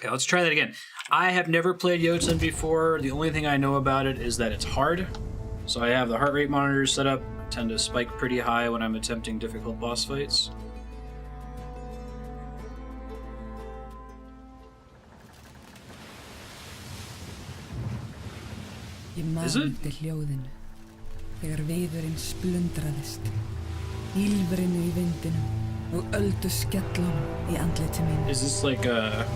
Okay, let's try that again. I have never played Jotun before. The only thing I know about it is that it's hard. So I have the heart rate monitors set up. I tend to spike pretty high when I'm attempting difficult boss fights. Is it? Þegar viðurinn splundraðist, ýlfrinu í vindinum og öldu skellunum í andliti mínu. Is this like a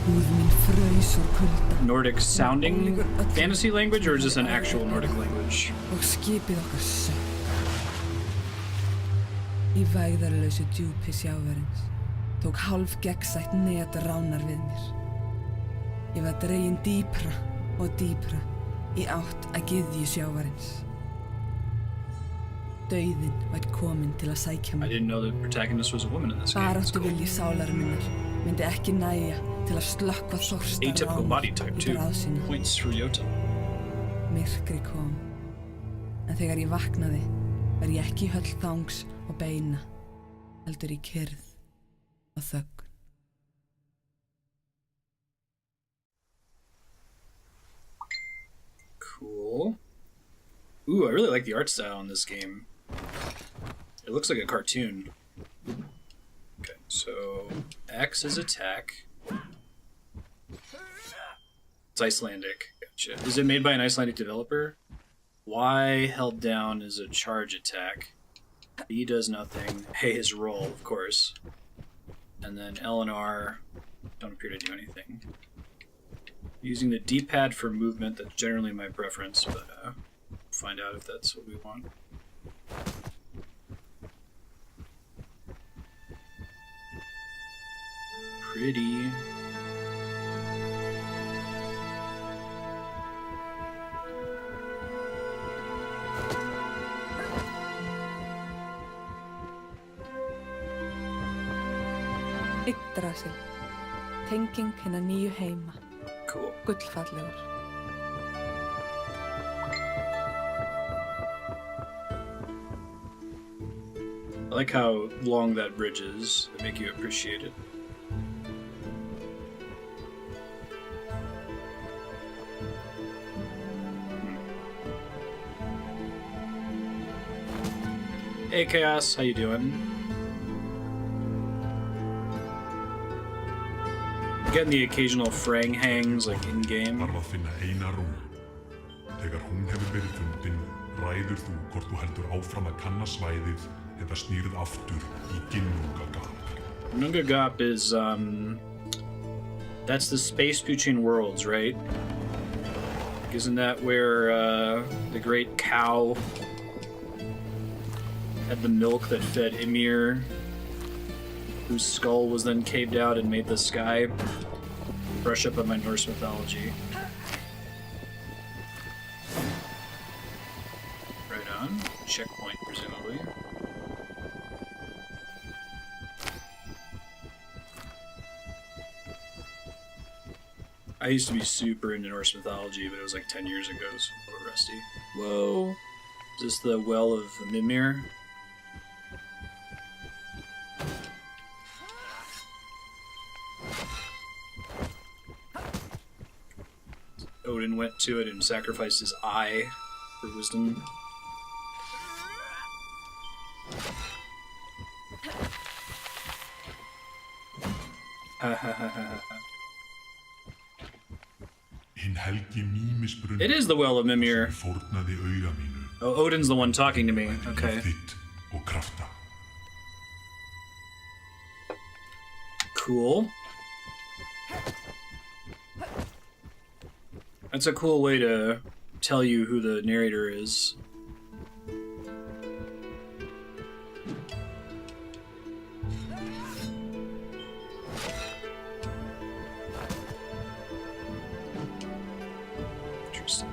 Húð mín fraus úr kulda. Nordic sounding fantasy language, or is this an actual Nordic language? Og skipið okkar sökk. Í vægðarlausu djúpi sjávarins tók hálf gegnsætt net ránar við mér. Ég var dregin dýpra og dýpra í átt að gyðju sjávarins. Dauðinn var kominn til að sækja mig. I didn't know the protagonist was a woman in this game. Baráttu vilji sálar minnar myndi ekki nægja til að slökkva þorsta Atypical body type too. Points for Jotun. Myrkri kom. En þegar ég vaknaði var ég ekki í höll þangs og beina, heldur í kyrrð og þögn. Cool. Ooh, I really like the art style in this game. It looks like a cartoon. Okay, so X is attack. It's Icelandic. Gotcha. Is it made by an Icelandic developer? Y held down is a charge attack. B does nothing. A is roll, of course. And then L and R don't appear to do anything. Using the D-pad for movement, that's generally my preference, but find out if that's what we want. Pretty. Yggdrasil. Tenging hinna nýju heima. Cool. Gullfallegur. I like how long that bridge is. They make you appreciate it. Hey Chaos, how you doing? Getting the occasional frang hangs like in game. Þarf að finna eina rúnu. Þegar hún hefur verið fundin, ræður þú hvort þú heldur áfram að kanna svæðið eða snýrð aftur í Ginnungagap. Ginnungagap is that's the space between worlds, right? Isn't that where the great cow had the milk that fed Ymir, whose skull was then caved out and made the sky? Brush up on my Norse mythology. Right on. Checkpoint, presumably. I used to be super into Norse mythology, but it was like 10 years ago, so I'm a little rusty. Whoa. Is this the Well of Ymir? Odin went to it and sacrificed his eye for wisdom. It is the Well of Ymir. Oh, Odin's the one talking to me. Okay. Cool. That's a cool way to tell you who the narrator is. Interesting.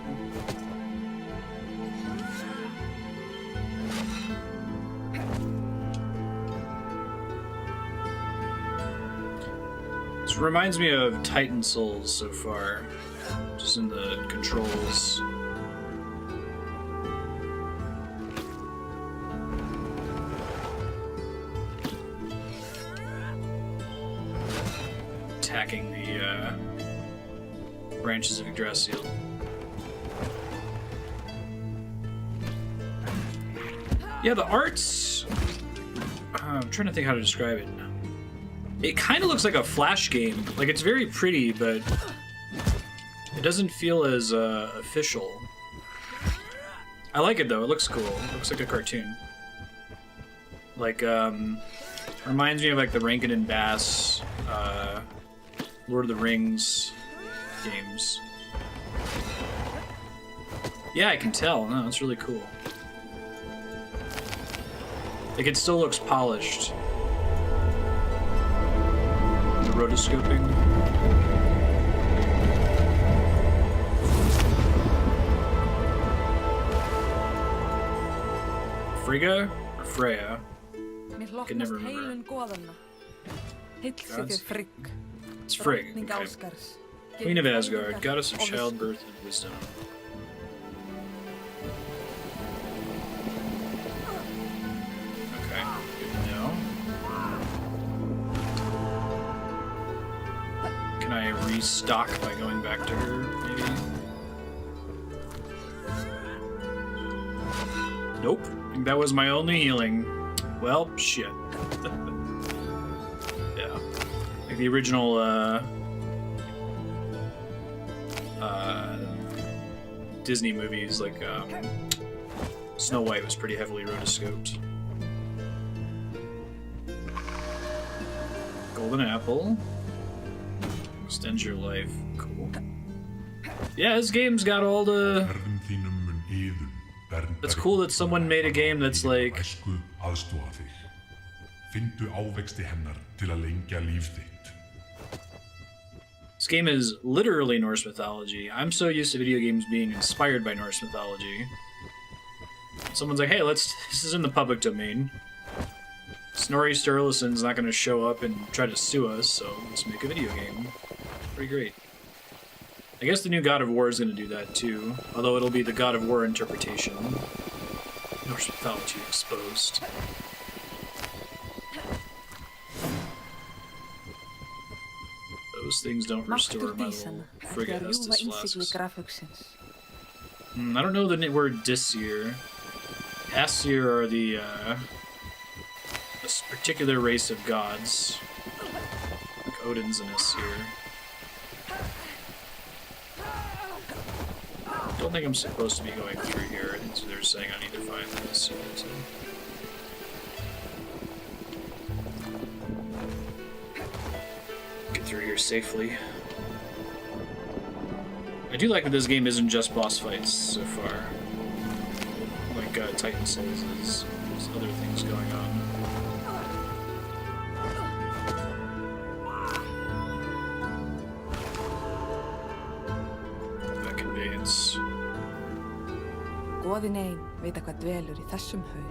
This reminds me of Titan Souls so far. Just in the controls. attacking the branches of Yggdrasil. Yeah, the art's... I'm trying to think how to describe it. It kind of looks like a Flash game. Like, it's very pretty, but it doesn't feel as official. I like it, though. It looks cool. It looks like a cartoon. Like, reminds me of, like, the Rankin and Bass, Lord of the Rings games. Yeah, I can tell. No, it's really cool. Like, it still looks polished. The rotoscoping. Frigga or Freya? I can never remember. Gods? Frigg. It's Frigg. Okay. Queen of Asgard, goddess of childbirth and wisdom. Okay, good to know. Can I restock by going back to her, maybe? Nope. I think that was my only healing. Well, shit. Yeah. Like the original, Disney movies, like, Snow White was pretty heavily rotoscoped. Golden apple. Extends your life. Cool. Yeah, this game's got all the... It's cool that someone made a game that's like... This game is literally Norse mythology. I'm so used to video games being inspired by Norse mythology. Someone's like, hey, this is in the public domain. Snorri Sturluson's not going to show up and try to sue us, so let's make a video game. Pretty great. I guess the new God of War is going to do that too, although it'll be the God of War interpretation. Norse mythology exposed. Those things don't restore my little Frigga Estus flasks. I don't know the word Disir. Asir are the a particular race of gods. Like Odin's an Asir. I don't think I'm supposed to be going through here. I think they're saying I need to find the Asir. So. Get through here safely. I do like that this game isn't just boss fights so far. Like Titan Souls is. There's other things going on. That conveyance. Goðin ein veit hvað dvelur í þessum haug.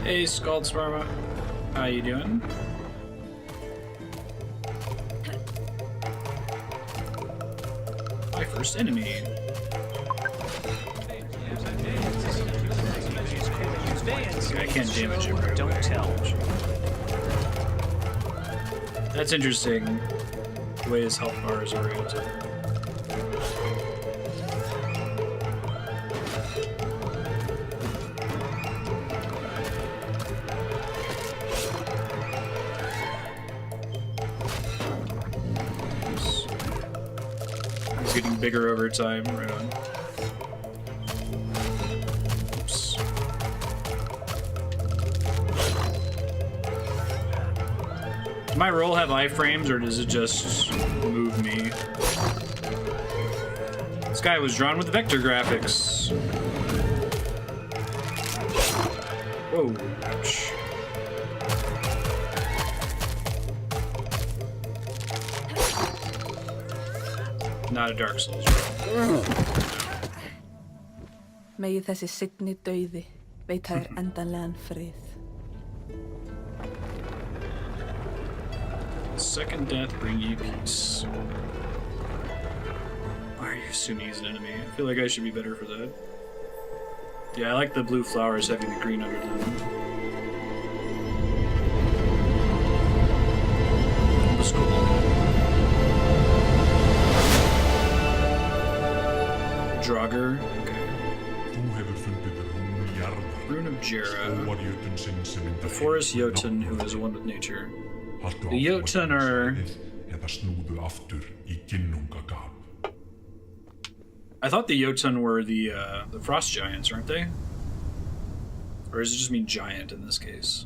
Hey, Scald Swarma. How you doing? My first enemy. I can't damage him. Don't tell. That's interesting. The way his health bar is oriented. Getting bigger over time, right on. Oops. Does my roll have iframes, or does it just move me? This guy was drawn with vector graphics. Whoa, ouch. Not a Dark Souls roll. Megi þessi seinni dauði veita þér endanlegan frið. Second death bring you peace. Why are you assuming he's an enemy? I feel like I should be better for that. Yeah, I like the blue flowers having the green under them. Draugr. Okay. Þú hefur fundið rún jarðar. Rune of Jera. Skógar Jötun sinn sem myndar The forest Jotun, who is one with nature. Haltu The Jotun are... eða snúðu aftur í ginnungagap. I thought the Jotun were the frost giants, aren't they? Or does it just mean giant in this case?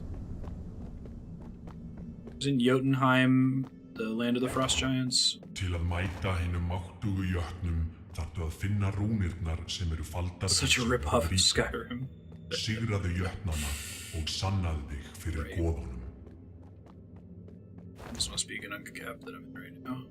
Isn't Jotunheim the land of the frost giants? Til að mæta hinum máttugu jötnum þarftu að finna rúnirnar sem eru faldar Such a rip-off of Skyrim. Sigraðu jötnana og sannaðu þig fyrir Right. goðunum. This must be Gununga Cap that I'm in right now.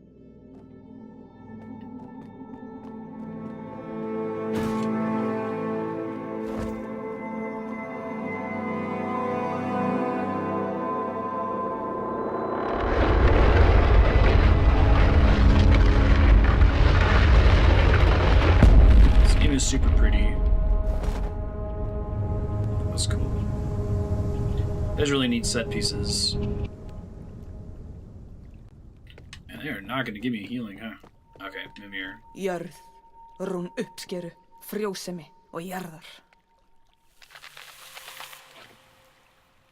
This game is super pretty. That's cool. There's really neat set pieces. Man, they are not going to give me healing, huh? Okay, Ymir. Jörð, rún uppskeru, frjósemi og jarðar.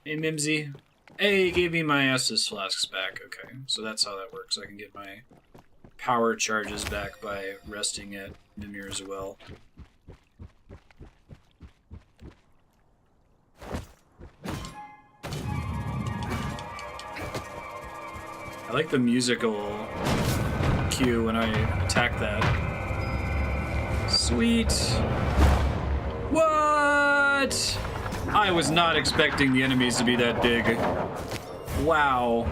Hey, Mimsy. Hey, he gave me my Estus flasks back. Okay, so that's how that works. I can get my power charges back by resting at Ymir as well. I like the musical cue when I attack that. Sweet. What? I was not expecting the enemies to be that big. Wow.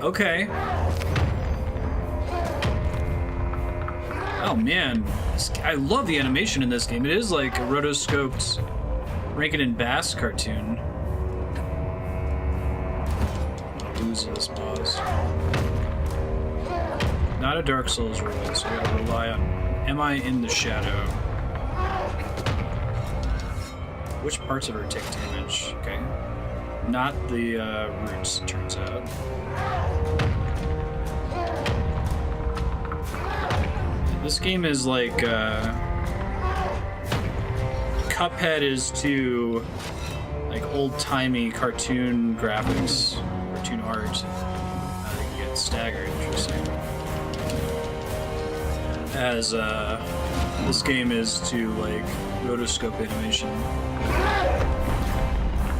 Okay. Oh man, I love the animation in this game. It is like a rotoscoped Rankin and Bass cartoon. Lose this boss. Not a Dark Souls rule, so I gotta rely on. Am I in the shadow? Which parts of her take damage? Okay. Not the roots, it turns out. This game is like Cuphead is to like old-timey cartoon graphics, cartoon art. You get staggered, interesting. As this game is to like rotoscope animation.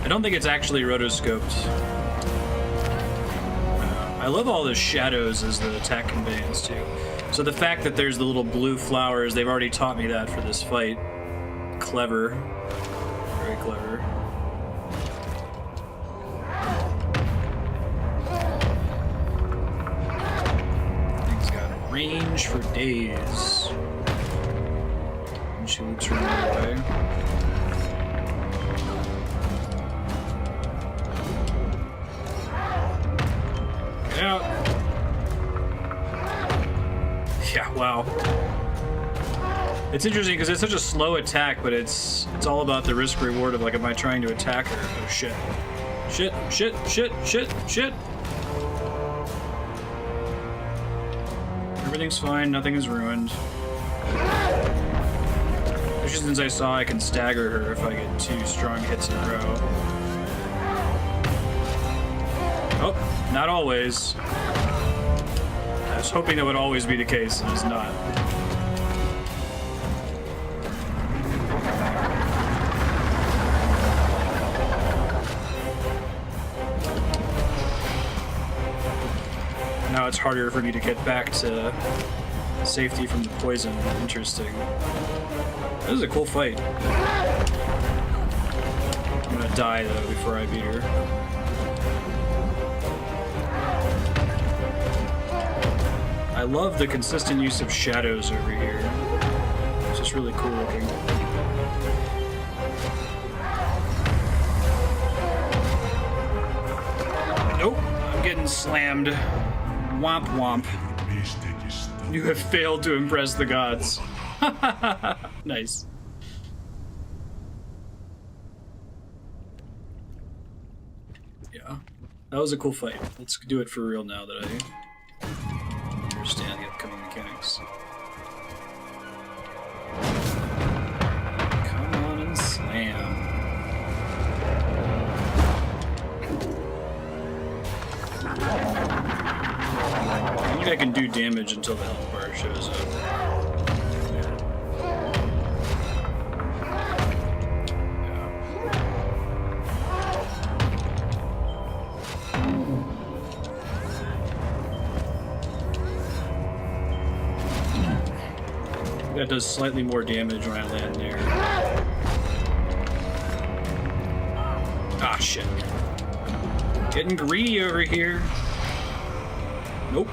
I don't think it's actually rotoscoped. I love all the shadows as the attack conveyance too. So the fact that there's the little blue flowers, they've already taught me that for this fight. Clever. Very clever. Thing's got range for days. And she looks running away. Get out. Yeah, wow. It's interesting because it's such a slow attack, but it's all about the risk reward of like, am I trying to attack her? Oh shit. Shit, shit, shit, shit, shit. Everything's fine, nothing is ruined. Especially since I saw I can stagger her if I get 2 strong hits in a row. Oh, not always. I was hoping that would always be the case, and it's not. Now it's harder for me to get back to safety from the poison. Interesting. This is a cool fight. I'm gonna die though before I beat her. I love the consistent use of shadows over here. It's just really cool looking. Nope, I'm getting slammed. Womp womp. You have failed to impress the gods. Nice. Yeah, that was a cool fight. Let's do it for real now that I understand the upcoming mechanics. can do damage until the health bar shows up. That does slightly more damage when I land there. Ah, shit. Getting greedy over here. Nope.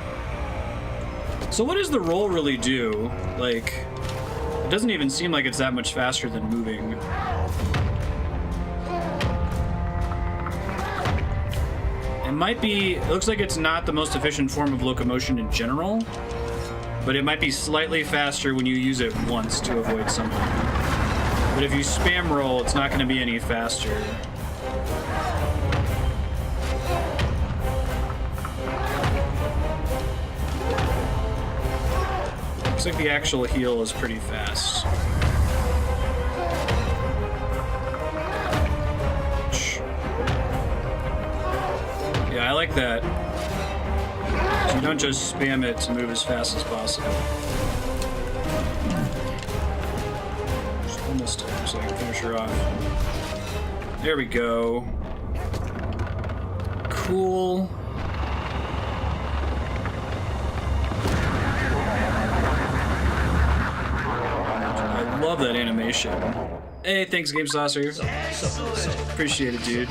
So what does the roll really do? Like, it doesn't even seem like it's that much faster than moving. It might be, it looks like it's not the most efficient form of locomotion in general, but it might be slightly faster when you use it once to avoid something. But if you spam roll, it's not going to be any faster. Looks like the actual heal is pretty fast. Yeah, I like that. So you don't just spam it to move as fast as possible. Just almost time so I can finish her off. There we go. Cool. I love that animation. Hey, thanks, Game Saucer. Appreciate it, dude.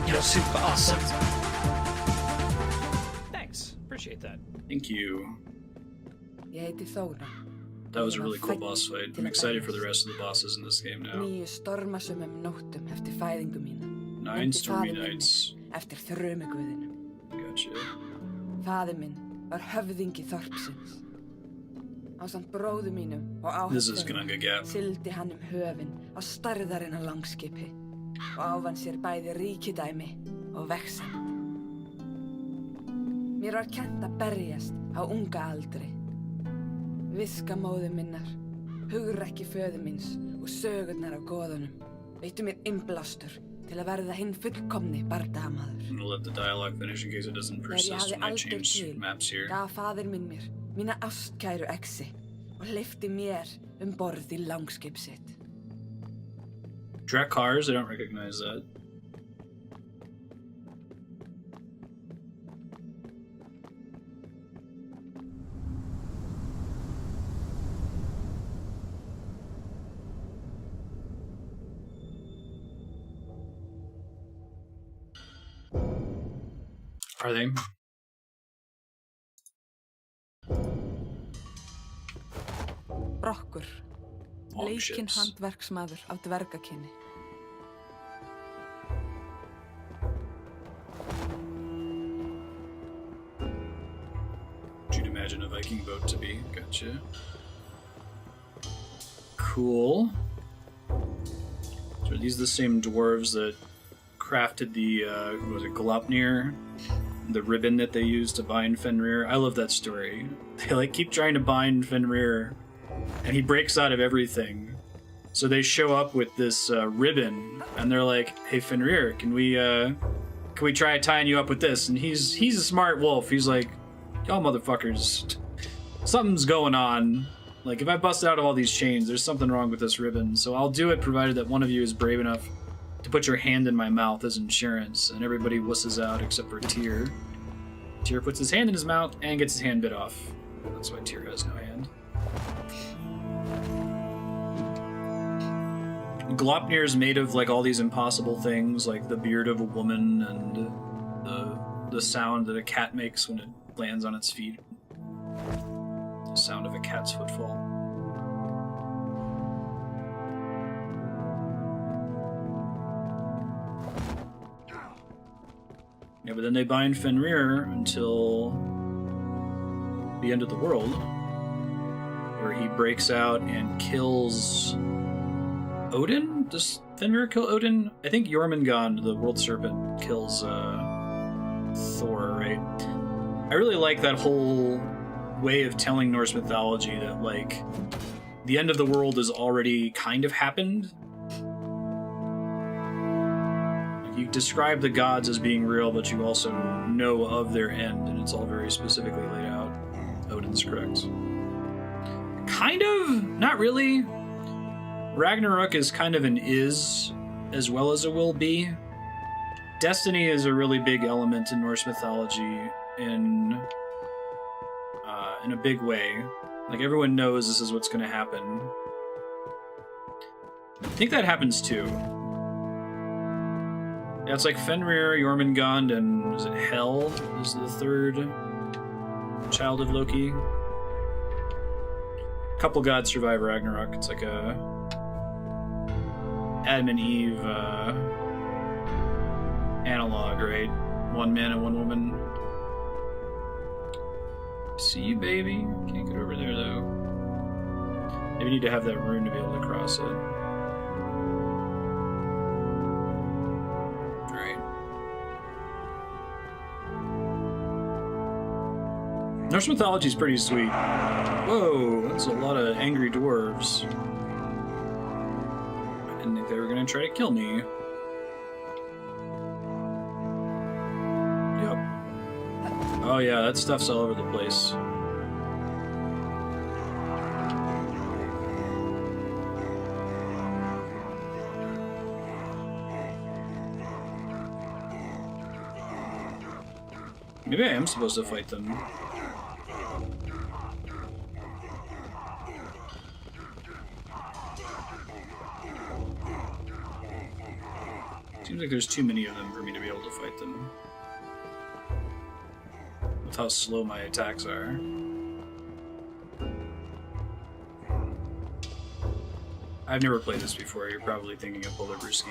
You're super awesome. Thanks. Appreciate that. Thank you. Ég heiti Þóra. That was a really cool boss fight. I'm excited for the rest of the bosses in this game now. 9 stormasömmum nóttum eftir fæðingu mína. 9 stormy nights. Eftir þrumuguðinum. Gotcha. Faðir minn var höfðingi þorpsins. Ásamt bróður mínum og This is gonna áhöfðinum gap. sildi hann höfin á stærðarinnar langskipi og ávann sér bæði ríkidæmi og vegsemd. Mér var kennt að berjast á unga aldri. Viska móður minnar, hugrekki föður minns og sögurnar af goðunum veittu mér innblástur til að verða hinn fullkomni bardagamaður. I'm gonna let the dialogue finish in case it doesn't Þegar ég persist hafði when I aldur change til, maps here. gaf faðir minn mér mína ástkæru exi og hleypti mér borð í langskip sitt. Drakkars, I don't recognize that. Are they? Brokkr, leikinn handverksmaður af dvergakyni. What you'd imagine a Viking boat to be. Gotcha. Cool. So are these the same dwarves that crafted the, what was it, Glopnir? The ribbon that they used to bind Fenrir? I love that story. They like keep trying to bind Fenrir, and he breaks out of everything. So they show up with this ribbon, and they're like, "Hey Fenrir, can we try tying you up with this?" And he's a smart wolf. He's like, "Y'all motherfuckers, something's going on. Like, if I bust out of all these chains, there's something wrong with this ribbon. So I'll do it, provided that one of you is brave enough to put your hand in my mouth as insurance." And everybody wusses out except for Tyr. Tyr puts his hand in his mouth and gets his hand bit off. That's why Tyr has no hand. Glopnir is made of like all these impossible things, like the beard of a woman and the sound that a cat makes when it lands on its feet. The sound of a cat's footfall. Yeah, but then they bind Fenrir until the end of the world, where he breaks out and kills Odin? Does Fenrir kill Odin? I think Jormungandr, the world serpent, kills Thor, right? I really like that whole way of telling Norse mythology that, like, the end of the world has already kind of happened. Like, you describe the gods as being real, but you also know of their end, and it's all very specifically laid out. Odin's correct. Kind of, not really. Ragnarok is kind of an is as well as a will be. Destiny is a really big element in Norse mythology in a big way. Like, everyone knows this is what's going to happen. I think that happens too. Yeah, it's like Fenrir, Jormungandr, and is it Hel is the third child of Loki. A couple gods survive Ragnarok. It's like a Adam and Eve analog, right? One man and one woman. See you, baby. Can't get over there, though. Maybe you need to have that rune to be able to cross it. Alright. Norse mythology is pretty sweet. Whoa, that's a lot of angry dwarves. I didn't think they were going to try to kill me. Oh yeah, that stuff's all over the place. Maybe I am supposed to fight them. Seems like there's too many of them for me to be able to fight them. With how slow my attacks are. I've never played this before, you're probably thinking of Polar Brewski.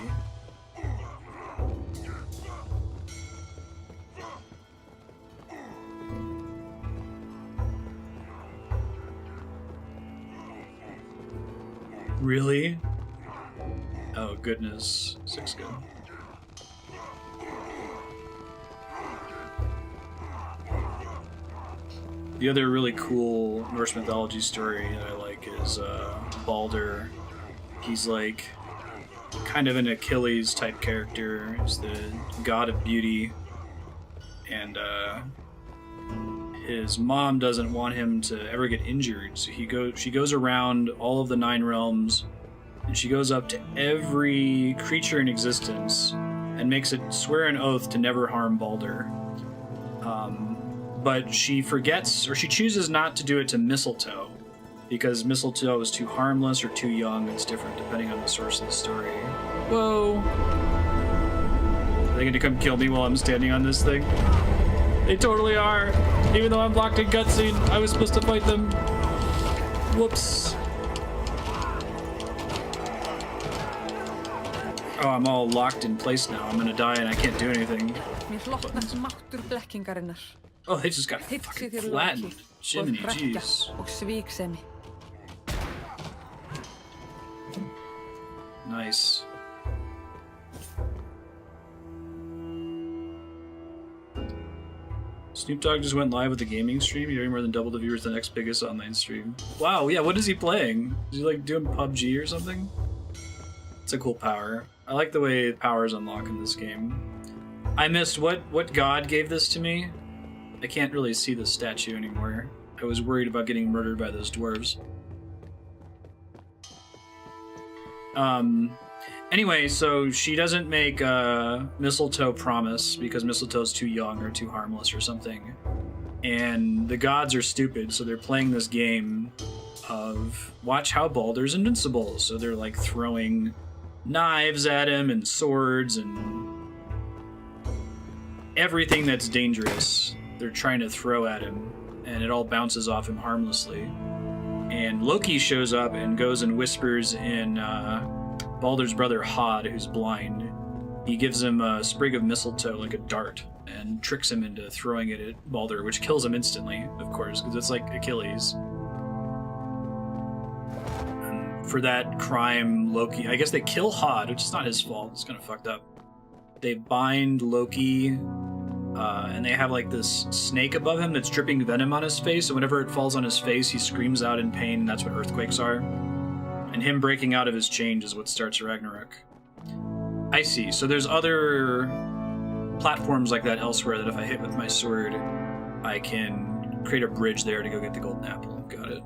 Really? Oh goodness, 6 good. The other really cool Norse mythology story that I like is Baldur. He's like kind of an Achilles type character. He's the god of beauty, and his mom doesn't want him to ever get injured, so she goes around all of the 9 realms, and she goes up to every creature in existence and makes it swear an oath to never harm Baldur. But she forgets, or she chooses not to do it to Mistletoe, because Mistletoe is too harmless or too young. It's different depending on the source of the story. Whoa! Are they gonna come kill me while I'm standing on this thing? They totally are! Even though I'm blocked in cutscene, I was supposed to fight them. Whoops. Oh, I'm all locked in place now. I'm gonna die and I can't do anything. Oh, they just got fucking flattened. Jiminy, jeez. Nice. Snoop Dogg just went live with a gaming stream. You're more than double the viewers than the next biggest online stream. Wow, yeah, what is he playing? Is he like doing PUBG or something? It's a cool power. I like the way powers unlock in this game. I missed what god gave this to me? I can't really see the statue anymore. I was worried about getting murdered by those dwarves. Anyway, so she doesn't make Mistletoe promise because Mistletoe's too young or too harmless or something. And the gods are stupid, so they're playing this game of watch how Baldur's invincible. So they're like throwing knives at him and swords and everything that's dangerous. They're trying to throw at him, and it all bounces off him harmlessly. And Loki shows up and goes and whispers in Baldur's brother Hod, who's blind. He gives him a sprig of mistletoe, like a dart, and tricks him into throwing it at Baldur, which kills him instantly, of course, because it's like Achilles. And for that crime, Loki... I guess they kill Hod, which is not his fault. It's kind of fucked up. They bind Loki and they have like this snake above him that's dripping venom on his face, and whenever it falls on his face, he screams out in pain, and that's what earthquakes are. And him breaking out of his chains is what starts Ragnarok. I see. So there's other platforms like that elsewhere that if I hit with my sword, I can create a bridge there to go get the golden apple. Got it.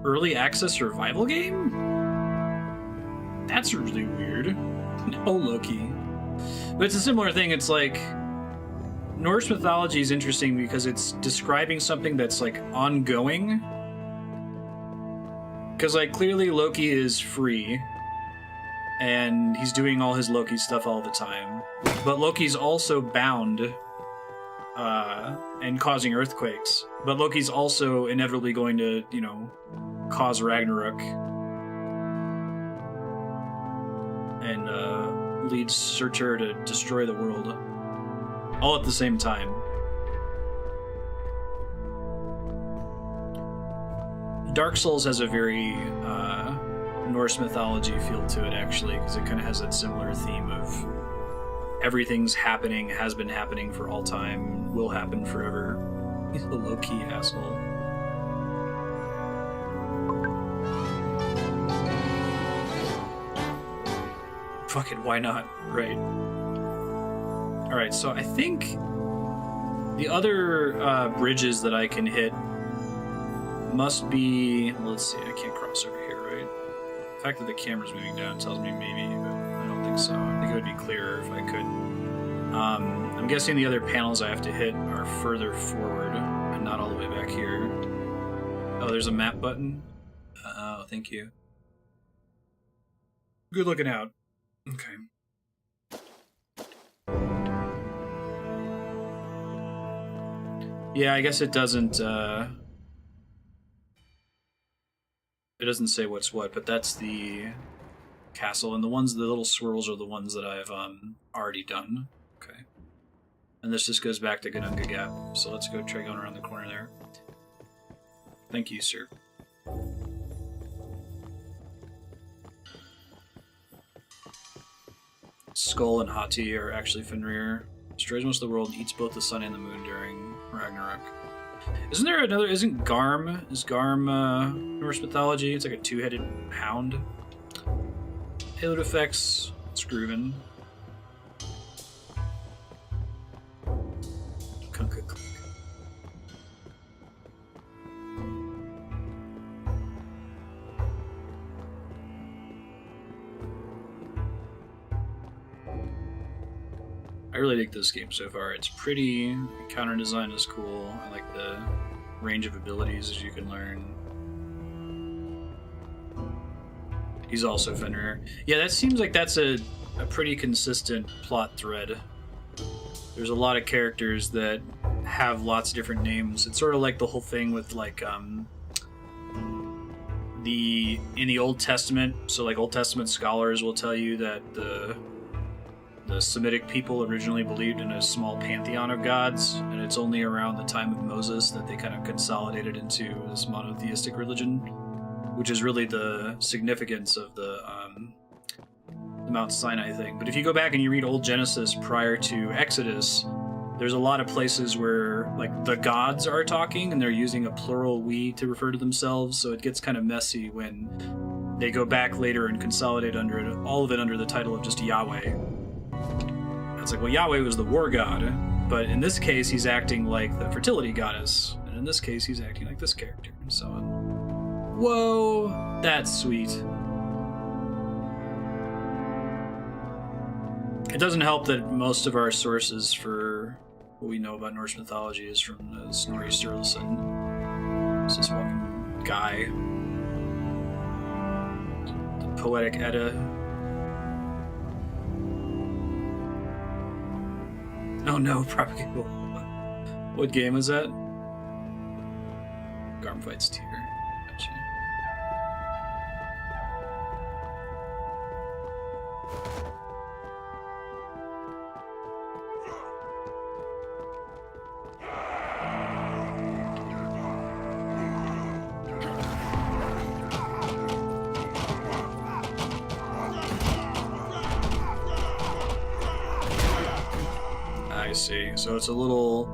Early access survival game? That's really weird. No Loki. But it's a similar thing. It's like Norse mythology is interesting because it's describing something that's like ongoing. Because like clearly Loki is free and he's doing all his Loki stuff all the time. But Loki's also bound and causing earthquakes. But Loki's also inevitably going to, you know, cause Ragnarok and lead Surtur to destroy the world all at the same time. Dark Souls has a very Norse mythology feel to it, actually, because it kind of has that similar theme of everything's happening, has been happening for all time, will happen forever. He's a low-key asshole. Fuck it, why not? Right. Alright, so I think the other bridges that I can hit must be... Let's see, I can't cross over here, right? The fact that the camera's moving down tells me maybe, but I don't think so. I think it would be clearer if I could. I'm guessing the other panels I have to hit are further forward and not all the way back here. Oh, there's a map button? Oh, thank you. Good looking out. Okay. Yeah, I guess it doesn't say what's what, but that's the castle, and the little swirls are the ones that I've already done. Okay. And this just goes back to Gununga Gap, so let's go try going around the corner there. Thank you, sir. Skull and Hati are actually Fenrir. Destroys most of the world, eats both the sun and the moon during Ragnarok. Isn't there another? Isn't Garm? Is Garm Norse mythology? It's like a two-headed hound. Halo effects. It's groovin'. Kunka-klunk. I really dig this game so far. It's pretty. The counter design is cool. I like the range of abilities that you can learn. He's also Fenrir. Yeah, that seems like that's a pretty consistent plot thread. There's a lot of characters that have lots of different names. It's sort of like the whole thing with like in the Old Testament. So like Old Testament scholars will tell you that the Semitic people originally believed in a small pantheon of gods, and it's only around the time of Moses that they kind of consolidated into this monotheistic religion, which is really the significance of the Mount Sinai thing. But if you go back and you read Old Genesis prior to Exodus, there's a lot of places where like the gods are talking and they're using a plural we to refer to themselves, so it gets kind of messy when they go back later and consolidate all of it under the title of just Yahweh. It's like, well, Yahweh was the war god, but in this case, he's acting like the fertility goddess, and in this case, he's acting like this character, and so on. Whoa, that's sweet. It doesn't help that most of our sources for what we know about Norse mythology is from Snorri Sturluson. It's this one guy. The Poetic Edda. Oh no, propagate. What game was that? Garm fights Tyr. Gotcha. see. So it's a little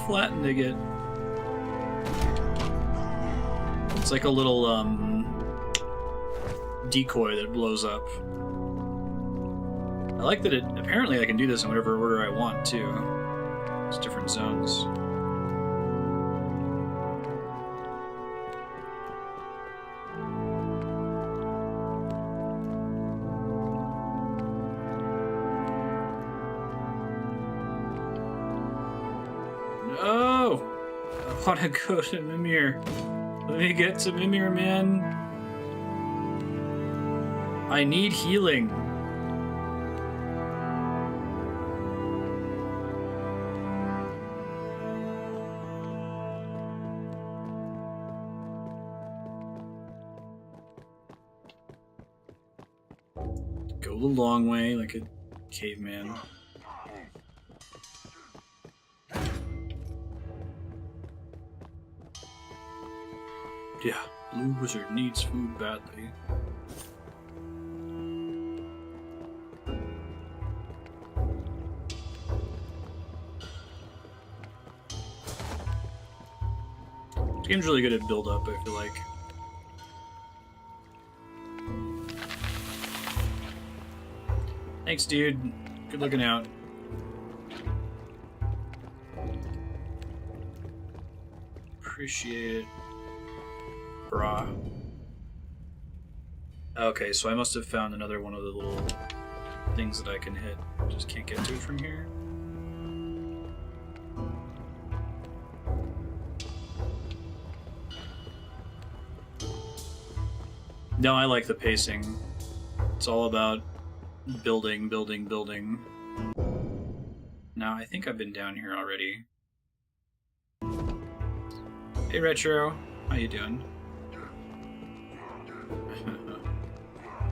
flattened to get. It's like a little decoy that blows up. I like that apparently I can do this in whatever order I want too. It's different zones. No! I want to go to Ymir. Let me get to Ymir, man. I need healing. Go the long way like a caveman. Yeah, Blue Wizard needs food badly. This game's really good at build up, I feel like. Thanks, dude. Good looking out. Appreciate it. Brah. Okay, so I must have found another one of the little things that I can hit. Just can't get to it from here. No, I like the pacing. It's all about building, building, building. Now, I think I've been down here already. Hey, Retro. How you doing?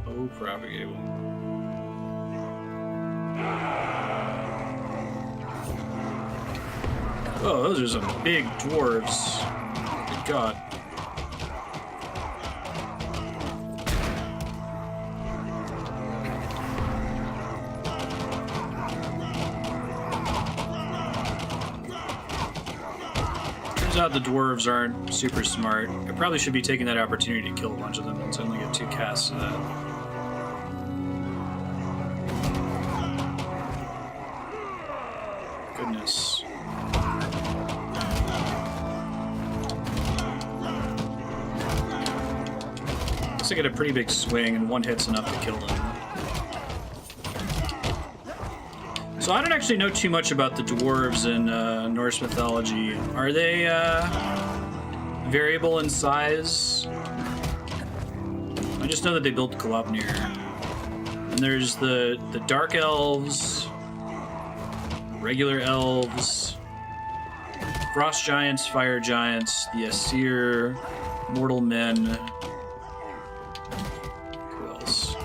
Oh, propagable. Oh, those are some big dwarves. Good God. Turns out the dwarves aren't super smart. I probably should be taking that opportunity to kill a bunch of them since I only get 2 casts of that. Goodness. Guess I get a pretty big swing and 1 hit's enough to kill them. So I don't actually know too much about the dwarves in Norse mythology. Are they variable in size? I just know that they built Glopnir. And there's the dark elves, regular elves, frost giants, fire giants, the Aesir, mortal men. Who else?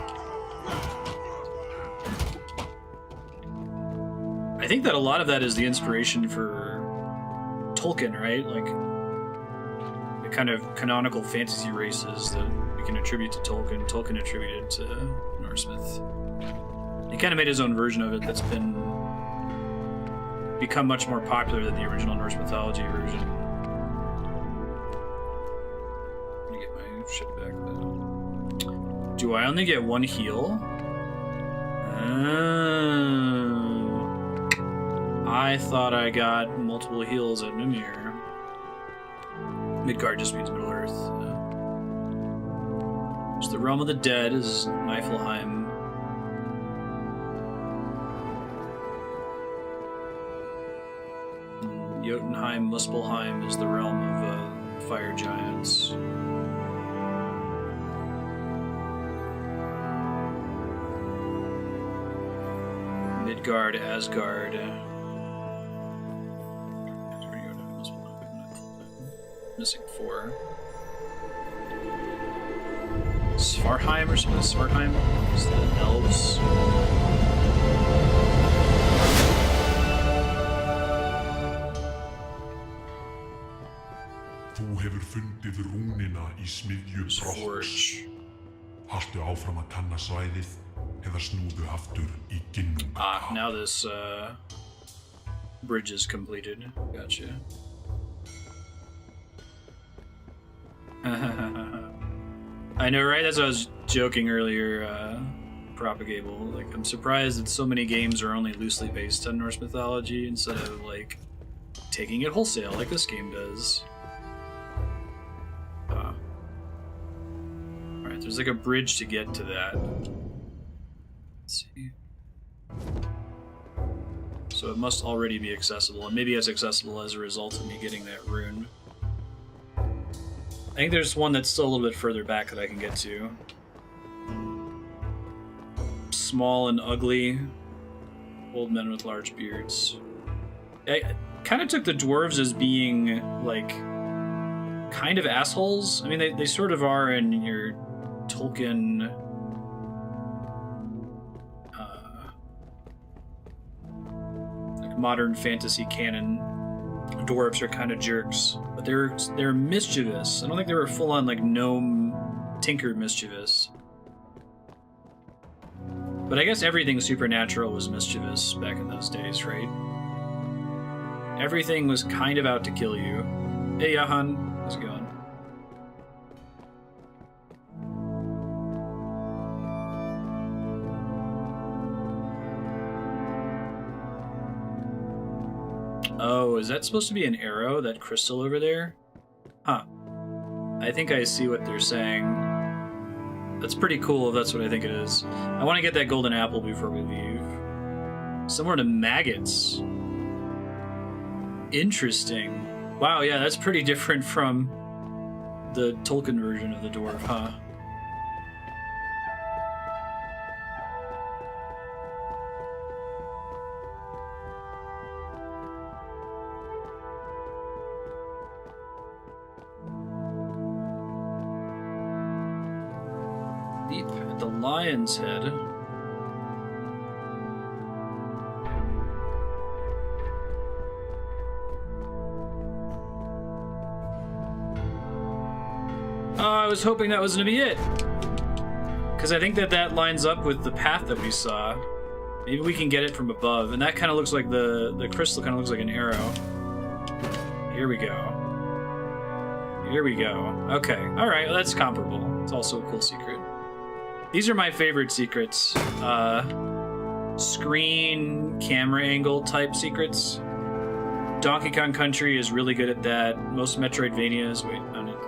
I think that a lot of that is the inspiration for Tolkien, right? Like the kind of canonical fantasy races that we can attribute to Tolkien. Tolkien attributed to Norse myth. He kind of made his own version of it that's become much more popular than the original Norse mythology version. Let me get my shit back though. Do I only get 1 heal? I thought I got multiple heals at Ymir. Midgard just means Middle Earth. There's the Realm of the Dead is Niflheim. Jotunheim, Muspelheim is the realm of fire giants. Midgard, Asgard. Missing 4. Svartheim or something? Svartheim is the elves. Þú hefur fundið rúnina í smiðju Brokkrs. Haltu áfram að kanna svæðið eða snúðu aftur í Ginnungagap. Ah, now this bridge is completed. Gotcha. I know, right? That's what I was joking earlier, Propagable. Like, I'm surprised that so many games are only loosely based on Norse mythology instead of, like, taking it wholesale like this game does. Alright, there's like a bridge to get to that. Let's see. So it must already be accessible, and maybe it's accessible as a result of me getting that rune. I think there's one that's still a little bit further back that I can get to. Small and ugly. Old men with large beards. I kind of took the dwarves as being, like, kind of assholes. I mean, they sort of are in your Tolkien... like modern fantasy canon. Dwarves are kind of jerks, but they're mischievous. I don't think they were full-on, like, gnome tinker mischievous. But I guess everything supernatural was mischievous back in those days, right? Everything was kind of out to kill you. Hey, Yahan, how's it going? Oh, is that supposed to be an arrow, that crystal over there? Huh. I think I see what they're saying. That's pretty cool if that's what I think it is. I want to get that golden apple before we leave. Somewhere to maggots. Interesting. Wow, yeah, that's pretty different from the Tolkien version of the dwarf, huh? Deep at the lion's head. Oh, I was hoping that was gonna be it. Because I think that lines up with the path that we saw. Maybe we can get it from above. And that kind of looks like the crystal kind of looks like an arrow. Here we go. Here we go. Okay. Alright, well, that's comparable. It's also a cool secret. These are my favorite secrets. Screen, camera angle type secrets. Donkey Kong Country is really good at that. Most Metroidvanias... Wait, I need to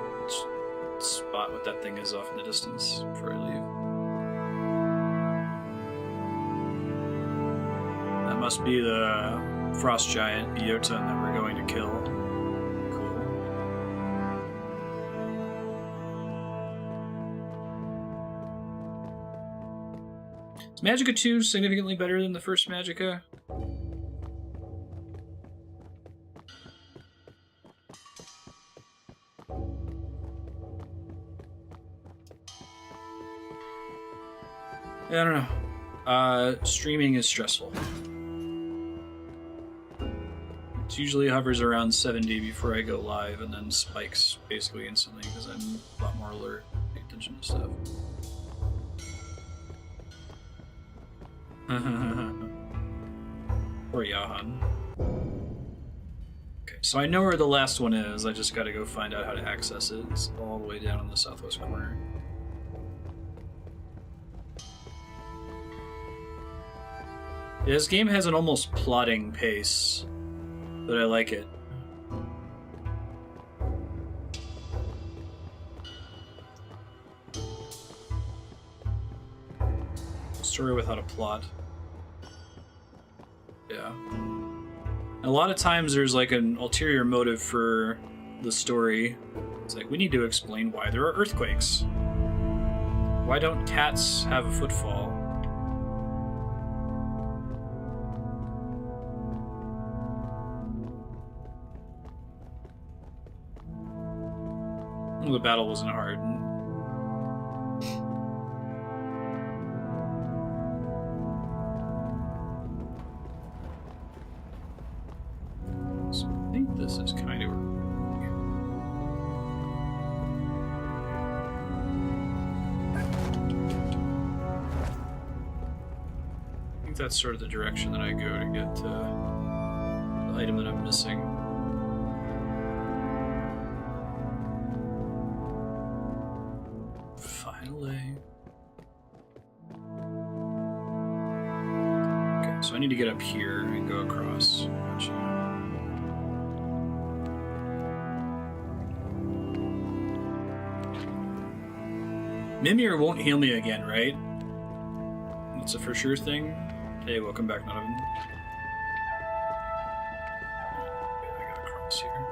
spot what that thing is off in the distance before I leave. That must be the frost giant, Jotun, that we're going to kill. Magicka 2 significantly better than the first Magicka? Yeah, I don't know. Streaming is stressful. It usually hovers around 70 before I go live and then spikes basically instantly because I'm a lot more alert, pay attention to stuff. Poor Yahan. Okay, so I know where the last one is, I just gotta go find out how to access it. It's all the way down in the southwest corner. Yeah, this game has an almost plodding pace, but I like it. Story without a plot. Yeah. And a lot of times there's like an ulterior motive for the story. It's like, we need to explain why there are earthquakes. Why don't cats have a footfall? Well, the battle wasn't hard. So I think this is kind of... think that's sort of the direction that I go to get the item that I'm missing. Finally. Okay, so I need to get up here and go across. Gotcha. Ymir won't heal me again, right? That's a for sure thing. Hey, welcome back, none of them. I gotta cross here.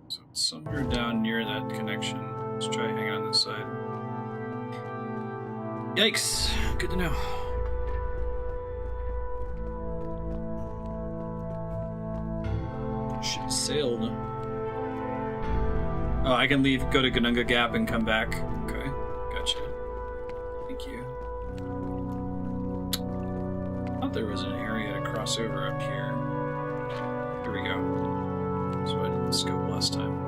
So it's somewhere down near that connection. Let's try hanging on this side. Yikes! Good to know. Ship sailed. Oh, I can leave, go to Gununga Gap and come back. Okay, gotcha. Thank you. I thought there was an area to cross over up here. Here we go. So I did the scope last time.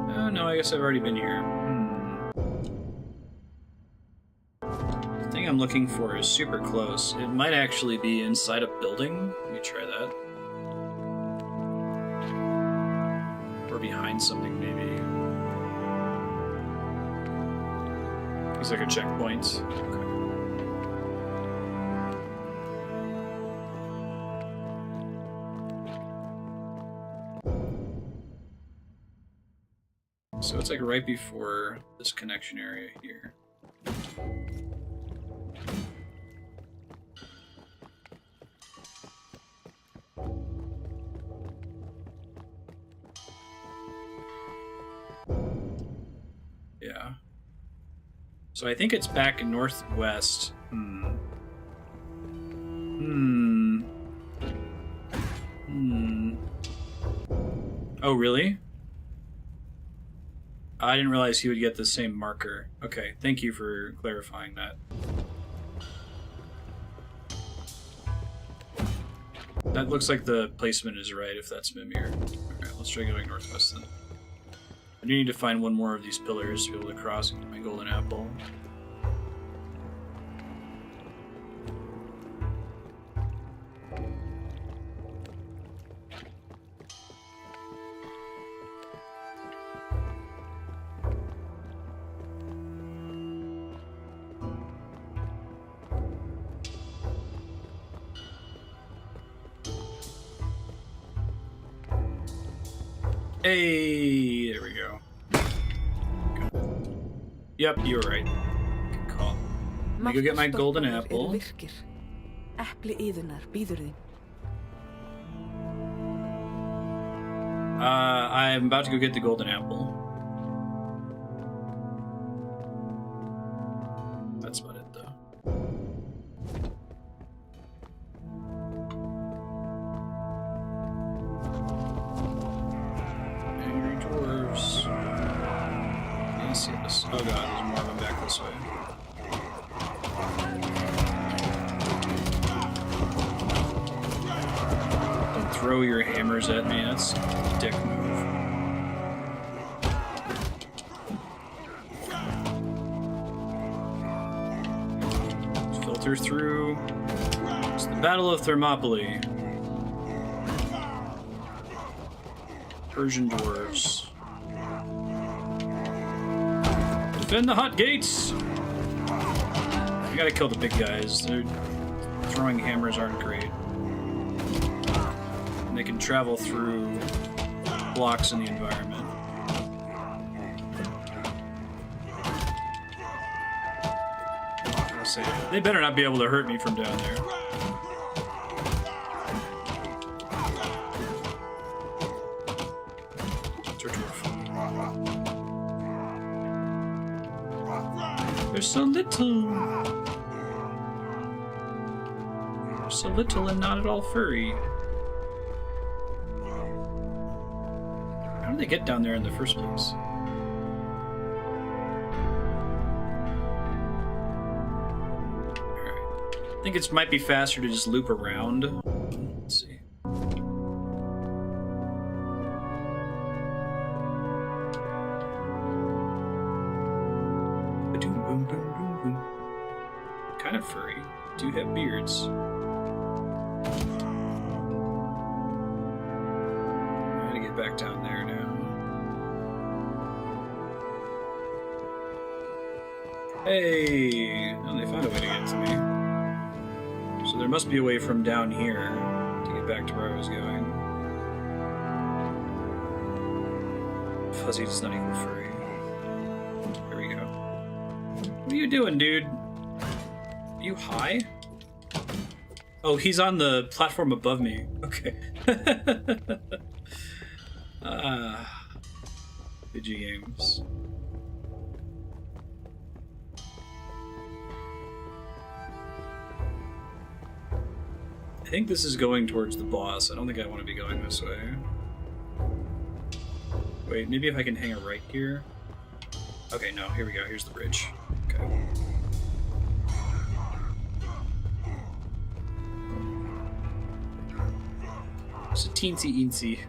Oh, no, I guess I've already been here. The thing I'm looking for is super close. It might actually be inside a building. Let me try that. Or behind something, maybe. It's like a checkpoint. Okay. So it's like right before this connection area here. Yeah. So I think it's back northwest. Oh, really? I didn't realize he would get the same marker. Okay, thank you for clarifying that. That looks like the placement is right if that's Mimir. Alright, let's try going northwest then. I do need to find one more of these pillars to be able to cross and get my golden apple. Hey, there we go. Got it. Yep, you were right. Good call. Let me go get my golden apple. I'm about to go get the golden apple. That's about it, though. Yes. Oh god, there's more of them back this way. Don't throw your hammers at me, that's a dick move. Let's filter through. It's the Battle of Thermopylae. Persian dwarves. Defend the hot gates! I gotta kill the big guys. Their throwing hammers aren't great. And they can travel through blocks in the environment. I'll say, they better not be able to hurt me from down there. There's so little. There's so little and not at all furry. How did they get down there in the first place? I think it might be faster to just loop around. Let's see. Kind of furry. Do have beards. I gotta get back down there now. Hey! Oh, they found a way to get to me. So there must be a way from down here to get back to where I was going. Fuzzy does not equal furry. Here we go. What are you doing, dude? Are you high? Oh, he's on the platform above me. Okay. Video games. I think this is going towards the boss. I don't think I want to be going this way. Wait, maybe if I can hang a right here? Okay, no, here we go. Here's the bridge. Okay. It's a teensy-eensy.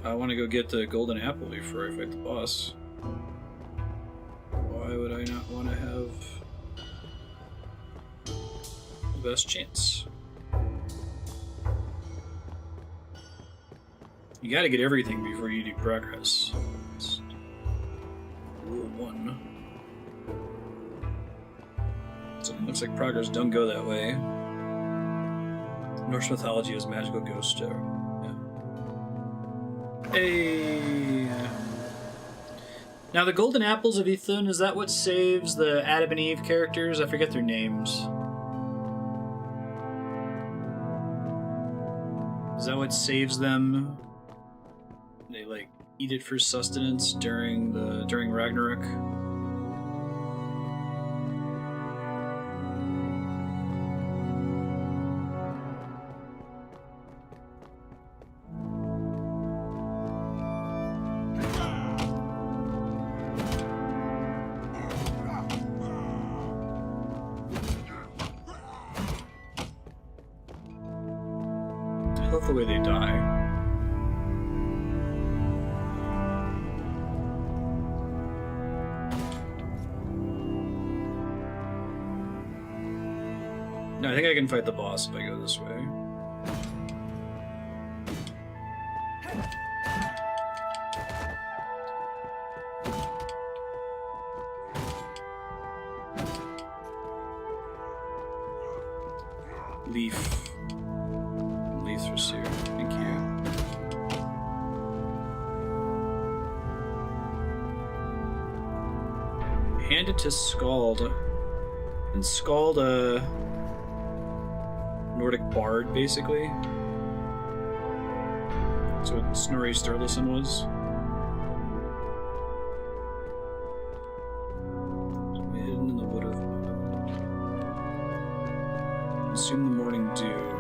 I want to go get the golden apple before I fight the boss. Why would I not want to have the best chance? You gotta get everything before you do progress. It's rule 1. So it looks like progress don't go that way. Norse mythology has magical ghosts. Hey. Now the golden apples of Ithun, is that what saves the Adam and Eve characters? I forget their names. Is that what saves them? They like eat it for sustenance during Ragnarok. I love the way they die. No, I think I can fight the boss if I go this way. Leaf. Yggdrasil. Thank you. Hand it to Skald. And Skald, Nordic bard, basically. That's what Snorri Sturluson was. Hidden in the wood of Consume the morning dew.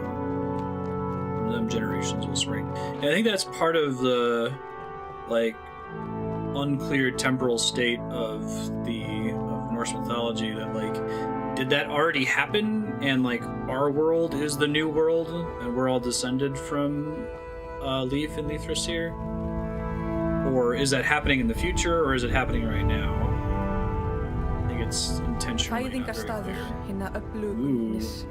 Them generations will spring. Yeah, I think that's part of the like unclear temporal state of Norse mythology, that like, did that already happen and like our world is the new world and we're all descended from Leif and Yggdrasil? Or is that happening in the future, or is it happening right now? I think it's intentionally not very clear. Ooh. It's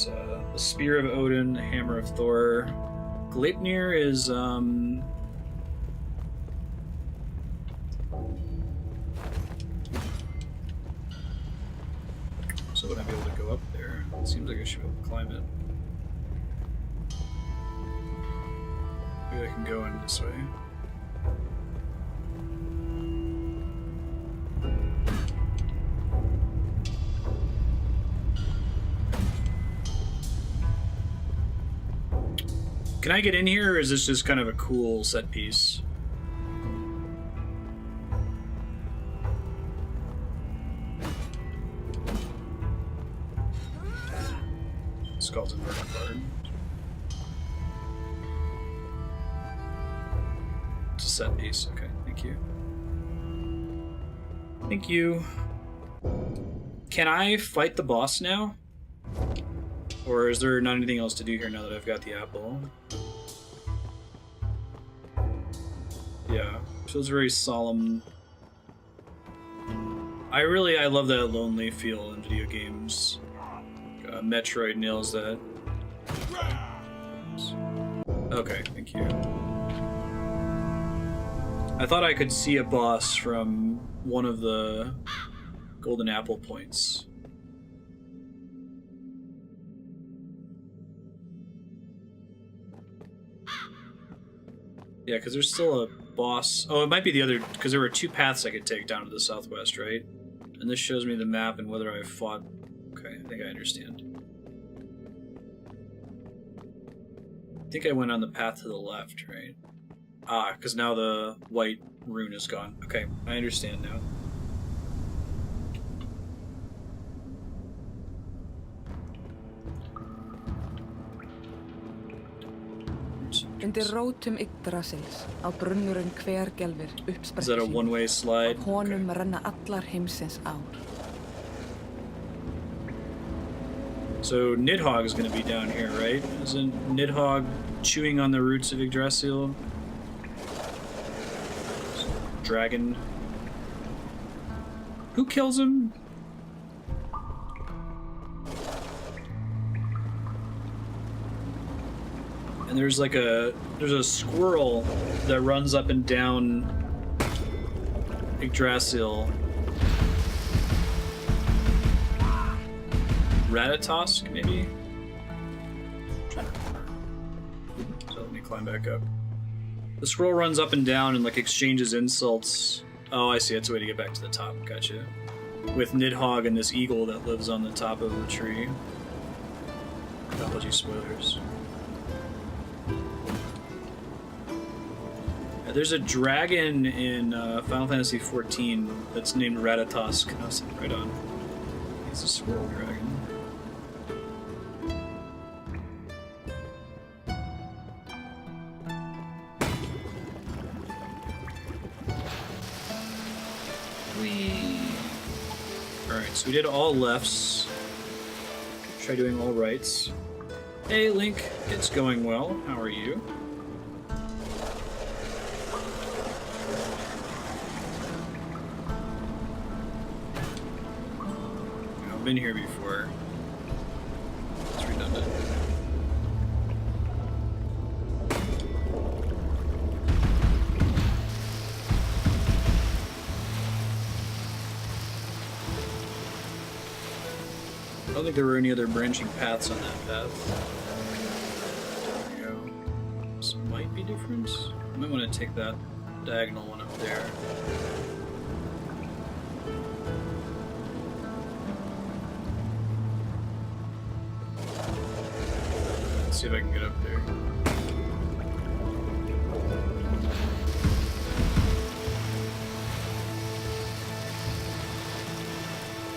the Spear of Odin, the Hammer of Thor. Gleipnir is so would I be able to go up there? It seems like I should be able to climb it. Maybe I can go in this way. Can I get in here, or is this just kind of a cool set piece? Skeleton Bard. set piece. Okay, thank you. Thank you. Can I fight the boss now? Or is there not anything else to do here now that I've got the apple? Yeah, feels very solemn. I love that lonely feel in video games. Metroid nails that. Okay, thank you. I thought I could see a boss from one of the golden apple points. Yeah, because there's still a boss. Oh, it might be the other, because there were two paths I could take down to the southwest, right? And this shows me the map and whether I fought. Okay, I think I understand. I think I went on the path to the left, right? Ah, because now the white rune is gone. Okay, I understand now. Undir rótum Yggdrasils á brunnurinn hvergelfir Is that a one-way slide? Af honum renna allar heimsins ár. So Nidhogg is going to be down here, right? Isn't Nidhogg chewing on the roots of Yggdrasil? Dragon. Who kills him? And there's like there's a squirrel that runs up and down Yggdrasil. Ratatosk, maybe? So let me climb back up. The squirrel runs up and down and like exchanges insults. Oh, I see. That's a way to get back to the top. Gotcha. With Nidhogg and this eagle that lives on the top of the tree. Apology spoilers. There's a dragon in Final Fantasy XIV that's named Ratatosk. I was right on. He's a squirrel dragon. Alright, so we did all lefts. Try doing all rights. Hey Link, it's going well. How are you? I've been here before. It's redundant. I don't think there were any other branching paths on that path. There we go. This might be different. I might want to take that diagonal one up there. Let's see if I can get up there.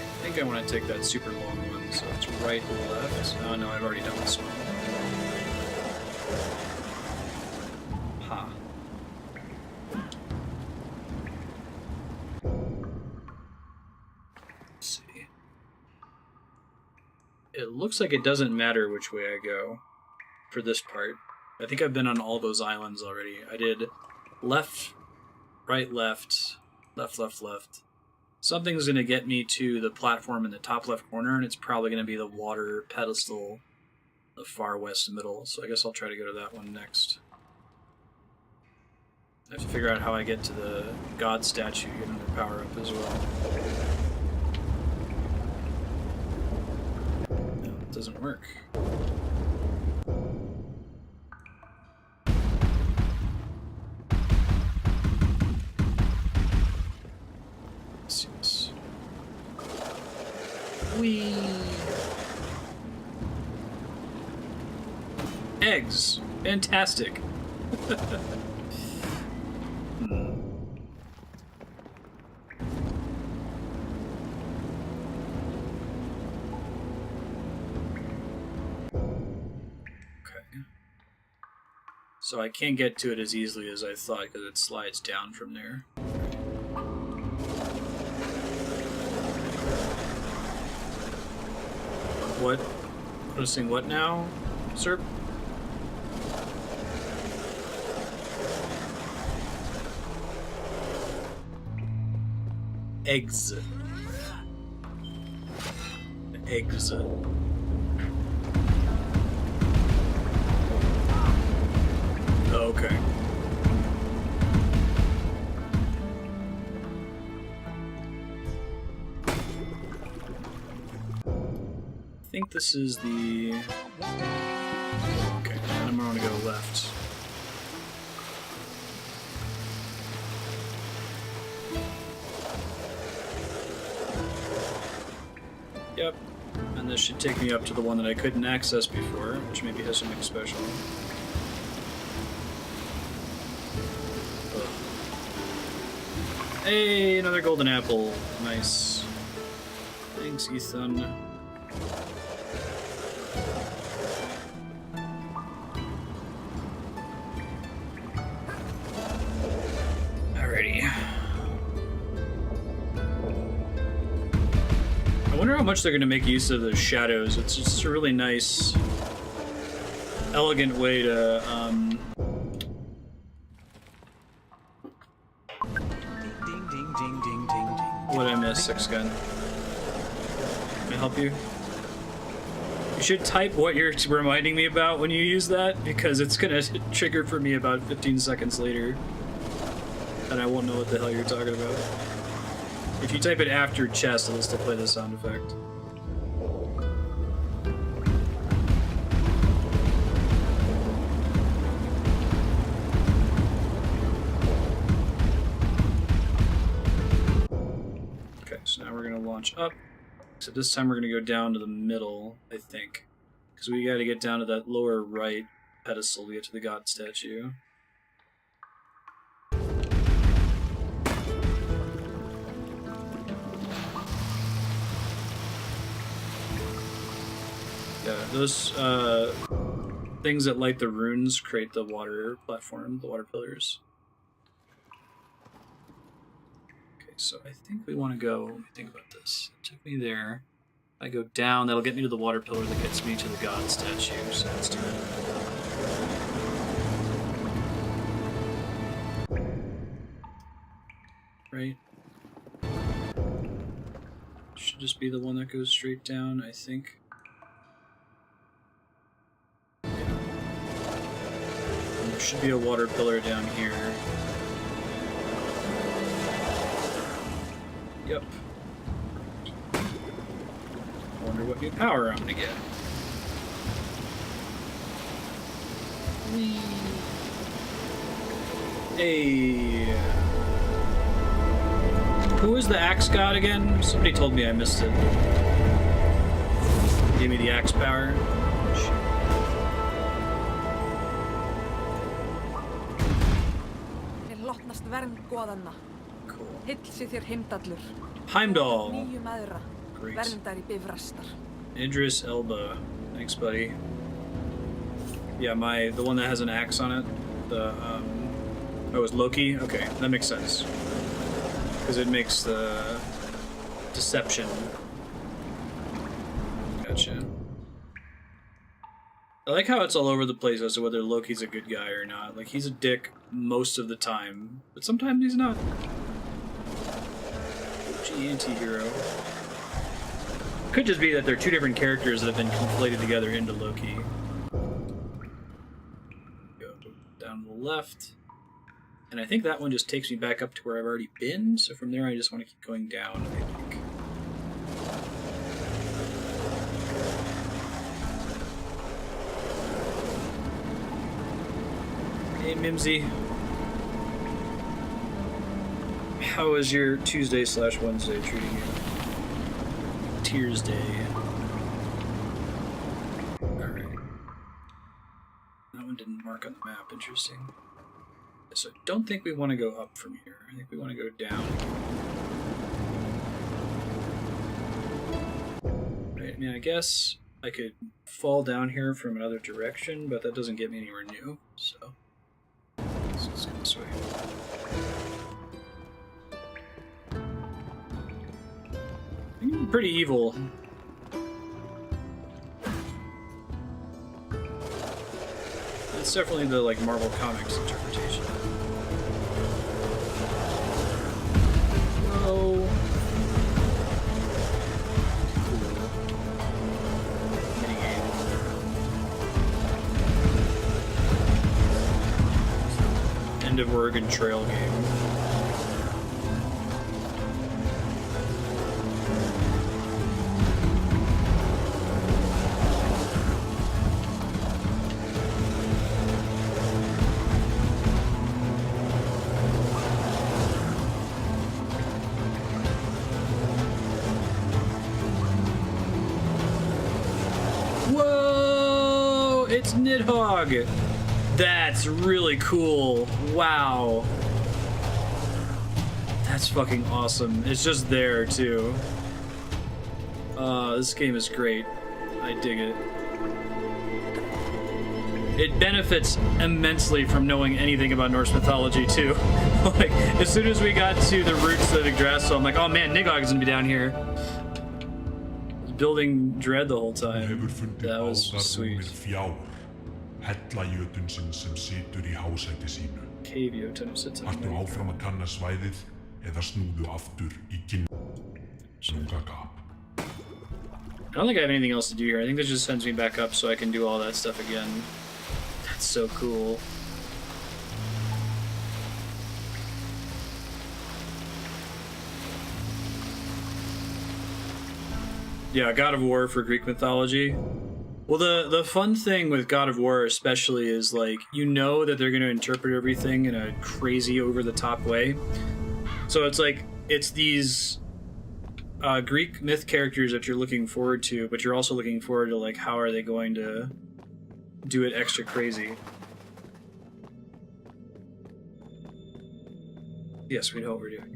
I think I want to take that super long one, so it's right and left. Oh no, I've already done this one. Ha. Let's see. It looks like it doesn't matter which way I go for this part. I think I've been on all those islands already. I did left, right, left, left, left, left. Something's going to get me to the platform in the top left corner, and it's probably going to be the water pedestal, the far west middle, so I guess I'll try to go to that one next. I have to figure out how I get to the god statue, get another power up as well. No, it doesn't work. Whee! Eggs! Fantastic! Okay. So I can't get to it as easily as I thought because it slides down from there. What? Noticing what now, sir? Eggs. Eggs. Okay. I think this is the... Okay, then I'm gonna go left. Yep. And this should take me up to the one that I couldn't access before, which maybe has something special. Hey, another golden apple. Nice. Thanks, Ethan. Alrighty. I wonder how much they're going to make use of the shadows. It's just a really nice, elegant way to, What'd I miss, Six Gun? Can I help you? You should type what you're reminding me about when you use that, because it's gonna trigger for me about 15 seconds later. And I won't know what the hell you're talking about. If you type it after chest, it'll still play the sound effect. So now we're going to launch up. So this time we're going to go down to the middle, I think. Because we got to get down to that lower right pedestal to get to the god statue. Yeah, those things that light the runes create the water platform, the water pillars. So I think we want to go, let me think about this. It took me there. If I go down, that'll get me to the water pillar that gets me to the god statue, so let's do it. Right. Should just be the one that goes straight down, I think. Yeah. And there should be a water pillar down here. Yep. Wonder what new power I'm gonna get. Whee. Hey. Who is the axe god again? Somebody told me I missed it. Gave me the axe power. Cool. Heimdall. Great. Idris Elba. Thanks, buddy. Yeah, the one that has an axe on it. The oh, it's Loki. Okay, that makes sense. Because it makes the deception. Gotcha. I like how it's all over the place as to whether Loki's a good guy or not. Like, he's a dick most of the time, but sometimes he's not. Anti-hero. Could just be that they're two different characters that have been conflated together into Loki. Go down to the left. And I think that one just takes me back up to where I've already been, so from there I just want to keep going down, I think. Hey, Mimsy. How is your Tuesday/Wednesday treating you? Tears Day. Alright. That one didn't mark on the map, interesting. So I don't think we want to go up from here. I think we want to go down. Right, I mean, I guess I could fall down here from another direction, but that doesn't get me anywhere new, so Let's go this way. I'm pretty evil. It's definitely the like Marvel Comics interpretation. Whoa. End of Oregon Trail game. Whoa! It's Nidhogg! That's really cool. Wow. That's fucking awesome. It's just there, too. This game is great. I dig it. It benefits immensely from knowing anything about Norse mythology, too. Like, as soon as we got to the roots of Yggdrasil, I'm like, oh man, Nidhogg is gonna be down here. Building dread the whole time. That was sweet. Hella jötunsinn sem situr í hásæti sínu. Cave Jotun sits on Haltu áfram að kanna svæðið eða snúðu aftur í Ginnungagap. I don't think I have anything else to do here. I think this just sends me back up so I can do all that stuff again. That's so cool. Yeah, God of War for Greek mythology. Well, the fun thing with God of War especially is, like, you know that they're going to interpret everything in a crazy, over-the-top way. So it's like, it's these Greek myth characters that you're looking forward to, but you're also looking forward to, like, how are they going to do it extra crazy. Yes, we know what we're doing.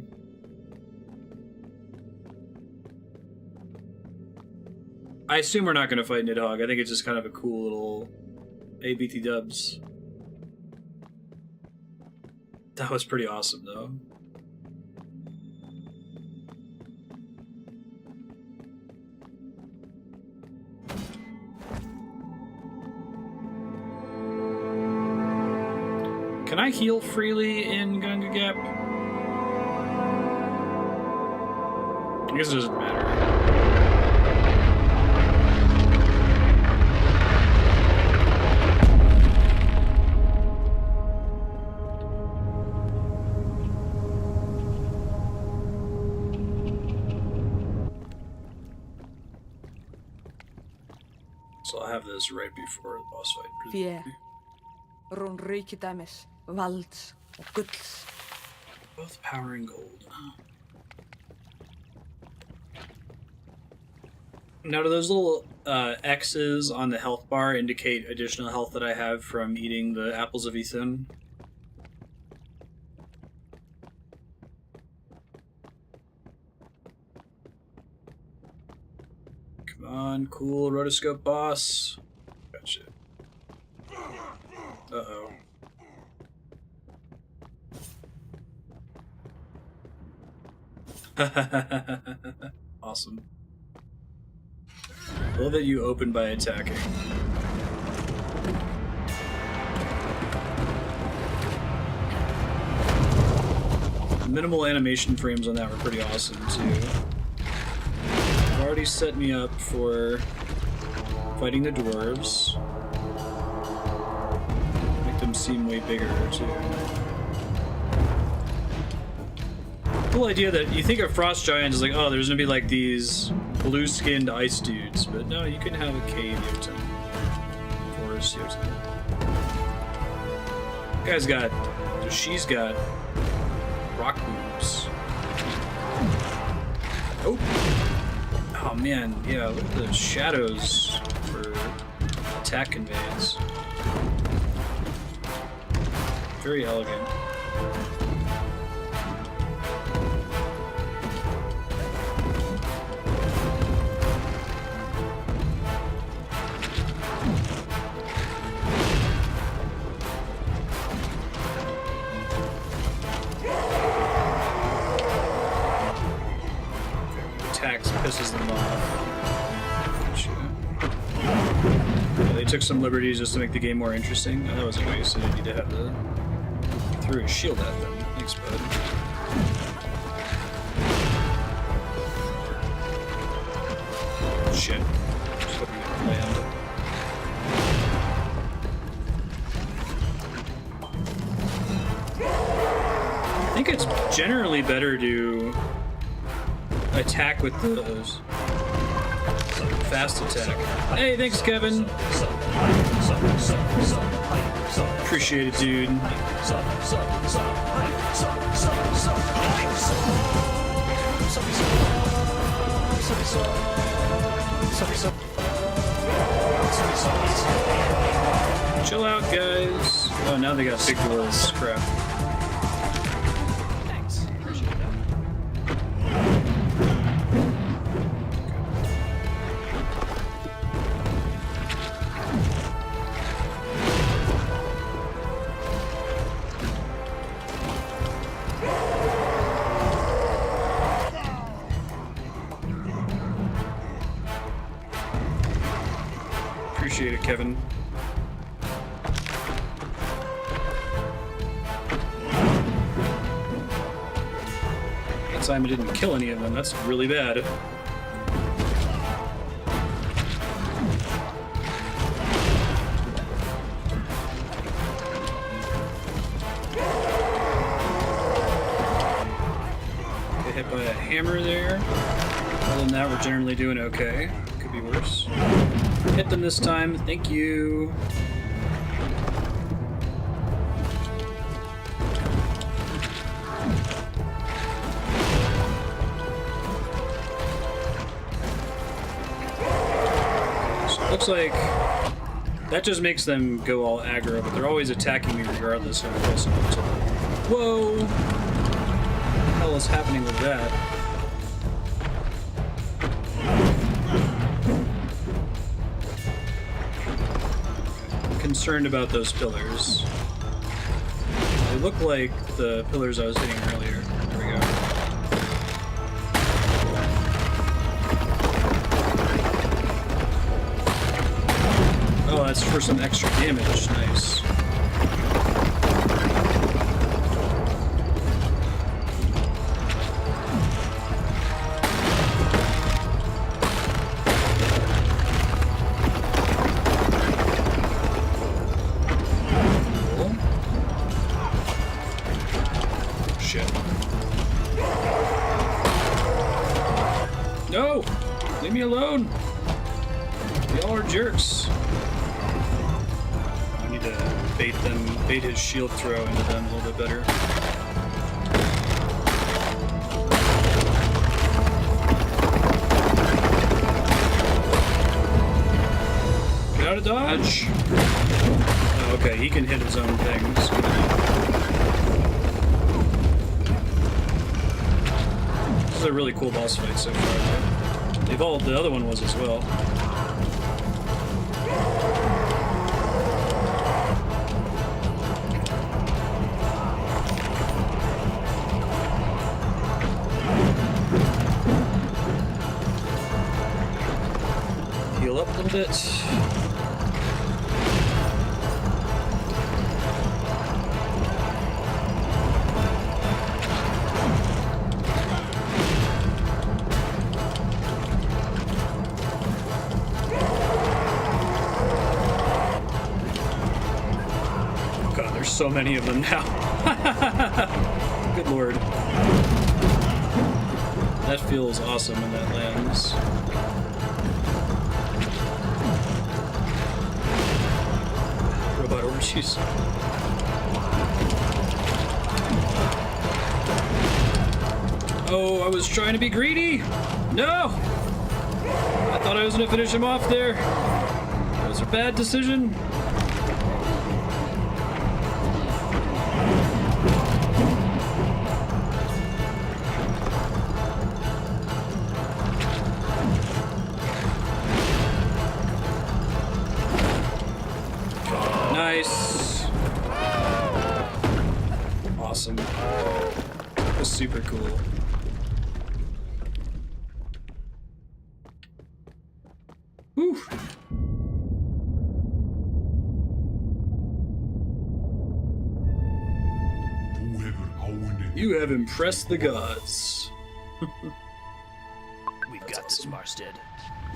I assume we're not going to fight Nidhogg. I think it's just kind of a cool little ABT dubs. That was pretty awesome, though. Can I heal freely in Gunga Gap? I guess it doesn't matter. So I'll have this right before the boss fight. Fé, rún ríkidæmis, valds og gulls. Both power and gold. Now, do those little X's on the health bar indicate additional health that I have from eating the apples of Ithun? Come on, cool rotoscope boss. Gotcha. Uh-oh. Awesome. I love that you open by attacking. The minimal animation frames on that were pretty awesome too. Already set me up for fighting the dwarves. Make them seem way bigger too. Cool idea that you think of frost giants as like, oh, there's gonna be like these blue-skinned ice dudes, but no, you can have a cave Jotun, forest Jotun. Guy's got, she's got rock boobs. Oh, oh man, yeah, look at the shadows for attack conveyance. Very elegant. Yeah, they took some liberties just to make the game more interesting. Oh, that was a waste. I didn't need to have the... Threw his shield at them. Thanks, bud. Shit. Just hoping it would land. I think it's generally better to attack with those. Fast attack. Hey, thanks, Kevin. Appreciate it, dude. Chill out, guys. Oh, now they got big dwarves. Crap. Thanks. Appreciate that. Appreciate it, Kevin. That time I didn't kill any of them. That's really bad. Get hit by a hammer there. Other than that, we're generally doing okay. Could be worse. Hit them this time. Thank you. So it looks like that just makes them go all aggro, but they're always attacking me regardless of close enough to them. Whoa! What the hell is happening with that? Concerned about those pillars. They look like the pillars I was hitting earlier. There we go. Oh, that's for some extra damage. Nice. No! Leave me alone! Y'all are jerks. I need to bait his shield throw into them a little bit better. Get out of dodge! Oh, okay, he can hit his own things. This is a really cool boss fight so far. The other one was as well. Heal up a little bit. So many of them now. Good lord. That feels awesome when that lands. Robot orgies. Oh, I was trying to be greedy. No! I thought I was gonna finish him off there. That was a bad decision. Nice. Awesome. That was super cool. Whew. Þú hefur áunnið. You have impressed the gods. We've got this, Marstead.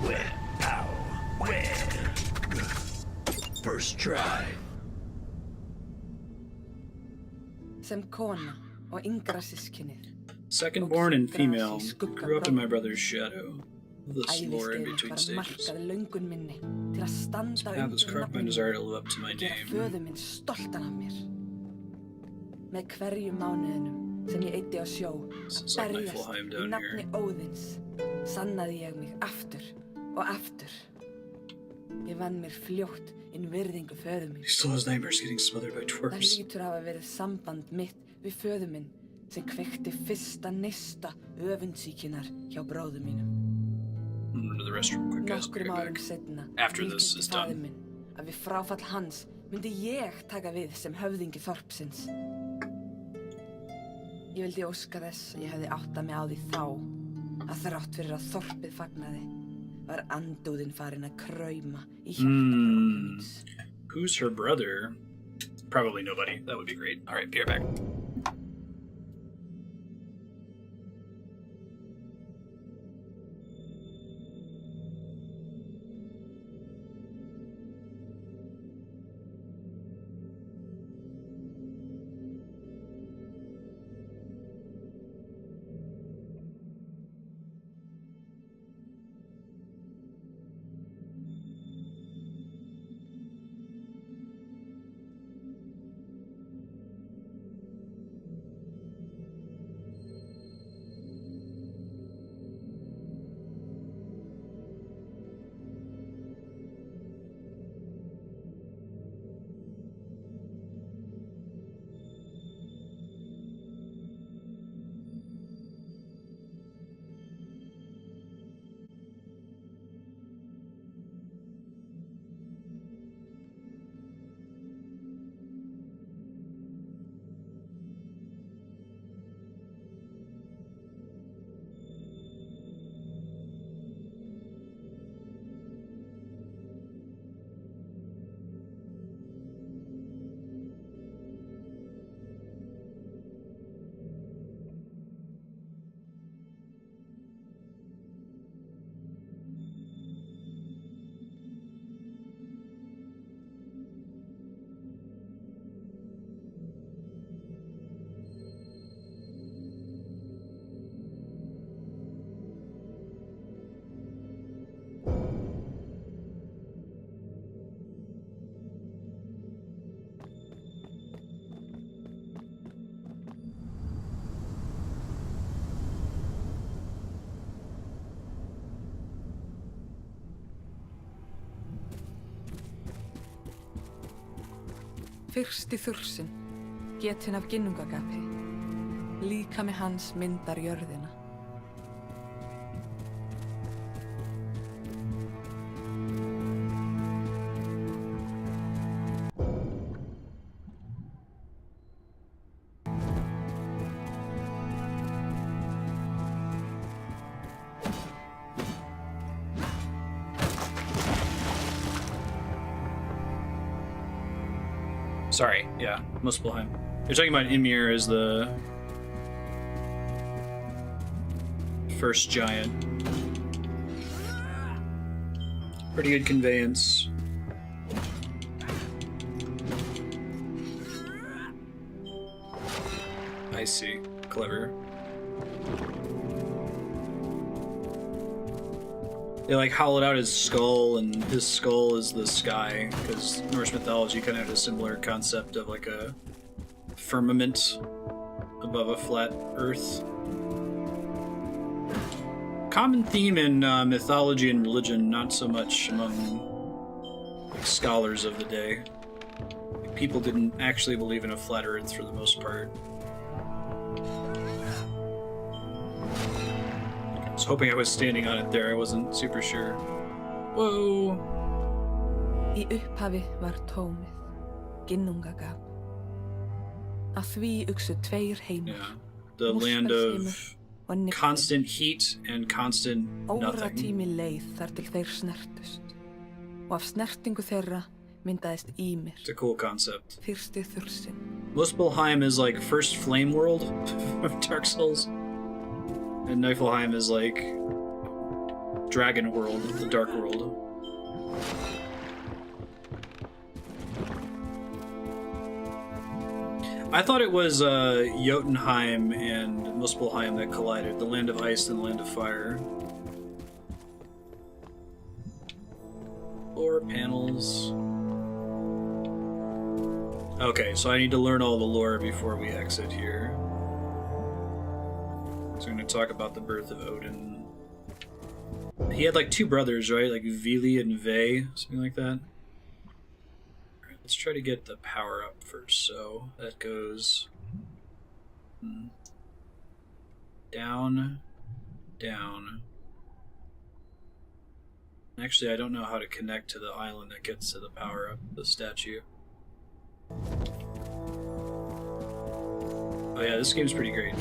Where? How? Where? First try. Sem kona og yngra systkinið. Second born and female, grew up in my brother's shadow. The lore in between stages. Markaði löngun minni til að standa I have this carved my desire to live up to my gera name. föður minn stoltan af mér. Með hverjum mánuðinum sem ég eyddi á sjó, Sounds like Nightfall berjast Heim í down nafni here. Óðins, sannaði ég mig aftur og aftur. Ég vann mér fljótt inn virðingu föður He minn. still has nightmares getting smothered by Það dwarves. hlýtur að hafa verið samband mitt við föður minn sem kveikti fyrsta neista öfundsýkinnar hjá bróður mínum. I'm going to the restroom quick, guys. I'll be Nokkrum right árum back. setna After this is faðir done. minn að við fráfall hans myndi ég taka við sem höfðingi þorpsins. Ég vildi óska þess að ég hefði áttað mig á því þá að þrátt fyrir að þorpið fagnaði var andúðin farin að krauma í hjarta bróður míns. Who's her brother? Probably nobody. That would be great. All right, be right back. Fyrsti þursinn, getinn af ginnungagapi, líkami hans myndar jörðina. Sorry, yeah, Muspelheim. You're talking about Ymir as the first giant. Pretty good conveyance. I see. Clever. They like hollowed out his skull, and his skull is the sky, because Norse mythology kind of had a similar concept of like a firmament above a flat earth. Common theme in mythology and religion, not so much among like, scholars of the day. Like, people didn't actually believe in a flat earth for the most part. I was hoping I was standing on it there, I wasn't super sure. Whoa! Í upphafi var tómið, ginnungagap. Að því uxu tveir heimar. Yeah. The land of constant heat and constant nothing. Óratími leið þar til þeir snertust. og af snertingu þeirra myndaðist Ymir, It's a cool concept. fyrsti þursinn. Muspelheim is like first flame world of Dark Souls. And Niflheim is like dragon world, the dark world. I thought it was Jotunheim and Muspelheim that collided, the land of ice and the land of fire. Lore panels. Okay, so I need to learn all the lore before we exit here. So I'm going to talk about the birth of Odin. He had like 2 brothers, right? Like Vili and Ve, something like that. Alright, let's try to get the power up first. So that goes down, down. Actually, I don't know how to connect to the island that gets to the power up, the statue. Oh yeah, this game's pretty great.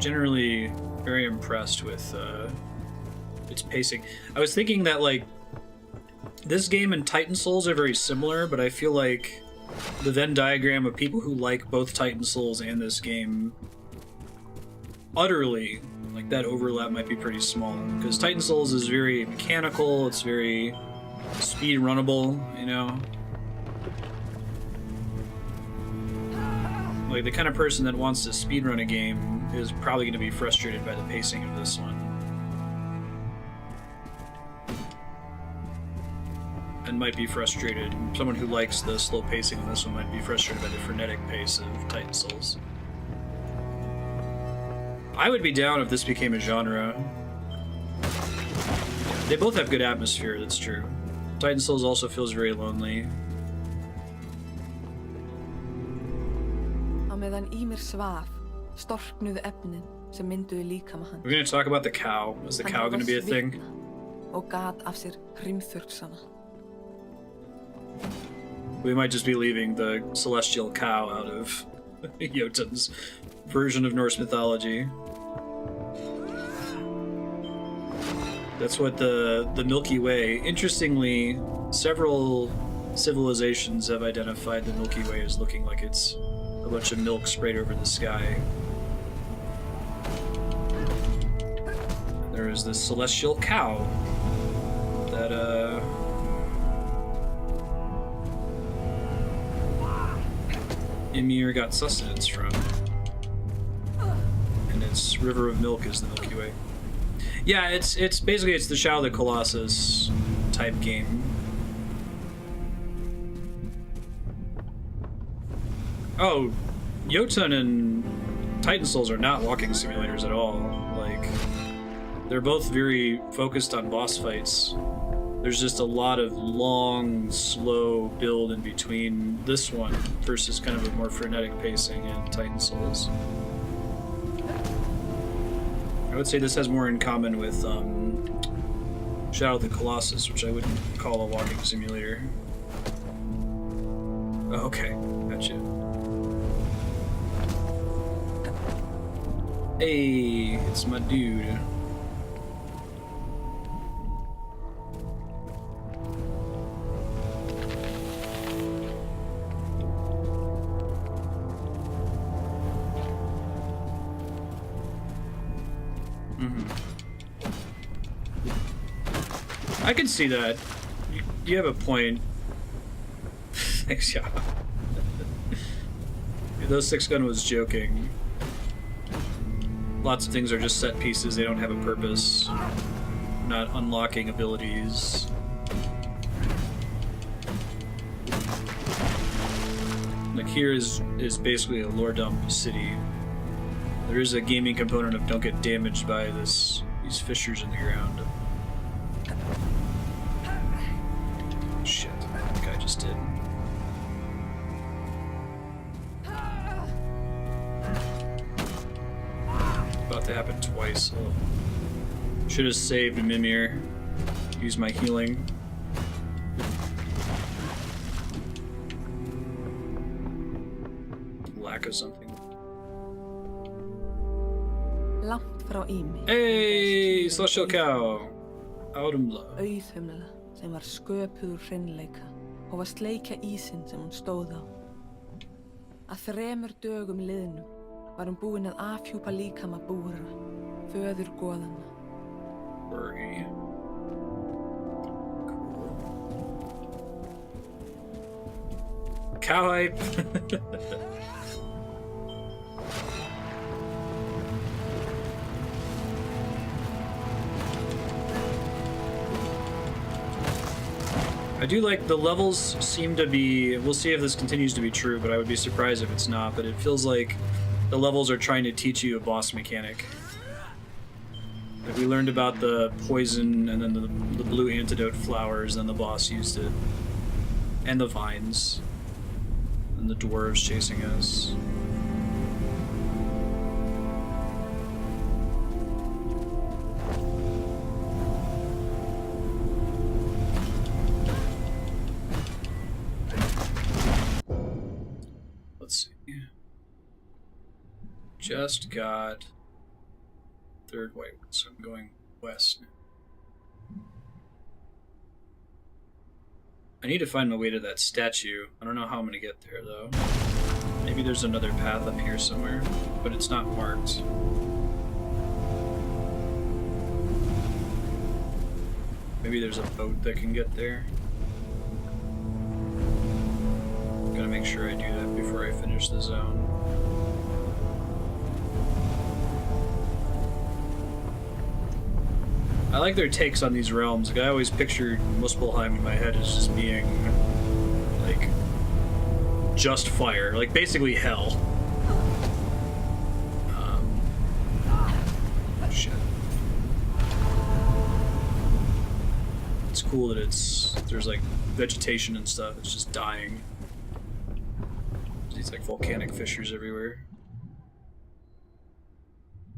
Generally very impressed with its pacing. I was thinking that like this game and Titan Souls are very similar, but I feel like the Venn diagram of people who like both Titan Souls and this game utterly, like that overlap might be pretty small, because Titan Souls is very mechanical, it's very speed runnable, you know? Like the kind of person that wants to speedrun a game is probably going to be frustrated by the pacing of this one. And might be frustrated. Someone who likes the slow pacing of this one might be frustrated by the frenetic pace of Titan Souls. I would be down if this became a genre. They both have good atmosphere, that's true. Titan Souls also feels very lonely. Á meðan Ymir svaf, storknuðu efnin sem mynduðu líkama hans. We're going to talk about the cow. Is the cow going to be a thing? Og gat af sér hrimþurrsana. We might just be leaving the celestial cow out of Jotun's version of Norse mythology. That's what the Milky Way... Interestingly, several civilizations have identified the Milky Way as looking like it's a bunch of milk sprayed over the sky. There is this celestial cow that, Ymir got sustenance from. And its river of milk is the Milky Way. Yeah, it's basically it's the Shadow of the Colossus type game. Oh, Jotun and Titan Souls are not walking simulators at all. Like, they're both very focused on boss fights. There's just a lot of long, slow build in between this one versus kind of a more frenetic pacing in Titan Souls. I would say this has more in common with Shadow of the Colossus, which I wouldn't call a walking simulator. Oh, okay, gotcha. Hey, it's my dude. I can see that. You have a point. Thanks, yeah. Those 6-gun was joking. Lots of things are just set pieces, they don't have a purpose. Not unlocking abilities. Like here is basically a lore dump city. There is a gaming component of don't get damaged by these fissures in the ground. Shit, that guy just did. About to happen twice. Oh. Should have saved Ymir. Use my healing. Lack of something. Langt frá Ymir. Hey, Celestial Cow. Autumnblow. Auðhumla sem var sköpuð úr hreinleika og var sleikja ísinn sem hún stóð á. Að 3 dögum liðnum var hún búin að afhjúpa líkama Búra, föður goðanna. Burgi. Cow hype. I do like the levels seem to be, we'll see if this continues to be true, but I would be surprised if it's not, but it feels like the levels are trying to teach you a boss mechanic. Like we learned about the poison and then the blue antidote flowers, and the boss used it. And the vines. And the dwarves chasing us. Let's see. Just got 3rd white, so I'm going west now. I need to find my way to that statue. I don't know how I'm gonna get there though. Maybe there's another path up here somewhere, but it's not marked. Maybe there's a boat that can get there. Gotta make sure I do that before I finish the zone. I like their takes on these realms. Like I always pictured Muspelheim in my head as just being like just fire, like basically hell. Shit. It's cool that there's like vegetation and stuff. It's just dying. These like volcanic fissures everywhere.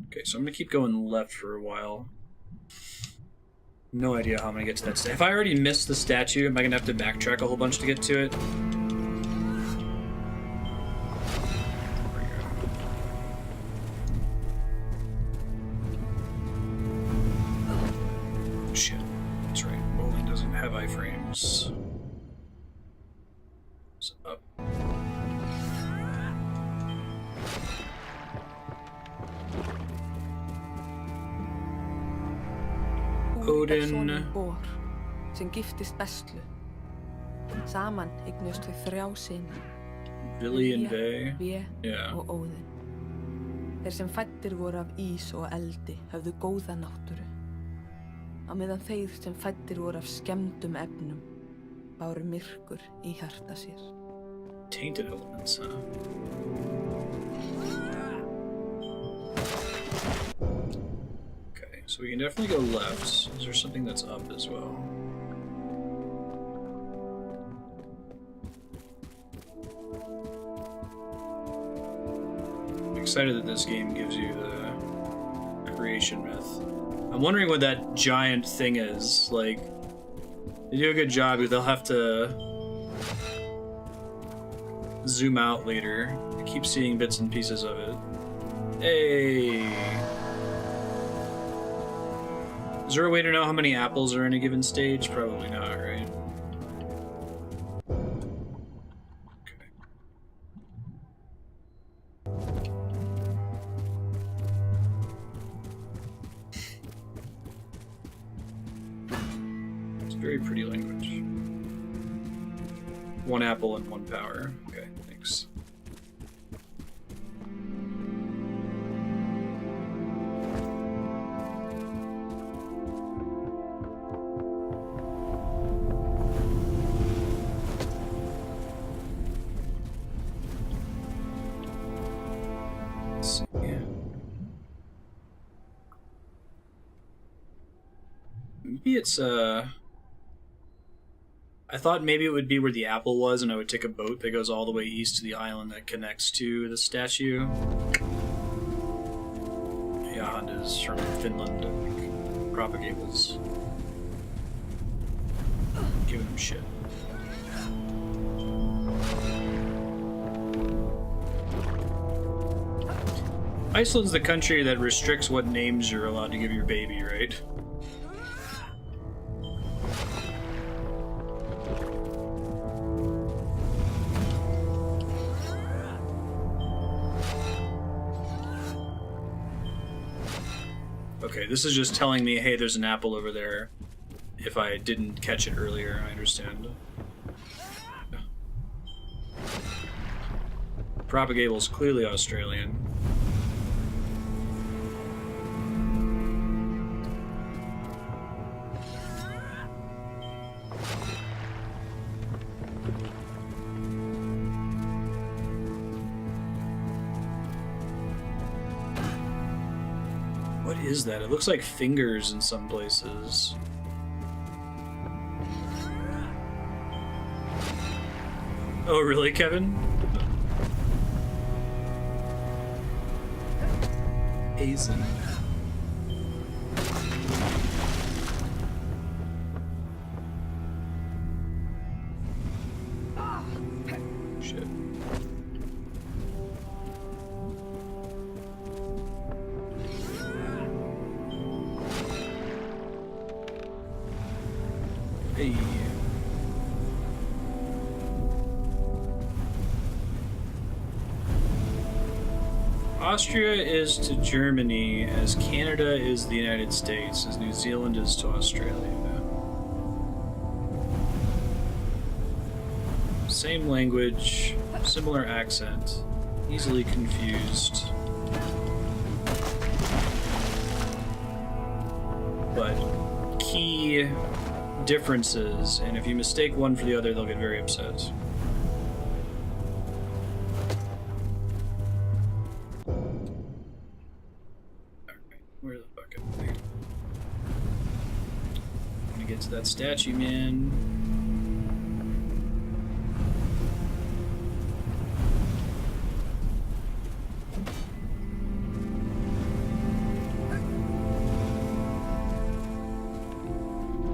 Okay, so I'm gonna keep going left for a while. No idea how I'm gonna get to that. If I already missed the statue, am I gonna have to backtrack a whole bunch to get to it? Shit, that's right. Odin doesn't have iframes. So up. Odin. Bor, sem giftist Bestlu. Saman eignust þau 3 syni. Vili and Vey. Yeah. Og Óðinn. Þeir sem fæddir voru af ís og eldi höfðu góða náttúru. Á meðan þeir sem fæddir voru af skemmdum efnum báru myrkur í hjarta sér. Tainted elements, huh? So we can definitely go left. Is there something that's up as well? I'm excited that this game gives you the creation myth. I'm wondering what that giant thing is. Like, they do a good job, but they'll have to zoom out later. I keep seeing bits and pieces of it. Hey! Is there a way to know how many apples are in a given stage? Probably not, right? Okay. It's a very pretty language. 1 apple and 1 power. Okay, thanks. Maybe it's, I thought maybe it would be where the apple was and I would take a boat that goes all the way east to the island that connects to the statue. Jotun is from Finland, I think. Propagables. Giving them shit. Iceland's the country that restricts what names you're allowed to give your baby, right? Okay, this is just telling me, hey, there's an apple over there. If I didn't catch it earlier, I understand. Propagable's clearly Australian. What is that? It looks like fingers in some places. Oh, really, Kevin? Hazen. Shit. Hey. Austria is to Germany as Canada is the United States, as New Zealand is to Australia. Same language, similar accent, easily confused. But key differences, and if you mistake one for the other, they'll get very upset. Where the fuck am I? I'm gonna get to that statue, man.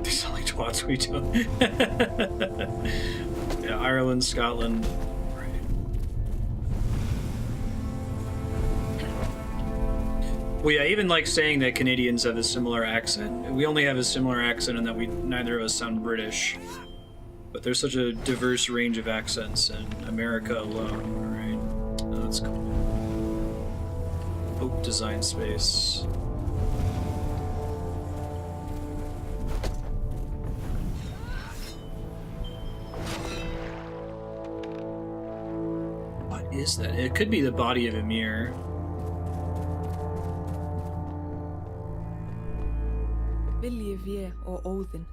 They sound like twats, we don't. Yeah, Ireland, Scotland. Well, yeah, even like saying that Canadians have a similar accent. We only have a similar accent in that neither of us sound British. But there's such a diverse range of accents in America alone, right? Oh, that's cool. Oak Design Space. What is that? It could be the body of Ymir. Vilji Vé og Óðinn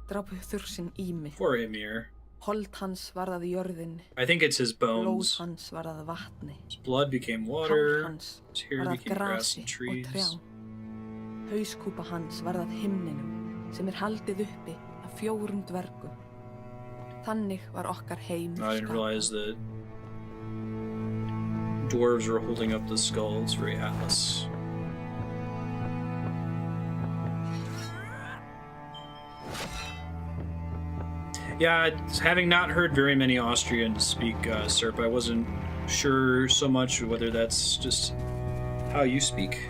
drápu þursinn Ymir. Poor Ymir. Hold hans varð að jörðinni. I think it's his Blóð bones. hans varð að vatni. His blood became Hár water. hans His hair varð að became grass grasi and og trees. trjám. Hauskúpa hans varð að himninum sem haldið uppi af 4 dvergum. Þannig var okkar heim I didn't realize that dwarves were holding up the skull. It's very Atlas. Yeah, having not heard very many Austrians speak Serp, I wasn't sure so much whether that's just how you speak.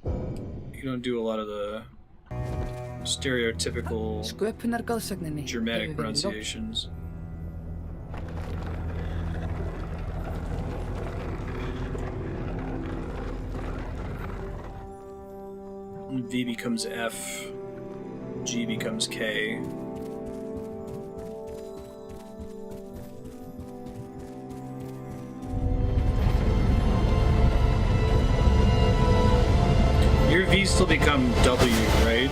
You don't do a lot of the stereotypical Sköpunargoðsögninni Germanic hefur verið lokið. pronunciations. V becomes F, G becomes K. Your V still become W, right?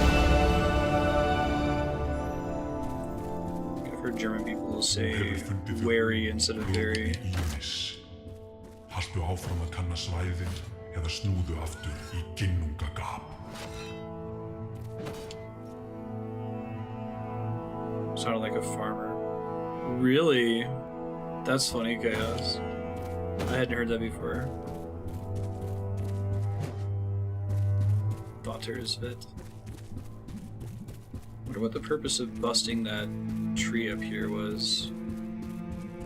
I've heard German people say wary instead of very. Ýmis. Haltu áfram að kanna svæðin eða snúðu aftur í ginnungagap. Sounded like a farmer. Really? That's funny, Chaos. I hadn't heard that before. Vet. Wonder what the purpose of busting that tree up here was.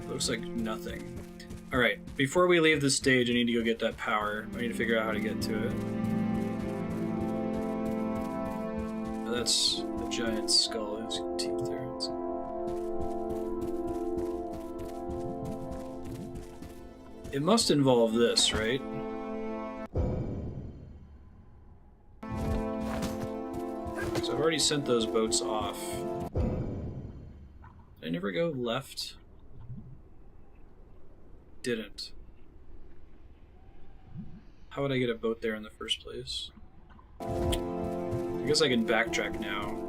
Looks like nothing. Alright, before we leave the stage, I need to go get that power. I need to figure out how to get to it. Oh, that's a giant skull. There's teeth there. It must involve this, right? So I've already sent those boats off. Did I never go left? Didn't. How would I get a boat there in the first place? I guess I can backtrack now.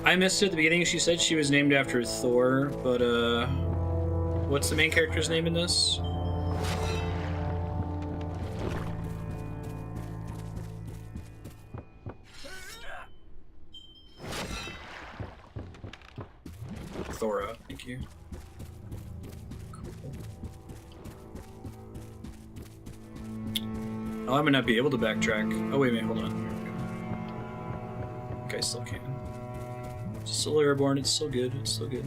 I missed it at the beginning. She said she was named after Thor, but what's the main character's name in this? Thora, thank you. Cool. Oh, I might not be able to backtrack. Oh, wait a minute, hold on. Okay, I still can. It's still airborne, it's still good, it's still good.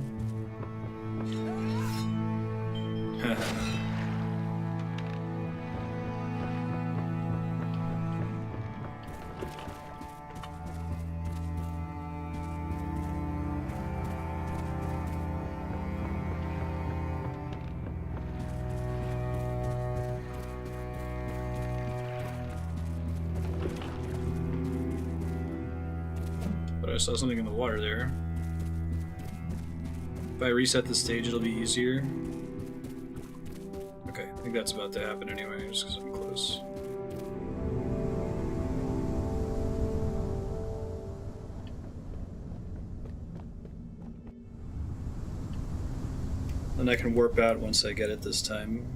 I saw something in the water there. If I reset the stage, it'll be easier. Okay, I think that's about to happen anyway, just because I'm close. And I can warp out once I get it this time.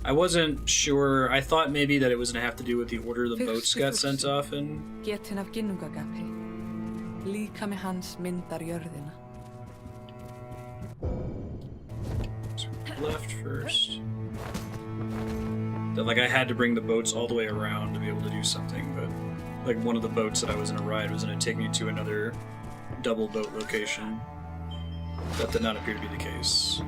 I wasn't sure. I thought maybe that it was going to have to do with the order the boats got sent off in. Getinn af ginnungagapi. Líkami hans myndar jörðina. So left first. That, like, I had to bring the boats all the way around to be able to do something, but like one of the boats that I was going to ride was going to take me to another double boat location. That did not appear to be the case.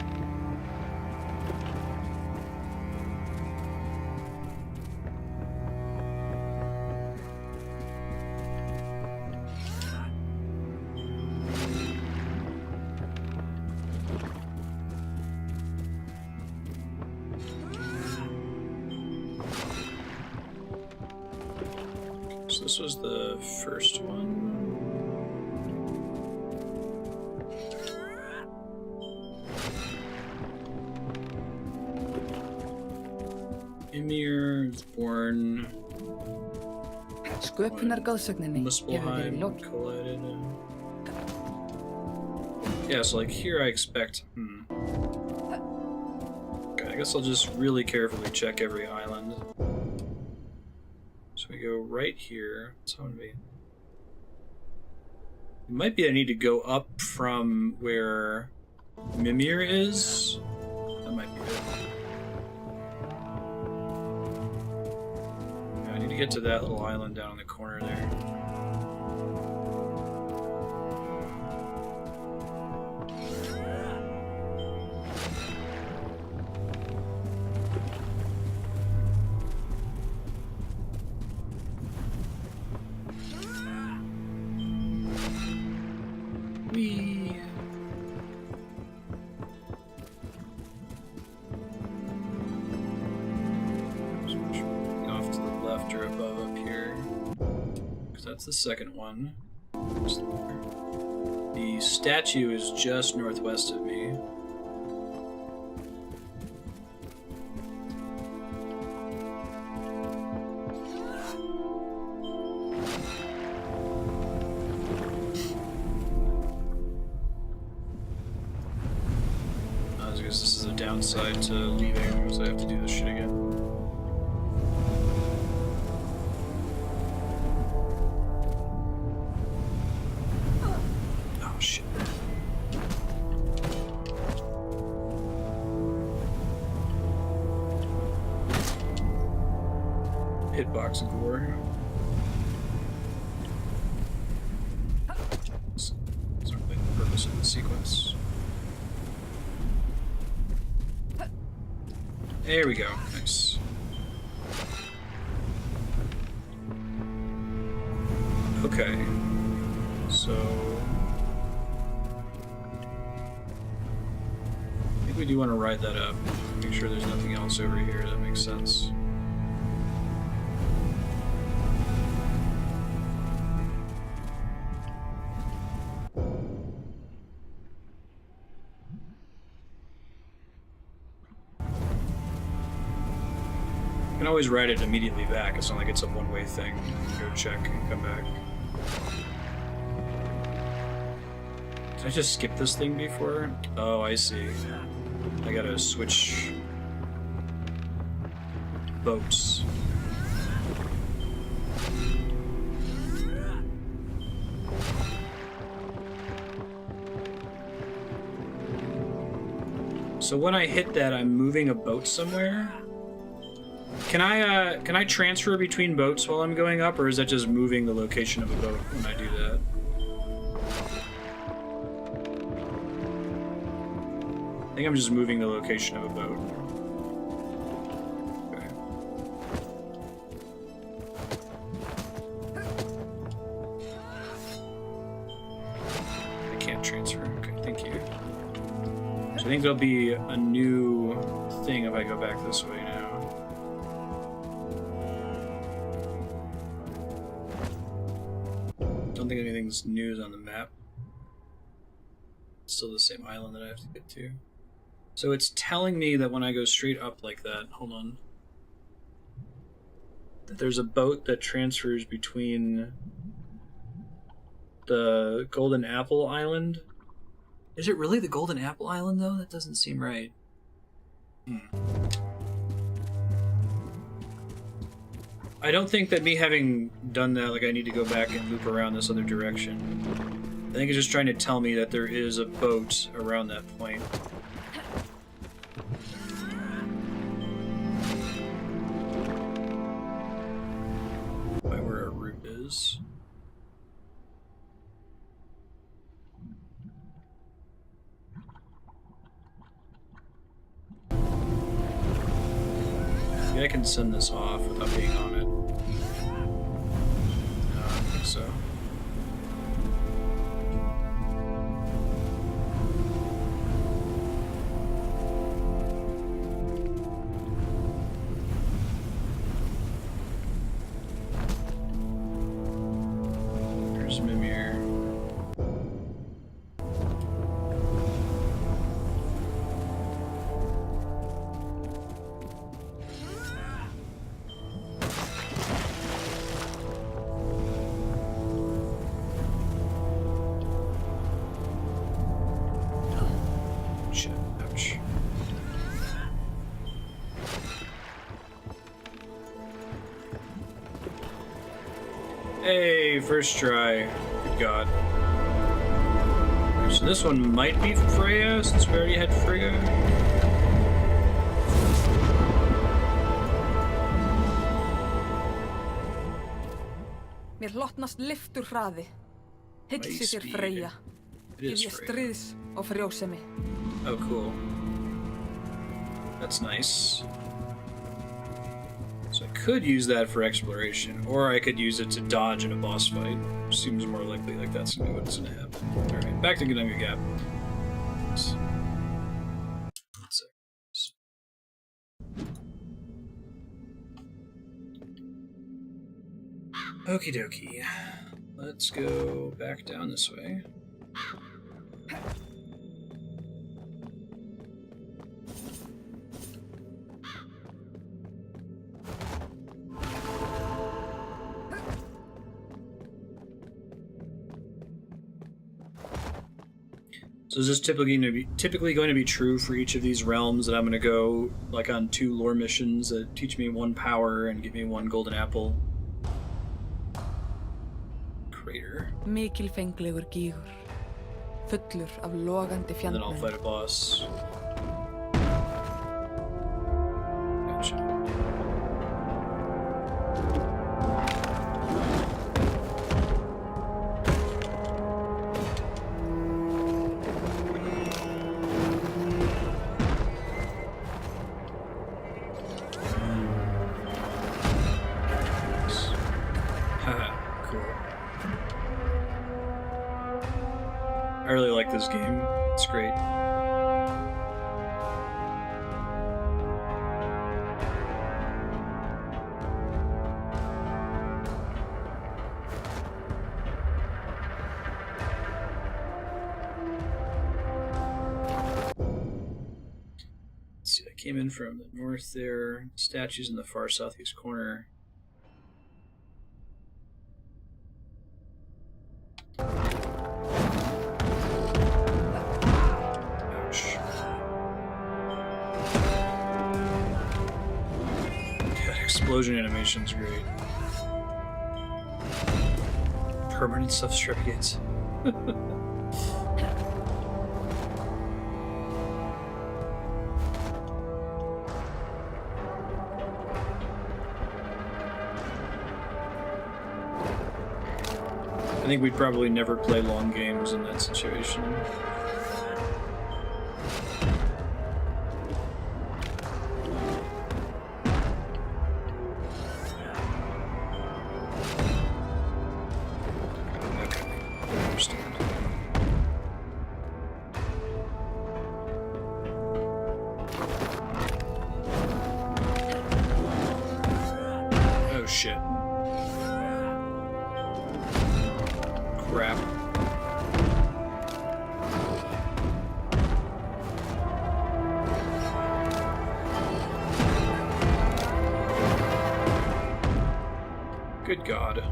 This was the first one. Ymir was born. Sköpunargoðsögninni hefur verið lokið. Collided. Yeah, so like here I expect. Okay, I guess I'll just really carefully check every island. So we go right here. It's going to be. It might be I need to go up from where Ymir is. That might be it. Yeah, I need to get to that little island down in the corner there. That's the second one. The statue is just northwest of me. I guess this is a downside to leaving, because I have to do this shit again. hitbox and gore. That's certainly the purpose of the sequence. There we go. Nice. Okay. So I think we do want to ride that up. Make sure there's nothing else over here. That makes sense. You can always ride it immediately back. It's not like it's a one-way thing. Go check and come back. Did I just skip this thing before? Oh, I see. I gotta switch boats. So when I hit that, I'm moving a boat somewhere? Can I transfer between boats while I'm going up, or is that just moving the location of a boat when I do that? I think I'm just moving the location of a boat. Okay. I can't transfer. Okay, thank you. So I think there'll be a new thing if I go back this way now. Don't think anything's new on the map. It's still the same island that I have to get to. So it's telling me that when I go straight up like that, hold on, that there's a boat that transfers between the Golden Apple Island. Is it really the Golden Apple Island though? That doesn't seem right. I don't think that me having done that, like I need to go back and loop around this other direction. I think it's just trying to tell me that there is a boat around that point. By where our route is. Maybe I can send this off without being on it. No, I don't think so. There's Ymir. Hey, first try. Good God. So this one might be Freya, since we already had Frigg. Mér hlotnast lyftur hraði. Hylli þér Freyja. Gef ég stríðs og frjósemi. Oh, cool. That's nice. So I could use that for exploration, or I could use it to dodge in a boss fight. Seems more likely like that's gonna be what's gonna happen. Alright, back to Gununga Gap. Okie dokie. Let's go back down this way. So is this typically going to be true for each of these realms, that I'm going to go like on 2 lore missions that teach me 1 power and give me 1 golden apple? Crater. Mikilfenglegur gígur, fullur af logandi And then I'll fjandmenn. fight a boss. Gotcha. like this game. It's great. Let's see, I came in from the north there. Statues in the far southeast corner. Ouch. That explosion animation's great. Permanent self-strip gates. I think we'd probably never play long games in that situation. Okay, I understand. Oh shit. Crap. Good God.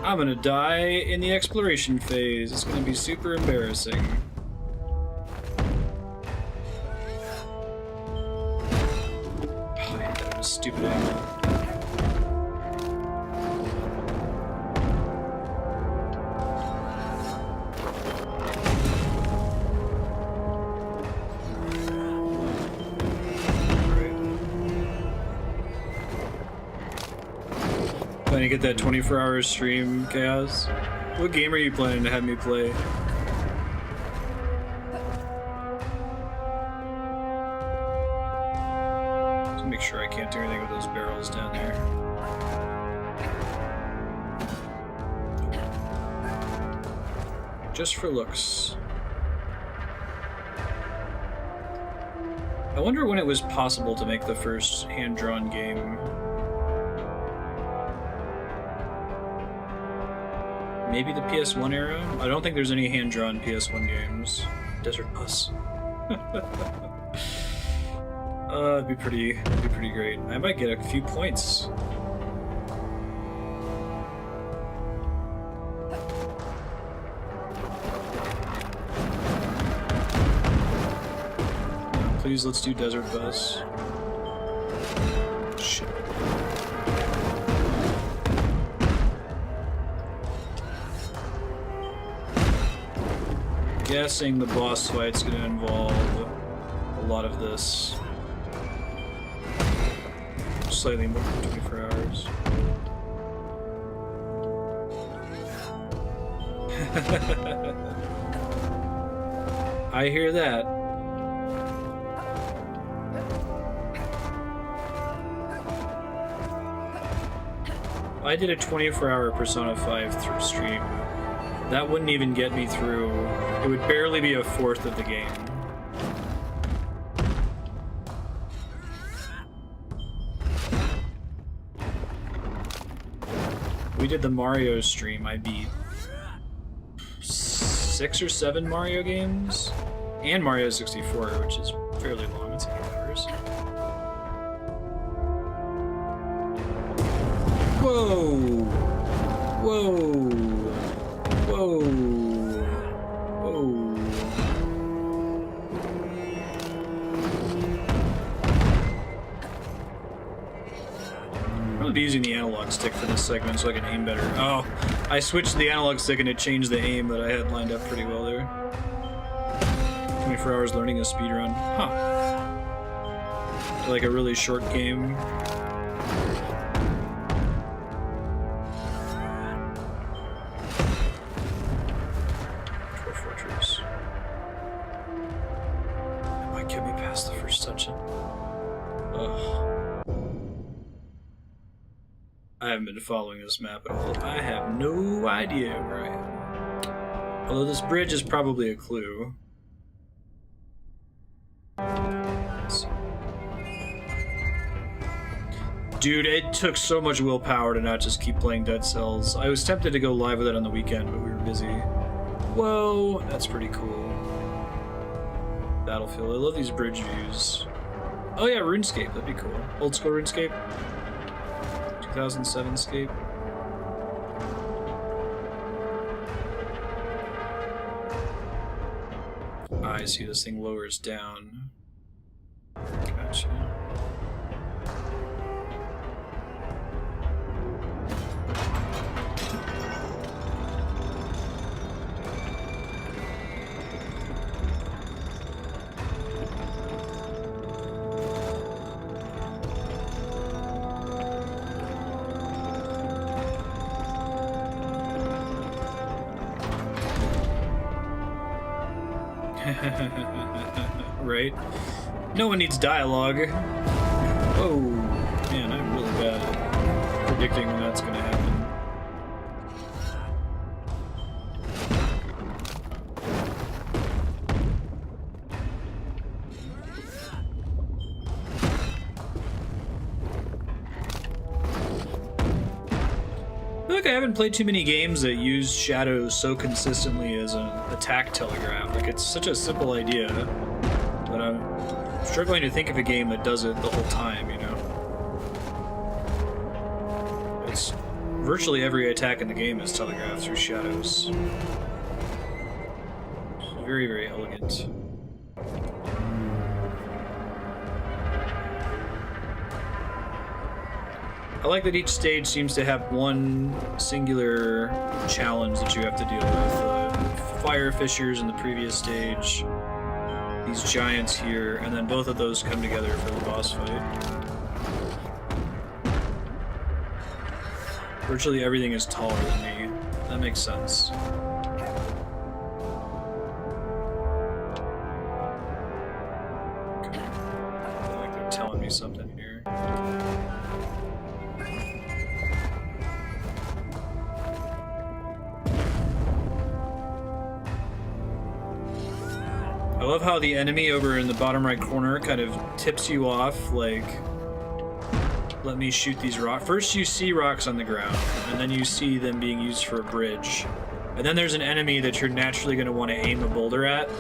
I'm gonna die in the exploration phase. It's gonna be super embarrassing. Stupid angle. Planning to get that 24-hour stream, Chaos? What game are you planning to have me play? Make sure I can't do anything with those barrels down there. Just for looks. I wonder when it was possible to make the first hand-drawn game. Maybe the PS1 era? I don't think there's any hand-drawn PS1 games. Desert Bus. It'd be pretty great. I might get a few points. Please, let's do Desert Bus. Shit. Guessing the boss fight's gonna involve a lot of this. Slightly more than 24 hours. I hear that. I did a 24-hour Persona 5 through stream. That wouldn't even get me through. It would barely be a fourth of the game. We did the Mario stream. I beat 6 or 7 Mario games and Mario 64, which is fairly long. It's 8 hours. Whoa! Whoa! Whoa! Whoa! I'll be using the analog stick for this segment so I can aim better. Oh, I switched the analog stick and it changed the aim that I had lined up pretty well there. 24 hours learning a speedrun. Huh. Like a really short game. Dwarf Fortress. That might get me past the first dungeon. Ugh. I haven't been following this map at all. I have no idea where I am. Although this bridge is probably a clue. Dude, it took so much willpower to not just keep playing Dead Cells. I was tempted to go live with it on the weekend, but we were busy. Whoa, that's pretty cool. Battlefield. I love these bridge views. Oh yeah, RuneScape. That'd be cool. Old school RuneScape. 2007 Scape. I see this thing lowers down. Gotcha. Right? No one needs dialogue. Oh, man, I'm really bad at predicting when that's going to happen. I feel like I haven't played too many games that use shadows so consistently as an attack telegraph. Like, it's such a simple idea, but I'm struggling to think of a game that does it the whole time, you know? It's virtually every attack in the game is telegraphed through shadows. It's very, very elegant. I like that each stage seems to have one singular challenge that you have to deal with. Fire fissures in the previous stage, these giants here, and then both of those come together for the boss fight. Virtually everything is taller than me. That makes sense. Okay. I feel like they're telling me something here. I love how the enemy over in the bottom right corner kind of tips you off, like, let me shoot these rocks. First you see rocks on the ground, and then you see them being used for a bridge. And then there's an enemy that you're naturally going to want to aim a boulder at.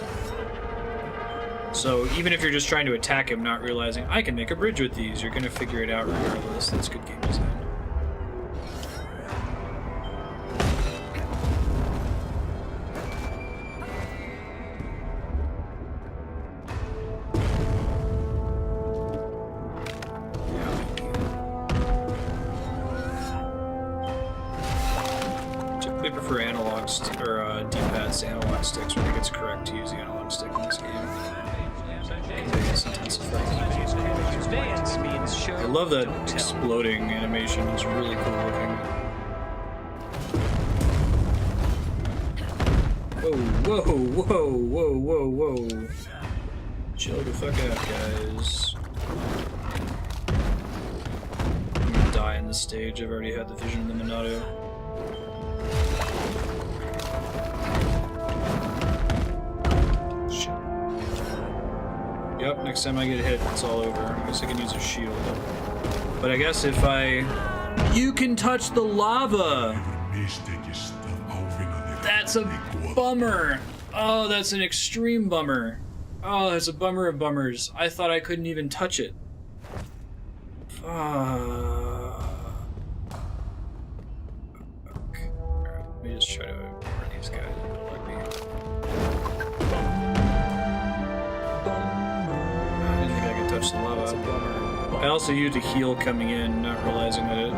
So even if you're just trying to attack him, not realizing, I can make a bridge with these, you're going to figure it out regardless. That's good game design. Analog sticks. I think it's correct to use the analog stick in this game. I love that exploding animation. It's really cool looking. Whoa, whoa, whoa, whoa, whoa, whoa. Chill the fuck out, guys. I'm gonna die in this stage. I've already had the vision of the Monado. Yep, next time I get hit, it's all over. I guess I can use a shield. But I guess if I... You can touch the lava! That's a bummer! Oh, that's an extreme bummer. Oh, that's a bummer of bummers. I thought I couldn't even touch it. Fuck. Okay. Alright, let me just try to ignore these guys. Let me... touch the lava. I also used a heal coming in, not realizing that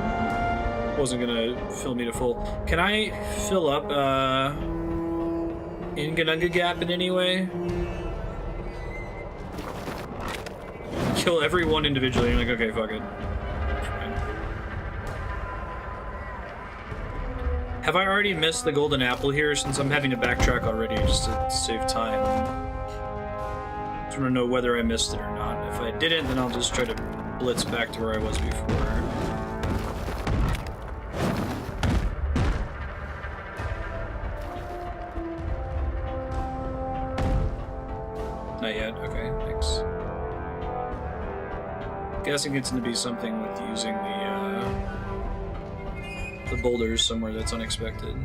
it wasn't gonna fill me to full. Can I fill up Inganunga Gap in any way? Kill everyone individually. I'm like, okay, fuck it. Fine. Have I already missed the golden apple here, since I'm having to backtrack already just to save time? I just want to know whether I missed it or not. If I didn't, then I'll just try to blitz back to where I was before. Not yet. Okay, thanks. Guessing it's going to be something with using the boulders somewhere that's unexpected.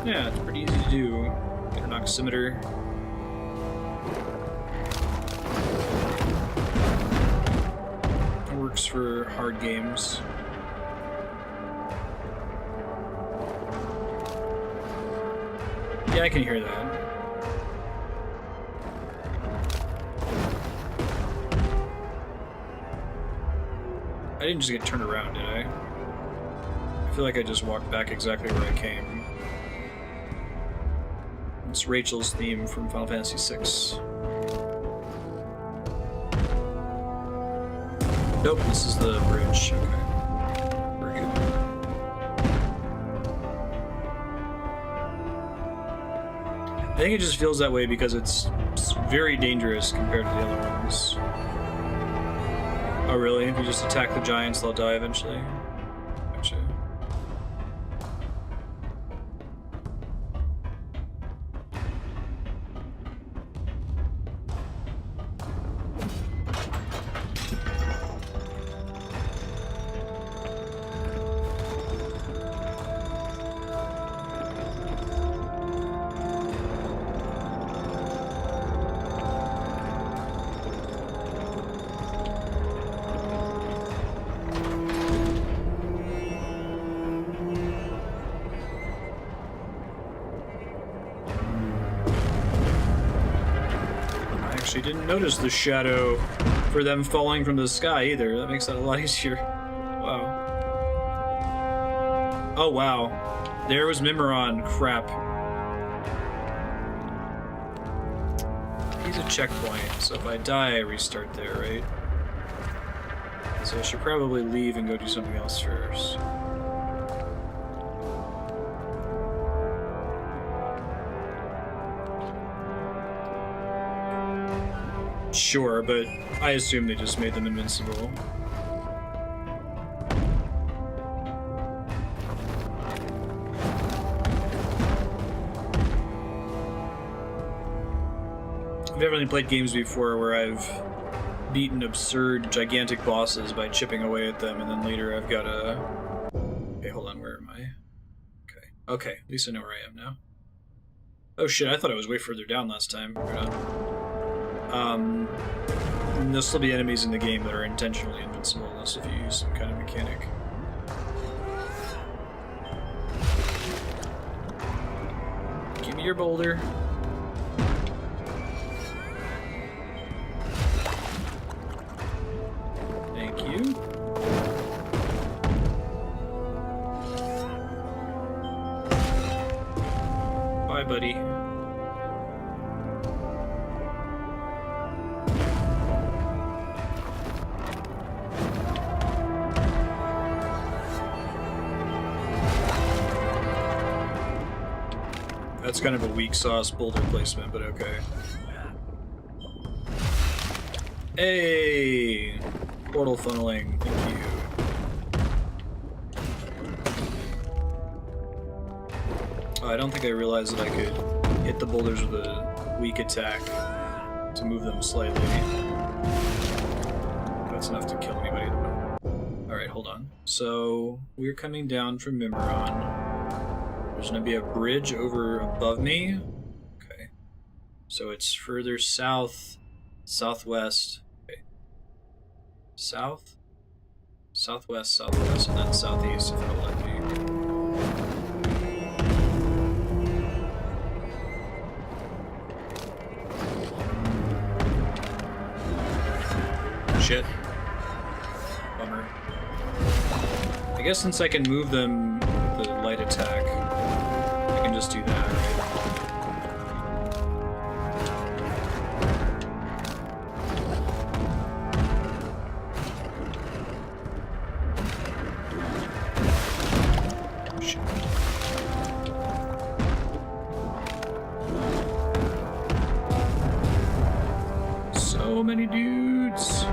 Yeah, it's pretty easy to do. Get an oximeter. It works for hard games. Yeah, I can hear that. I didn't just get turned around, did I? I feel like I just walked back exactly where I came. It's Rachel's theme from Final Fantasy VI. Nope, this is the bridge. Okay. We're good. I think it just feels that way because it's very dangerous compared to the other ones. Oh really? If you just attack the giants, they'll die eventually? Gotcha. Didn't notice the shadow for them falling from the sky either. That makes that a lot easier. Wow. Oh wow. There was Mimiron. Crap. He's a checkpoint, so if I die, I restart there, right? So I should probably leave and go do something else first. Sure, but I assume they just made them invincible. I've definitely played games before where I've beaten absurd, gigantic bosses by chipping away at them, and then later I've got a... Okay, hold on, where am I? Okay. Okay, at least I know where I am now. Oh shit, I thought I was way further down last time. Right on. There'll still be enemies in the game that are intentionally invincible unless if you use some kind of mechanic. Give me your boulder. Thank you. Bye, buddy. That's kind of a weak sauce boulder placement, but okay. Hey! Portal funneling, thank you. Oh, I don't think I realized that I could hit the boulders with a weak attack to move them slightly. That's enough to kill anybody. Alright, hold on. So, we're coming down from Mimiron. There's gonna be a bridge over above me. Okay. So it's further south, southwest. Okay. South, southwest, southwest, and then southeast if it'll let me. Shit. Bummer. I guess since I can move them with the light attack, I can just do that, right? Shit. So many dudes.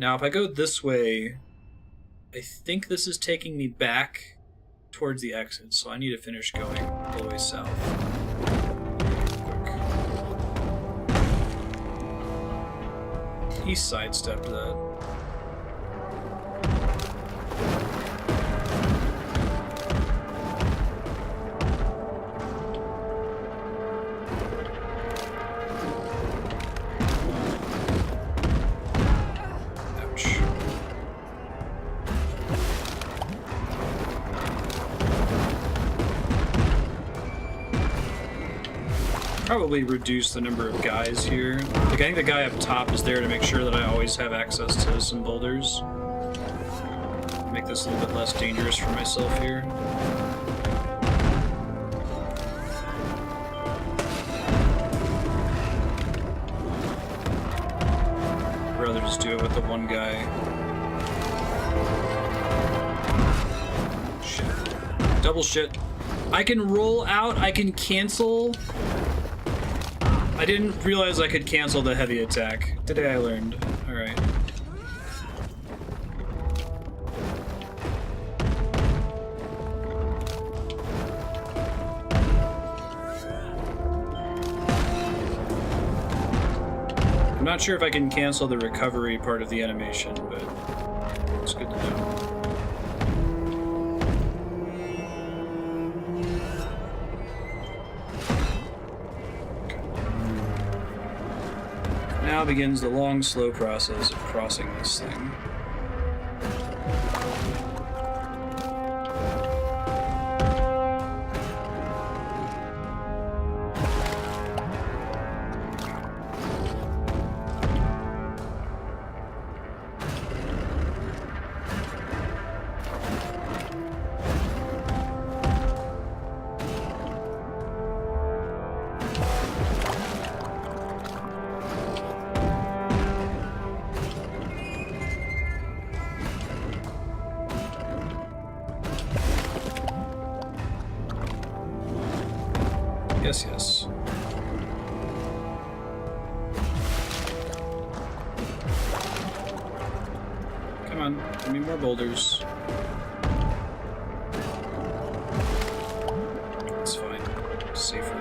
Now, if I go this way, I think this is taking me back towards the exit, so I need to finish going all the way south. He sidestepped that. Ouch. Probably reduce the number of guys here. Like, I think the guy up top is there to make sure that I always have access to some boulders. Make this a little bit less dangerous for myself here. I'd rather just do it with the one guy. Shit. Double shit. I can roll out, I can cancel. I didn't realize I could cancel the heavy attack. Today I learned. Alright. I'm not sure if I can cancel the recovery part of the animation, but it's good to know. Now begins the long, slow process of crossing this thing. Yes, yes. Come on, give me more boulders. It's fine. Safer.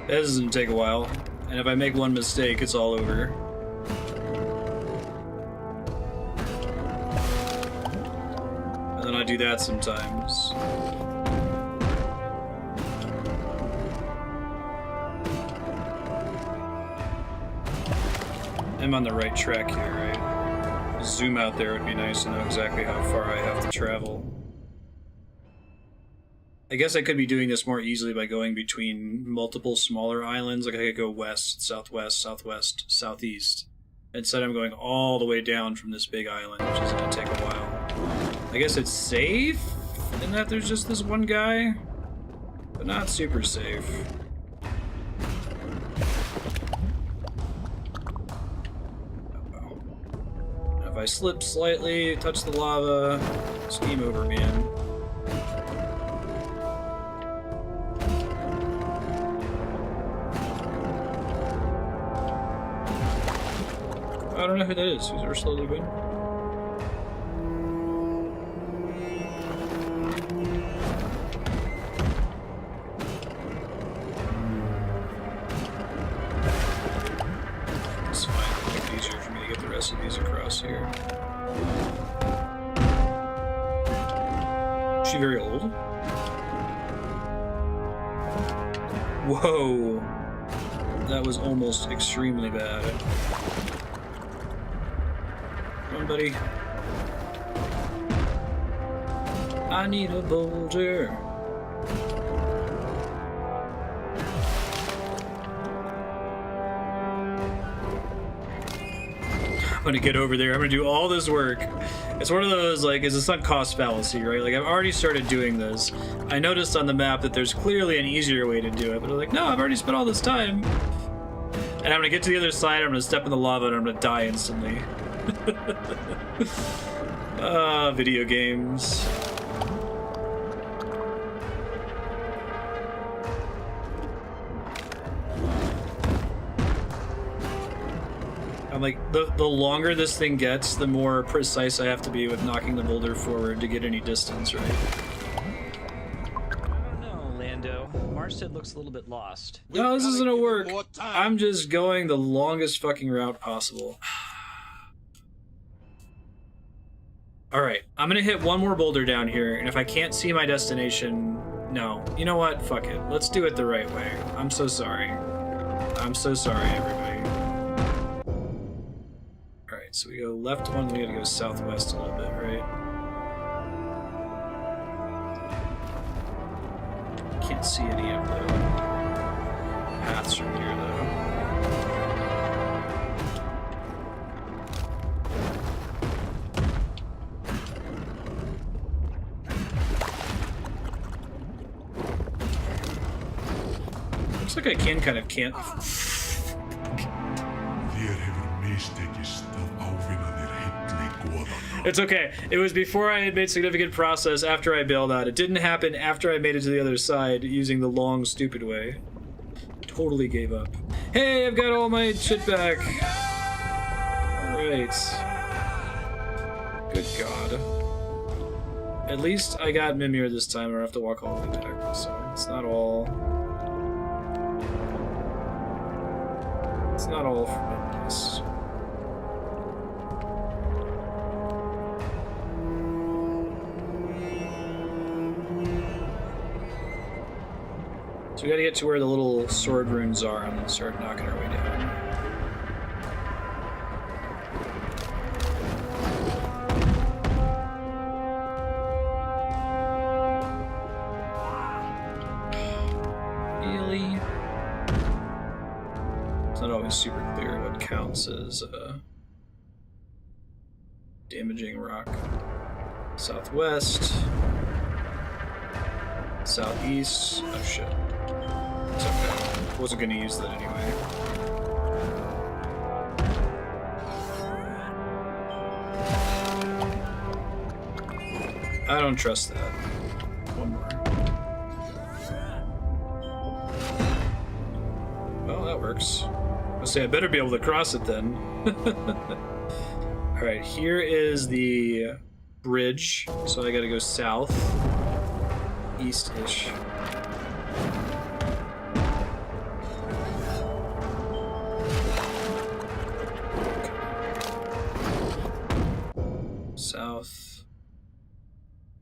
That doesn't take a while. And if I make one mistake, it's all over. And then I do that sometimes. I'm on the right track here, right? Zoom out there would be nice to know exactly how far I have to travel. I guess I could be doing this more easily by going between multiple smaller islands. Like I could go west, southwest, southwest, southeast. Instead I'm going all the way down from this big island, which is going to take a while. I guess it's safe in that there's just this one guy, but not super safe. If I slip slightly, touch the lava, it's game over, man. I don't know who that is. Who's Ursula Le Guin? It's fine. It'll make it easier for me to get the rest of these across here. Is she very old? Whoa. That was almost extremely bad. Come on, buddy. I need a boulder. I'm gonna get over there. I'm gonna do all this work. It's one of those, like, it's a sunk cost fallacy, right? Like, I've already started doing this. I noticed on the map that there's clearly an easier way to do it, but I'm like, no, I've already spent all this time. And I'm gonna get to the other side, I'm gonna step in the lava, and I'm gonna die instantly. Video games. I'm like, the longer this thing gets, the more precise I have to be with knocking the boulder forward to get any distance, right? I don't know, Lando. Marstead looks a little bit lost. No, this isn't gonna work. I'm just going the longest fucking route possible. Alright, I'm gonna hit one more boulder down here, and if I can't see my destination, no. You know what? Fuck it. Let's do it the right way. I'm so sorry. I'm so sorry, everybody. Alright, so we go left one, we gotta go southwest a little bit, right? Can't see any of the paths from here, though. Looks like I can kind of can't. It's okay. It was before I had made significant progress after I bailed out. It didn't happen after I made it to the other side using the long, stupid way. Totally gave up. Hey, I've got all my shit back. Alright. Good God. At least I got Ymir this time. I don't have to walk all the way back. So it's not all... It's not all for this. So we gotta get to where the little sword runes are and then start knocking our way down. Really? It's not always super clear what counts as damaging rock. Southwest. Southeast. Oh shit. It's okay. Wasn't gonna use that anyway. I don't trust that. One more. Well, that works. I'll say I better be able to cross it then. Alright, here is the bridge. So I gotta go south. East-ish. South,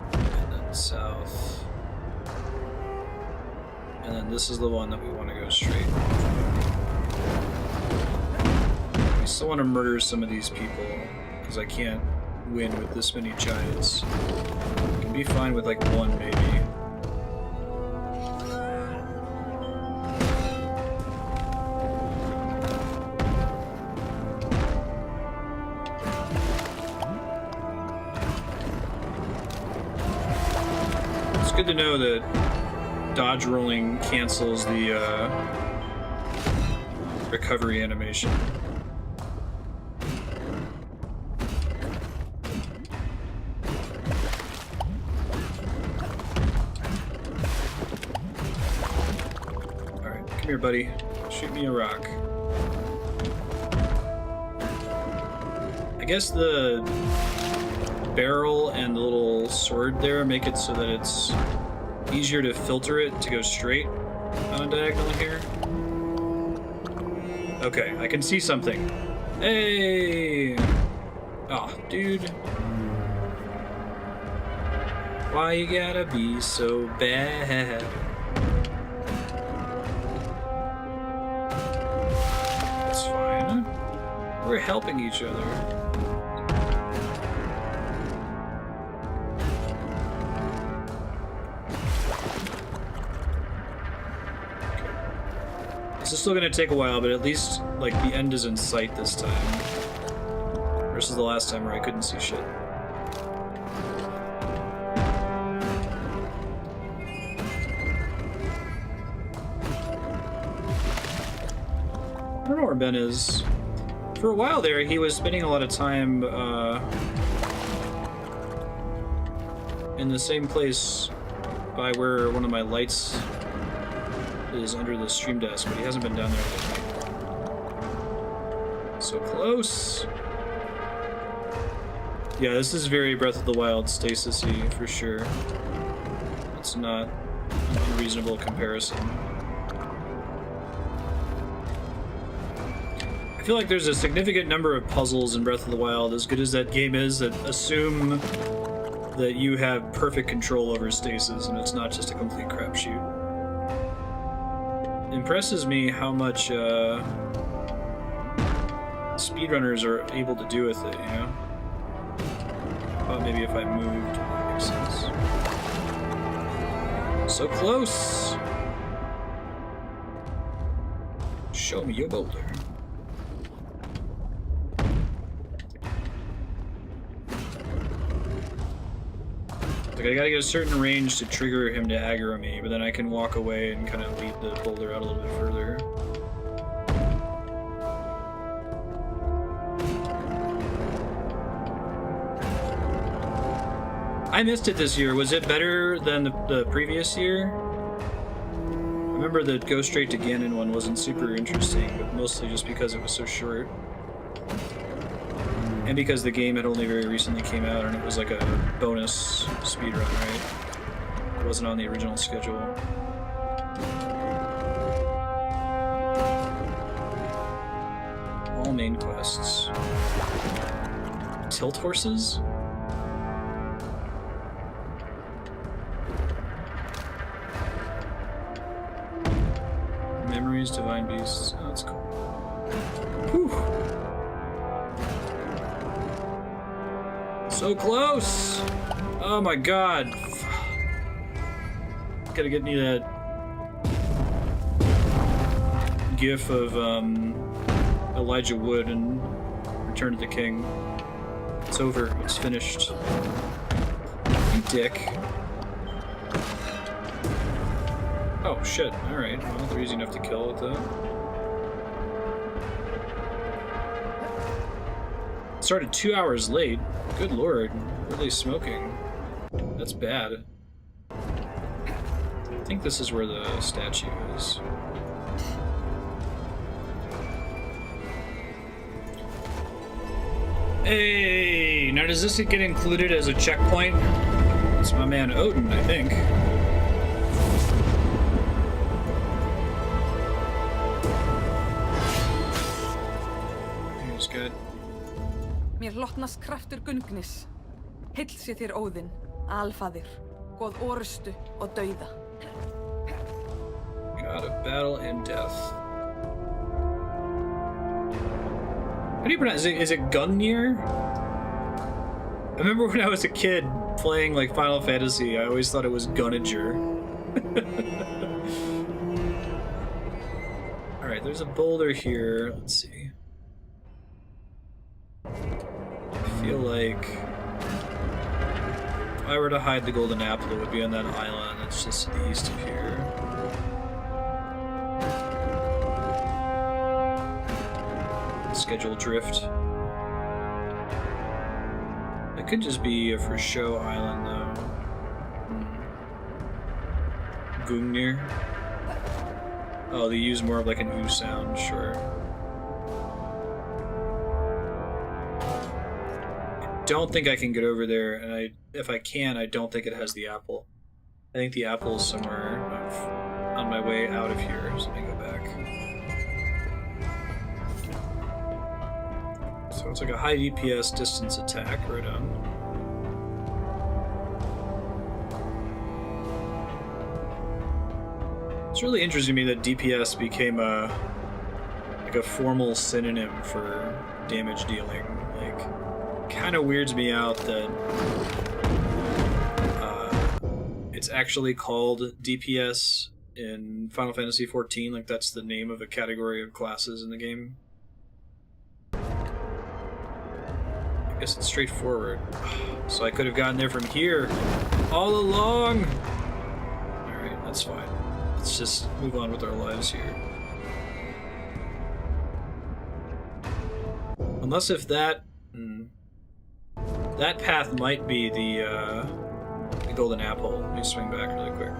and then south, and then this is the one that we want to go straight. We still want to murder some of these people, because I can't win with this many giants. I can be fine with like one, maybe. Good to know that dodge rolling cancels the recovery animation. Alright, come here, buddy. Shoot me a rock. I guess the barrel and the little sword there make it so that it's easier to filter it to go straight on a diagonal here. Okay, I can see something. Hey! Oh, dude. Why you gotta be so bad? That's fine. We're helping each other. This is still gonna take a while, but at least, like, the end is in sight this time. Versus the last time where I couldn't see shit. I don't know where Ben is. For a while there, he was spending a lot of time, in the same place by where one of my lights is under the stream desk, but he hasn't been down there with me. So close! Yeah, this is very Breath of the Wild stasis-y, for sure. It's not an unreasonable comparison. I feel like there's a significant number of puzzles in Breath of the Wild, as good as that game is, that assume that you have perfect control over stasis and it's not just a complete crapshoot. It impresses me how much speedrunners are able to do with it, you know? Well, maybe if I moved, that makes sense. So close! Show me your boulder. Like, I gotta get a certain range to trigger him to aggro me, but then I can walk away and kind of lead the boulder out a little bit further. I missed it this year. Was it better than the previous year? I remember the Go Straight to Ganon one wasn't super interesting, but mostly just because it was so short. And because the game had only very recently came out and it was like a bonus speedrun, right? It wasn't on the original schedule. All main quests. Tilt horses? Memories, divine beasts. Oh, that's cool. Whew. So close! Oh my god. Gotta get me that gif of Elijah Wood and Return of the King. It's over. It's finished. You dick. Oh shit. Alright. Well, they're easy enough to kill with that. Started 2 hours late. Good lord, really smoking. That's bad. I think this is where the statue is. Hey! Now does this get included as a checkpoint? It's my man Odin, I think. He's good. Mér hlotnast kraftur Gungnis. Heill sé þér Óðinn, alfaðir, goð orustu og dauða. God of battle and death. How do you pronounce it? Is it Gungnir? I remember when I was a kid playing like Final Fantasy, I always thought it was Gunnager. Alright, there's a boulder here. Let's see. I feel like if I were to hide the golden apple, it would be on that island that's just to the east of here. Schedule drift. It could just be a for show island though. Gungnir. Oh, they use more of like an ooh sound, sure. Don't think I can get over there, and if I can, I don't think it has the apple. I think the apple is somewhere on my way out of here, so let me go back. So it's like a high DPS distance attack, right on. It's really interesting to me that DPS became a formal synonym for damage dealing. Like, kind of weirds me out that it's actually called DPS in Final Fantasy XIV. Like, that's the name of a category of classes in the game. I guess it's straightforward. So I could have gotten there from here all along. Alright, that's fine. Let's just move on with our lives here. Unless if that path might be the golden apple. Let me swing back really quick.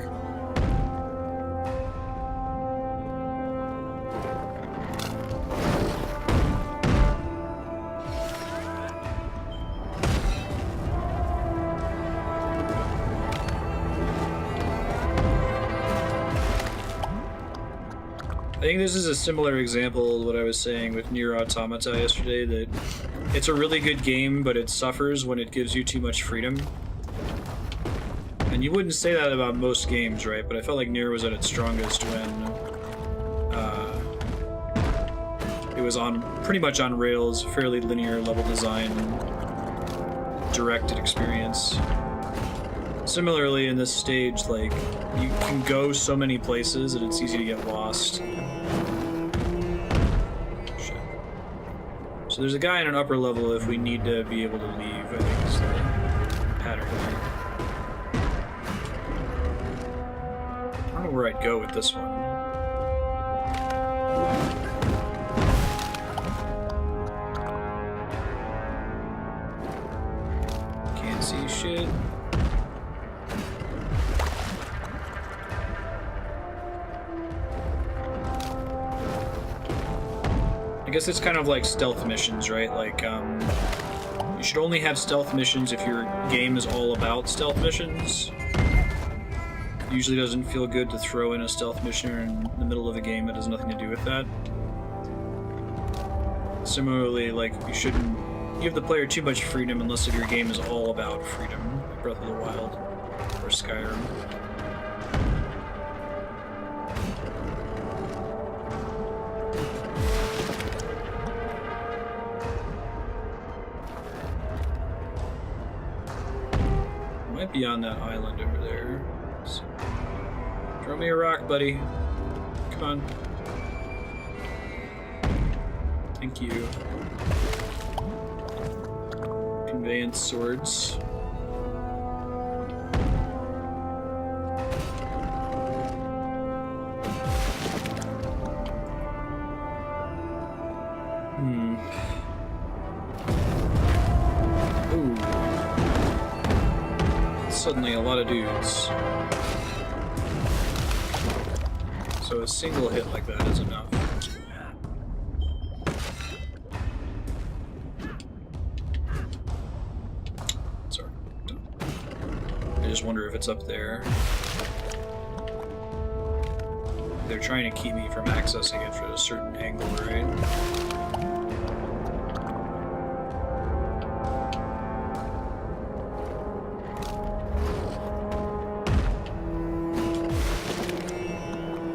I think this is a similar example of what I was saying with Nier Automata yesterday, that it's a really good game, but it suffers when it gives you too much freedom. And you wouldn't say that about most games, right? But I felt like Nier was at its strongest when it was on pretty much on rails, fairly linear level design, directed experience. Similarly, in this stage, like, you can go so many places that it's easy to get lost. Shit. So there's a guy in an upper level if we need to be able to leave, I think is the pattern here. I don't know where I'd go with this one. Can't see shit. I guess it's kind of like stealth missions, right? Like, you should only have stealth missions if your game is all about stealth missions. It usually doesn't feel good to throw in a stealth mission in the middle of a game that has nothing to do with that. Similarly, like, you shouldn't give the player too much freedom unless if your game is all about freedom, like Breath of the Wild or Skyrim. Might be on that island over there. So, throw me a rock, buddy. Come on. Thank you. Conveyance swords. Ooh. Suddenly a lot of dudes. So a single hit like that is enough. Sorry. I just wonder if it's up there. They're trying to keep me from accessing it for a certain angle, right?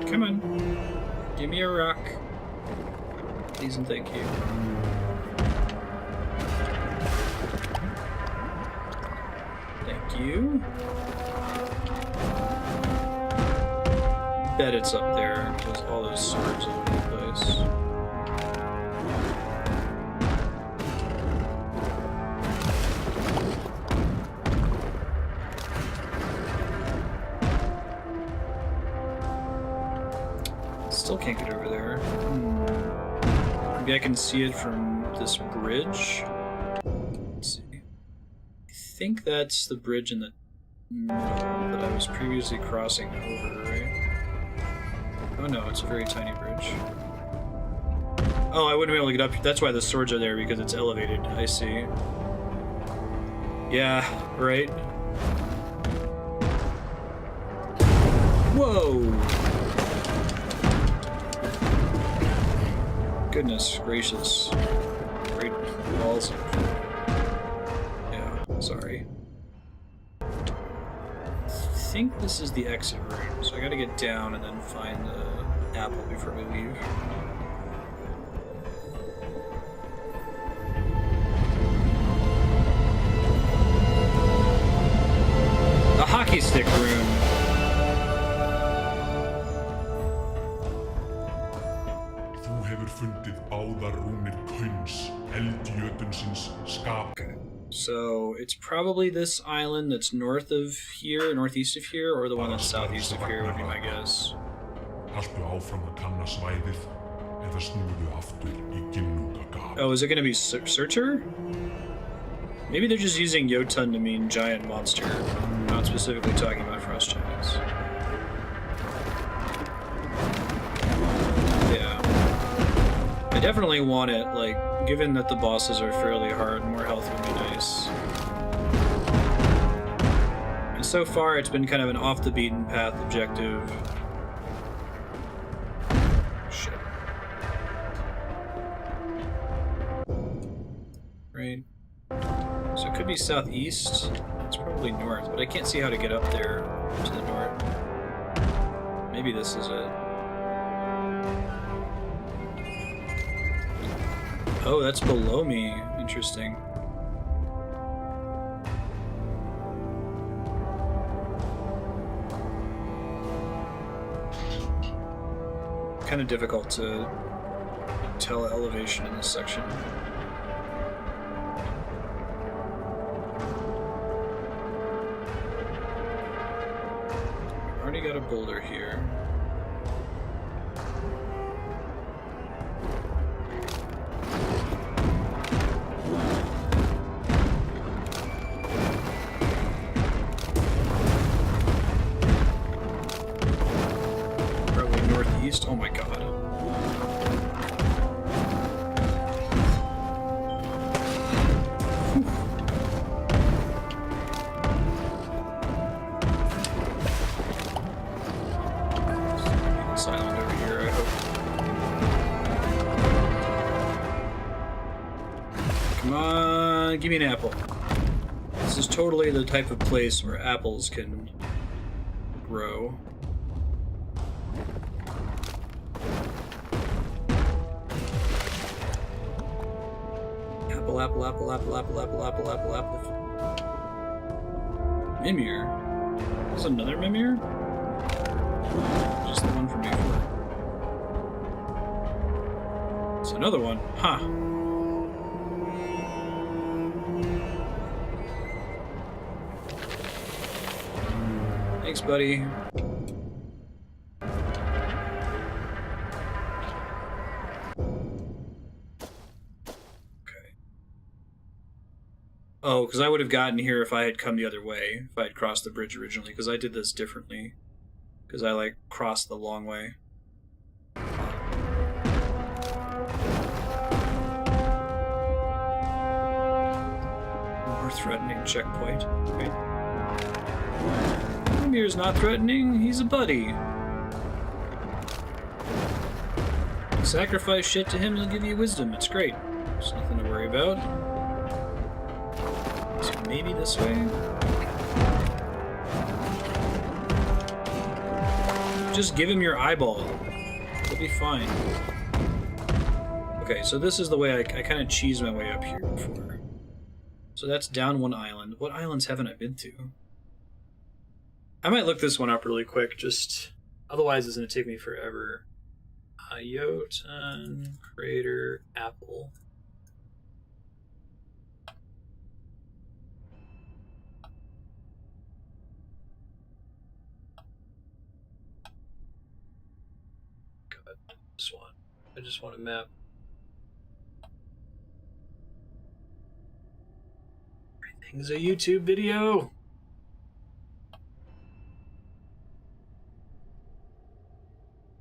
Come on. Give me a rock. Please and thank you. Thank you. Bet it's up there, because all those swords all over the place. Still can't get over there. Maybe I can see it from this bridge. Let's see. I think that's the bridge in the middle that I was previously crossing over, right? Oh no, it's a very tiny bridge. Oh, I wouldn't be able to get up. That's why the swords are there, because it's elevated. I see. Yeah, right? Whoa! Goodness gracious. Great balls. Yeah, sorry. I think this is the exit room, so I gotta get down and then find the apple before we leave. The hockey stick room. Okay. So it's probably this island that's north of here, northeast of here, or the one that's southeast of here would be my guess. Oh, is it going to be Searcher? Maybe they're just using Jotun to mean giant monster. not specifically talking about frost giants. Yeah. I definitely want it, like, given that the bosses are fairly hard, more health would be nice. And so far, it's been kind of an off-the-beaten-path objective. Shit. Right. So it could be southeast. It's probably north, but I can't see how to get up there to the north. Maybe this is it. Oh, that's below me. Interesting. Kind of difficult to tell elevation in this section. Already got a boulder here. Probably northeast. Oh my god. Silent over here, I hope. Come on, give me an apple. This is totally the type of place where apples can grow. Apple, apple, apple, apple, apple, apple, apple, apple, apple. Ymir. There's another Ymir? Just the one from before. It's another one. Huh. Thanks, buddy. Oh, because I would have gotten here if I had come the other way, if I had crossed the bridge originally, because I did this differently. Because I, like, crossed the long way. More threatening checkpoint. Right? Ymir's not threatening, he's a buddy. Sacrifice shit to him, he'll give you wisdom. It's great. There's nothing to worry about. So maybe this way? Just give him your eyeball. It'll be fine. Okay, so this is the way I kind of cheesed my way up here before. So that's down one island. What islands haven't I been to? I might look this one up really quick, just... Otherwise it's going to take me forever. Jotun, Crater, Apple. This one. I just want a map. Everything's a YouTube video.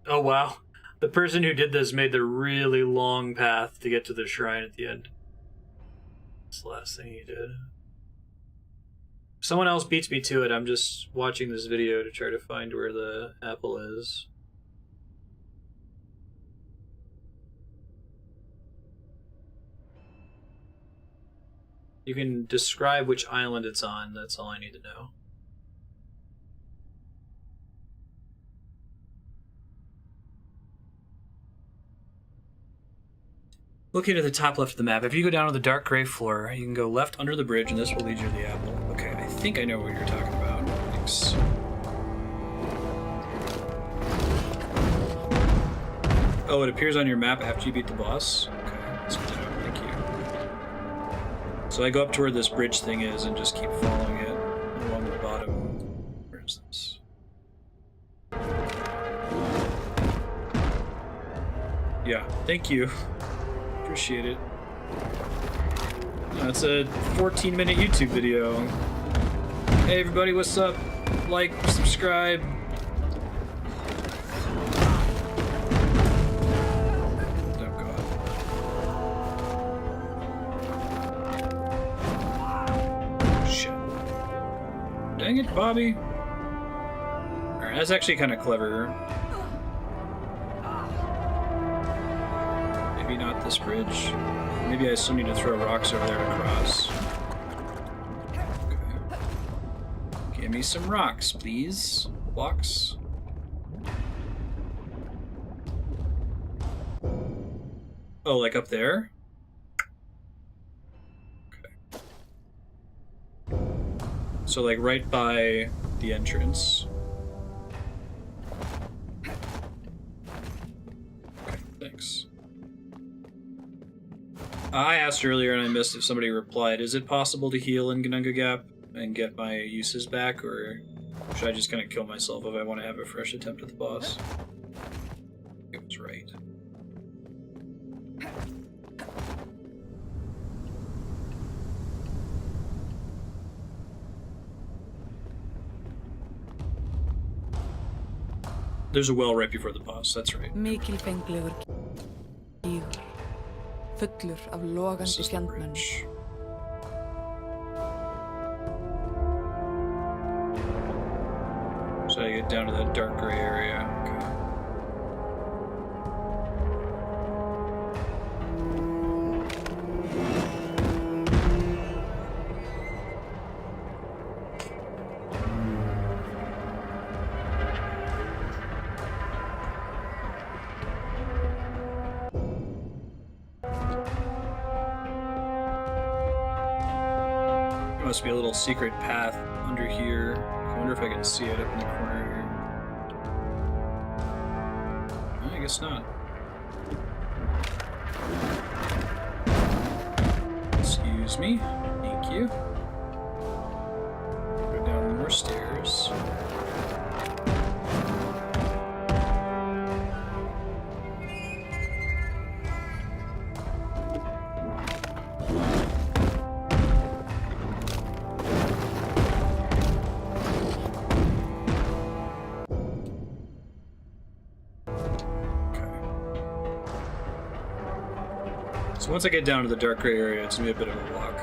Oh wow. The person who did this made the really long path to get to the shrine at the end. That's the last thing he did. If someone else beats me to it, I'm just watching this video to try to find where the apple is. You can describe which island it's on, that's all I need to know. Looking at the top left of the map, if you go down to the dark gray floor, you can go left under the bridge and this will lead you to the apple. Okay, I think I know what you're talking about. Thanks. Oh, it appears on your map after you beat the boss? Okay, that's good to know. Thank you. So I go up to where this bridge thing is and just keep following it along the bottom. Where is this? Yeah, thank you. Appreciate it. No, it's a 14-minute YouTube video. Hey everybody, what's up? Like, subscribe. Oh god. Shit. Dang it, Bobby. Alright, that's actually kind of clever. Maybe not this bridge. Maybe I still need to throw rocks over there to cross. Give me some rocks, please. Blocks. Oh, like up there? Okay. So, like, right by the entrance. Okay, thanks. I asked earlier and I missed if somebody replied. Is it possible to heal in Gununga Gap and get my uses back, or should I just kind of kill myself if I want to have a fresh attempt at the boss? It was right. There's a well right before the boss, that's right. Mikilfenglegur gígur, fullur af logandi fjandmönnum. So I get down to that dark gray area. Okay. There must be a little secret path under here. I wonder if I can see it up in the corner here. I guess not. Excuse me. Thank you. Go down more stairs. So once I get down to the dark gray area, it's gonna be a bit of a walk.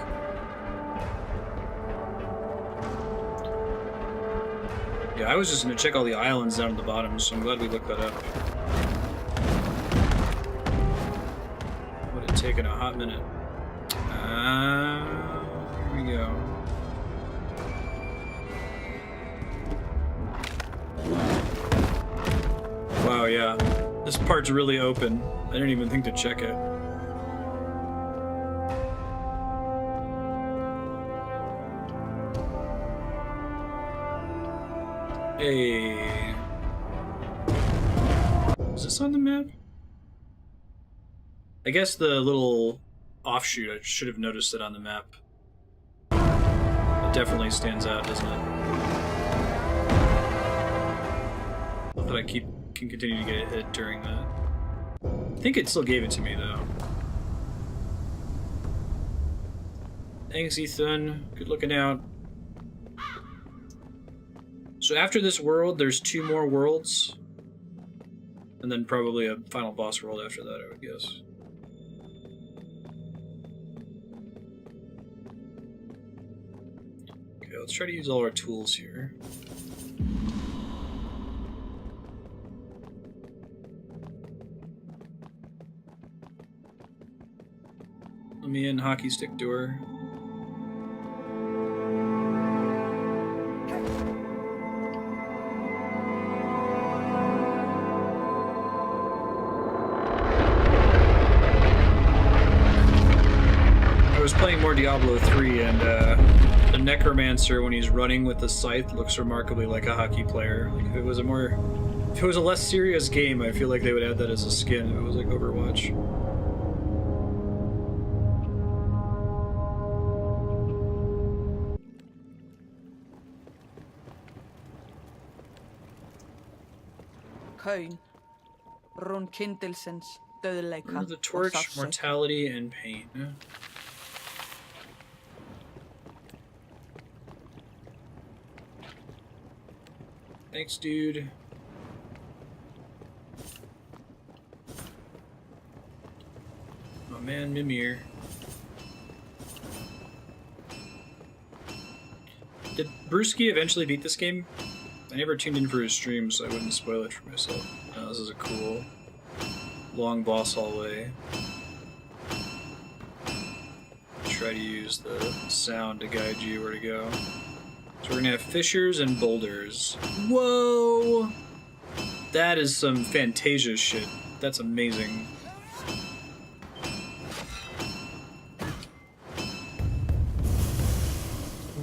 Yeah, I was just gonna check all the islands down at the bottom, so I'm glad we looked that up. Would have taken a hot minute. Here we go. Wow, yeah. This part's really open. I didn't even think to check it. Hey. Is this on the map? I guess the little offshoot, I should have noticed it on the map. It definitely stands out, doesn't it? Not that I can continue to get a hit during that. I think it still gave it to me, though. Thanks, Ethan. Good looking out. So after this world, there's 2 more worlds. And then probably a final boss world after that, I would guess. Okay, let's try to use all our tools here. Let me in, hockey stick door. I was playing more Diablo 3, and the Necromancer, when he's running with the scythe, looks remarkably like a hockey player. Like, if it was a less serious game, I feel like they would add that as a skin if it was like Overwatch. Kaun, rún kyndilsins, döðleika The torch, og sársauka. mortality, and pain. Thanks, dude. Oh man, Ymir. Did Brewski eventually beat this game? I never tuned in for his stream, so I wouldn't spoil it for myself. Oh, this is a cool long boss hallway. Try to use the sound to guide you where to go. So we're gonna have fissures and boulders. Whoa! That is some Fantasia shit. That's amazing.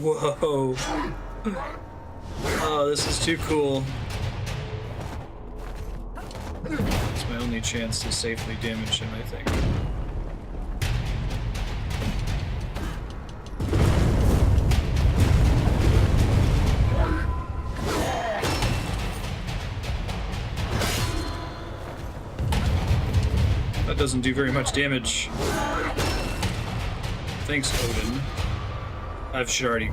Whoa! Oh, this is too cool. It's my only chance to safely damage him, I think. That doesn't do very much damage. Thanks, Odin. I've already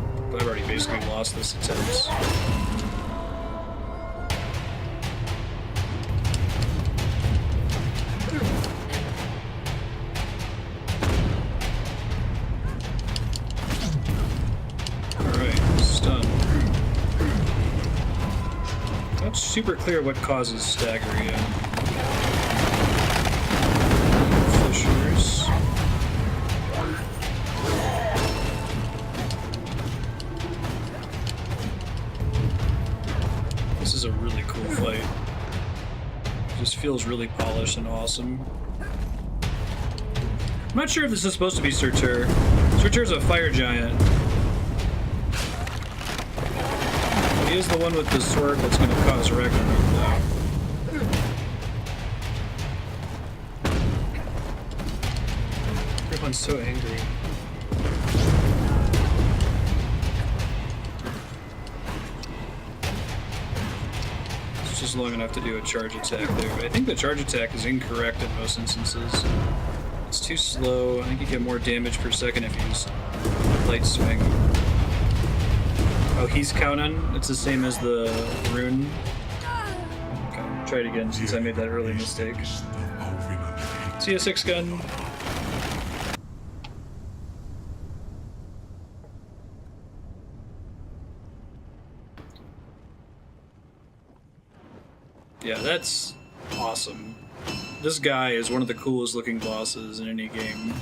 basically lost this attempt. Alright, stun. Not super clear what causes stagger yet. Fissures. This is a really cool fight. It just feels really polished and awesome. I'm not sure if this is supposed to be Surtur. Surtur's a fire giant. He is the one with the sword that's going to cause Ragnarok, though. Everyone's so angry. It's just long enough to do a charge attack there, but I think the charge attack is incorrect in most instances. It's too slow. I think you get more damage per second if you use light swing. Oh, he's Kaunan? It's the same as the rune? Okay, try it again since I made that early mistake. See ya, 6-gun. Yeah, that's awesome. This guy is one of the coolest looking bosses in any game.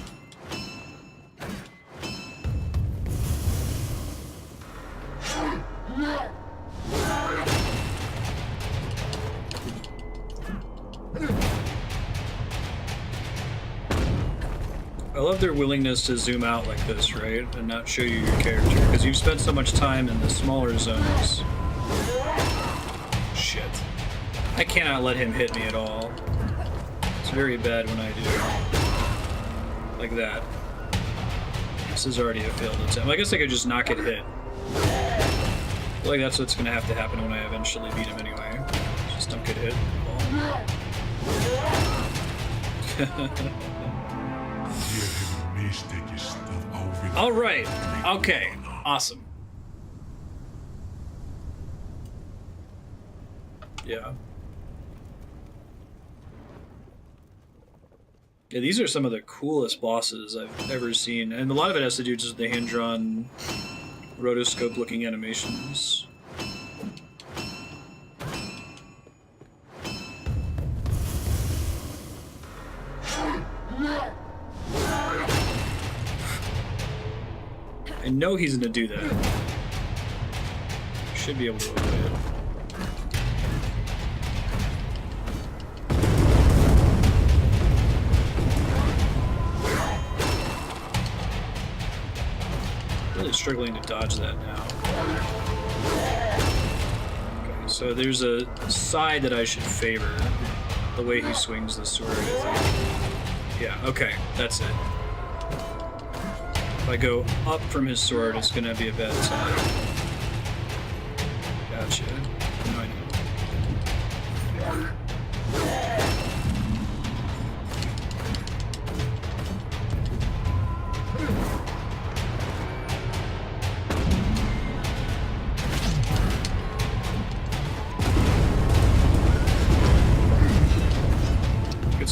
I love their willingness to zoom out like this, right? And not show you your character, because you've spent so much time in the smaller zones. Shit. I cannot let him hit me at all. It's very bad when I do. Like that. This is already a failed attempt. I guess I could just not get hit. I feel like that's what's gonna have to happen when I eventually beat him anyway. Just don't get hit. Alright. Okay. Awesome. Yeah. Yeah, these are some of the coolest bosses I've ever seen, and a lot of it has to do just with the hand-drawn, rotoscope-looking animations. I know he's gonna do that. Should be able to avoid it. Really struggling to dodge that now. Okay, so there's a side that I should favor. The way he swings the sword, I think. Yeah, okay, that's it. If I go up from his sword, it's gonna be a bad side. Gotcha. No, I know.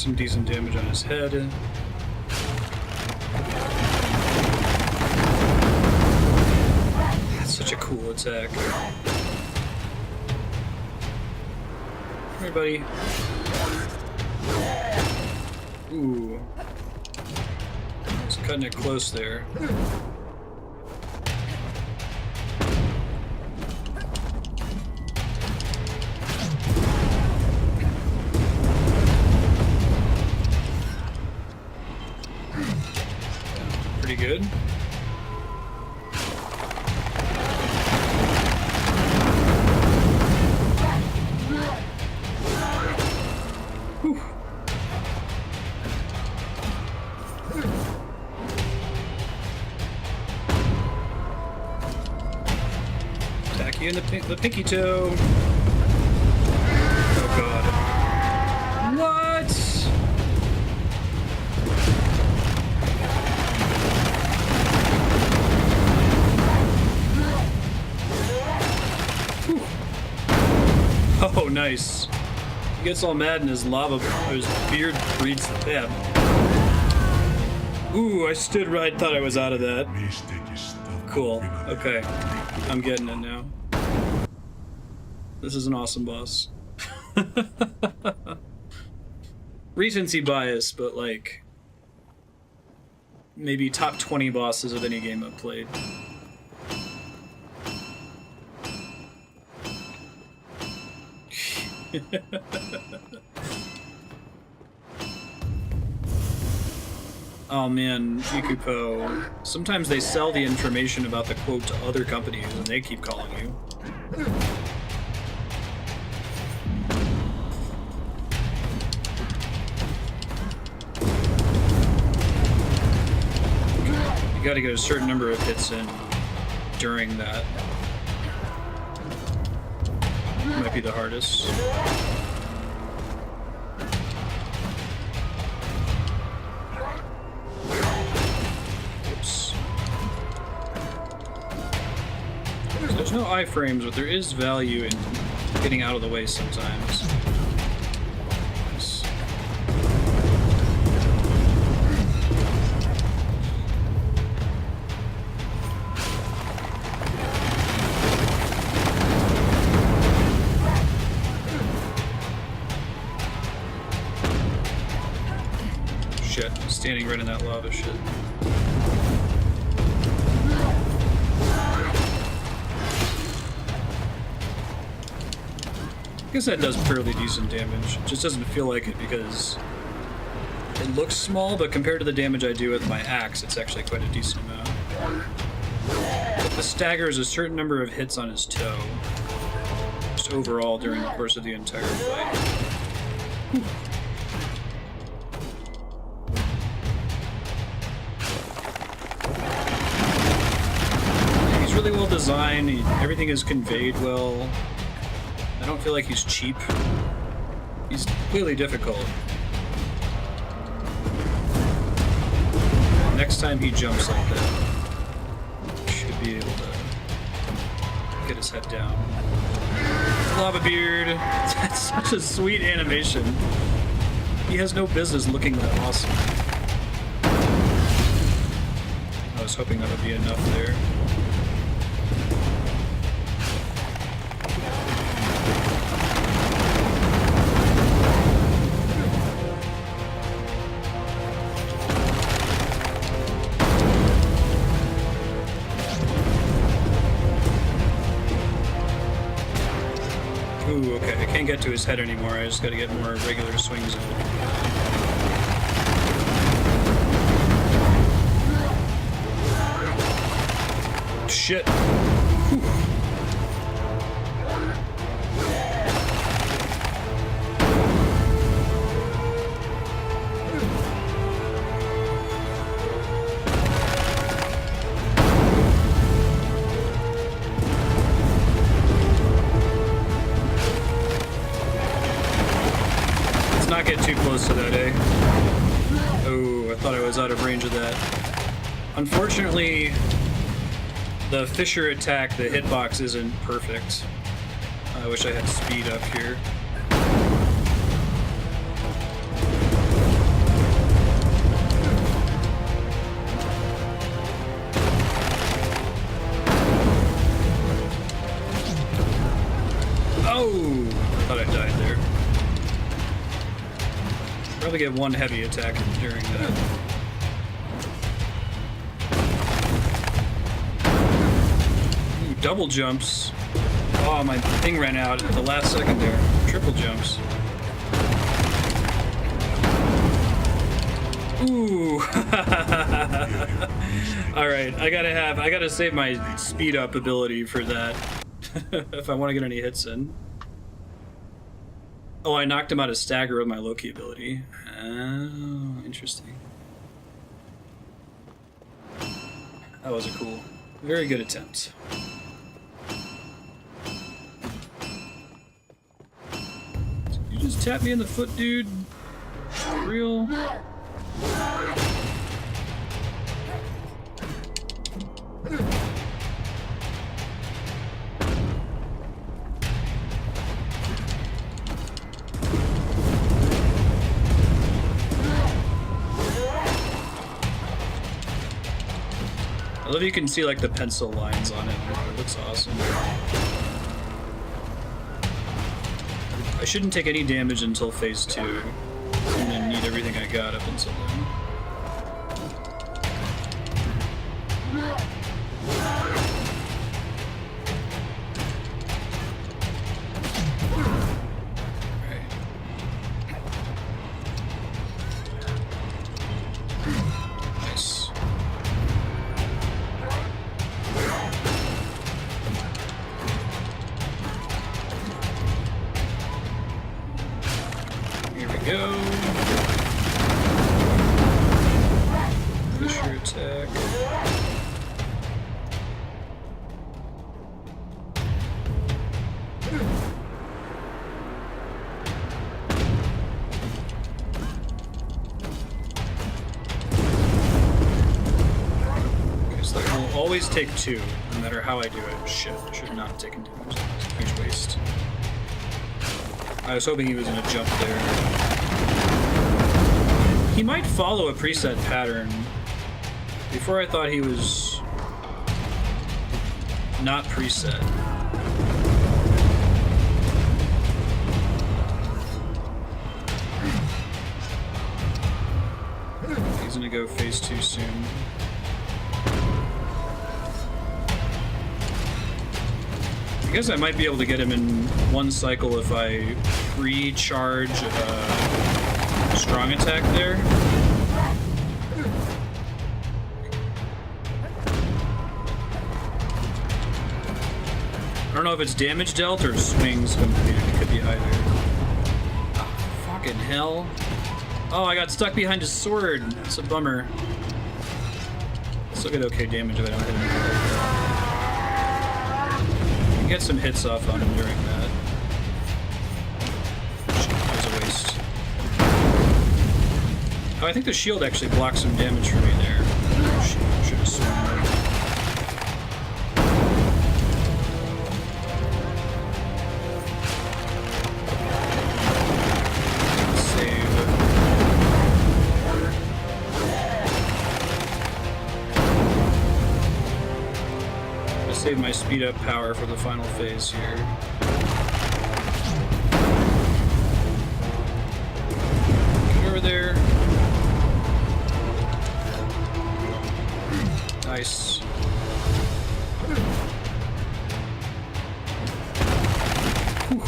some decent damage on his head. That's such a cool attack. Come here, buddy. Ooh. He's cutting it close there. Pretty good. Whew. Attack you in the pinky toe. Oh god. What? Oh, nice. He gets all mad and his beard breathes fab. Ooh, I stood right, thought I was out of that. Cool. Okay. I'm getting it now. This is an awesome boss. Recency bias, but like maybe top 20 bosses of any game I've played. Oh man, Ikupo. Sometimes they sell the information about the quote to other companies and they keep calling you. You gotta get a certain number of hits in during that. Might be the hardest. Oops. There's no iframes, but there is value in getting out of the way sometimes. Nice. Shit, standing right in that lava shit. I guess that does fairly decent damage. It just doesn't feel like it because it looks small, but compared to the damage I do with my axe, it's actually quite a decent amount. But the stagger is a certain number of hits on his toe, just overall during the course of the entire fight. Whew. He's really well designed, everything is conveyed well. I don't feel like he's cheap. He's clearly difficult. Next time he jumps like that, should be able to get his head down. Lava beard. That's such a sweet animation. He has no business looking that awesome. I was hoping that would be enough there. Ooh, okay, I can't get to his head anymore, I just gotta get more regular swings in. Shit. Whew. Not get too close to that, eh? Oh, I thought I was out of range of that. Unfortunately, the Fisher attack, the hitbox isn't perfect. I wish I had speed up here. Oh! Thought I died there. Probably get one heavy attack during that. Ooh, double jumps. Oh, my thing ran out at the last second there. Triple jumps. Ooh. Alright, I gotta save my speed up ability for that. If I want to get any hits in. Oh, I knocked him out of stagger with my Loki ability. Oh, interesting. That was a cool, very good attempt. You just tapped me in the foot, dude. For real? I love you can see like the pencil lines on it. It looks awesome. I shouldn't take any damage until phase 2. I'm gonna need everything I got up until then. Take 2, no matter how I do it. Shit, I should not have taken damage. Huge waste. I was hoping he was gonna jump there. He might follow a preset pattern. Before I thought he was not preset. He's gonna go phase 2 soon. I guess I might be able to get him in one cycle if I pre-charge a strong attack there. I don't know if it's damage dealt or swings completed. It could be either. Oh, fucking hell. Oh, I got stuck behind his sword. That's a bummer. Still get okay damage if I don't hit him. Get some hits off on him during that. That was a waste. Oh, I think the shield actually blocked some damage for me there. Should have swung right. Save my speed up power for the final phase here. Get over there. Nice. Whew.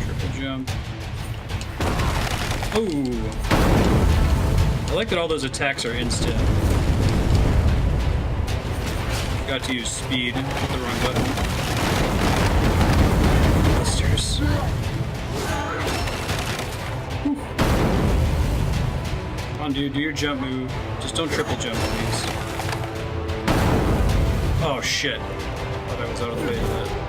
Triple jump. Oh. I like that all those attacks are instant. Forgot to use speed, hit the wrong button. Busters. Come on, dude, do your jump move. Just don't triple jump, please. Oh shit. Thought I was out of the way of that.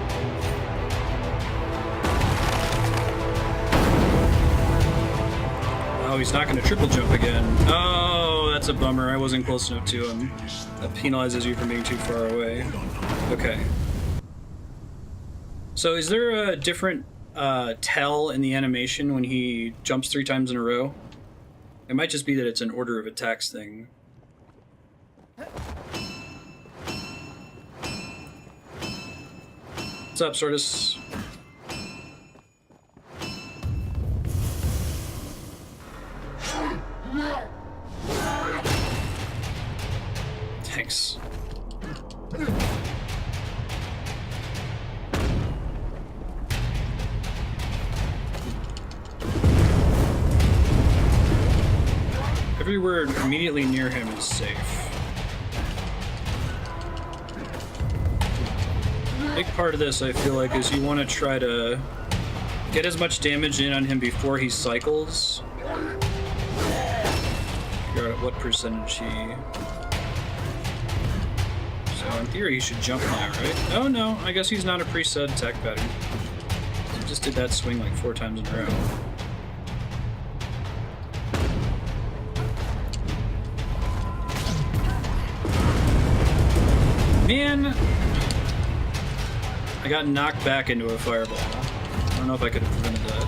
Oh, he's not going to triple jump again. Oh, that's a bummer. I wasn't close enough to him. That penalizes you for being too far away. Okay. So is there a different tell in the animation when he jumps 3 times in a row? It might just be that it's an order of attacks thing. What's up, Sortus? Thanks. Everywhere immediately near him is safe. Big part of this, I feel like, is you want to try to get as much damage in on him before he cycles. Figure out at what percentage he... So in theory he should jump now, right? Oh no, I guess he's not a preset attack pattern. He just did that swing like 4 times in a row. Man! I got knocked back into a fireball. I don't know if I could have prevented that.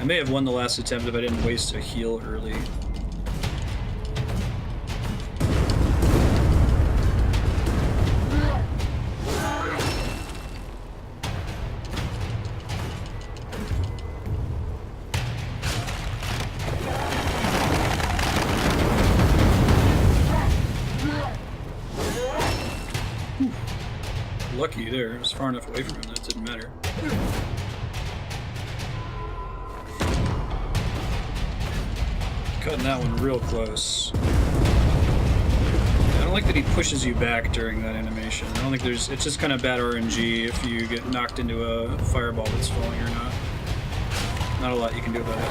I may have won the last attempt if I didn't waste a heal early. Lucky there. It was far enough away from him that it didn't matter. Cutting that one real close. I don't like that he pushes you back during that animation. I don't think there's... It's just kind of bad RNG if you get knocked into a fireball that's falling or not. Not a lot you can do about it.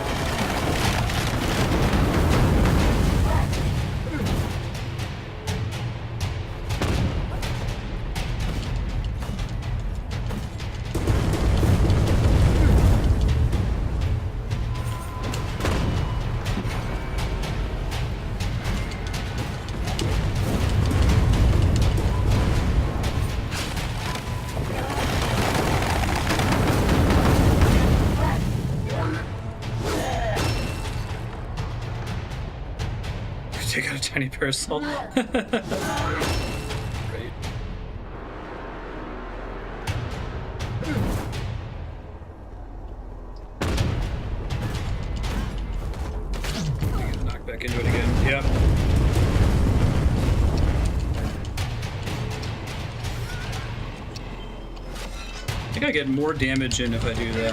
Take out a tiny parasol. Great. Knock back into it again. Yep. I think I get more damage in if I do that.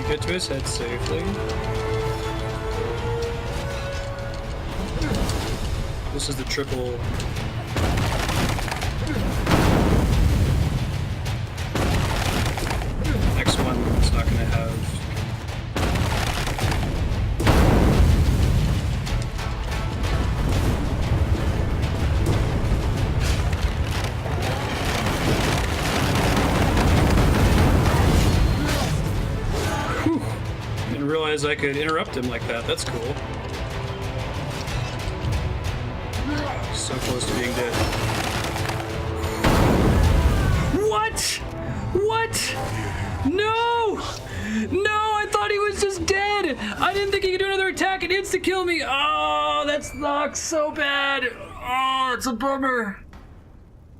Get to his head safely. This is the triple. Next one is not going to have. Realize I could interrupt him like that. That's cool. So close to being dead. What? What? No! No, I thought he was just dead! I didn't think he could do another attack and insta-kill me! Oh, that sucks so bad! Oh, it's a bummer.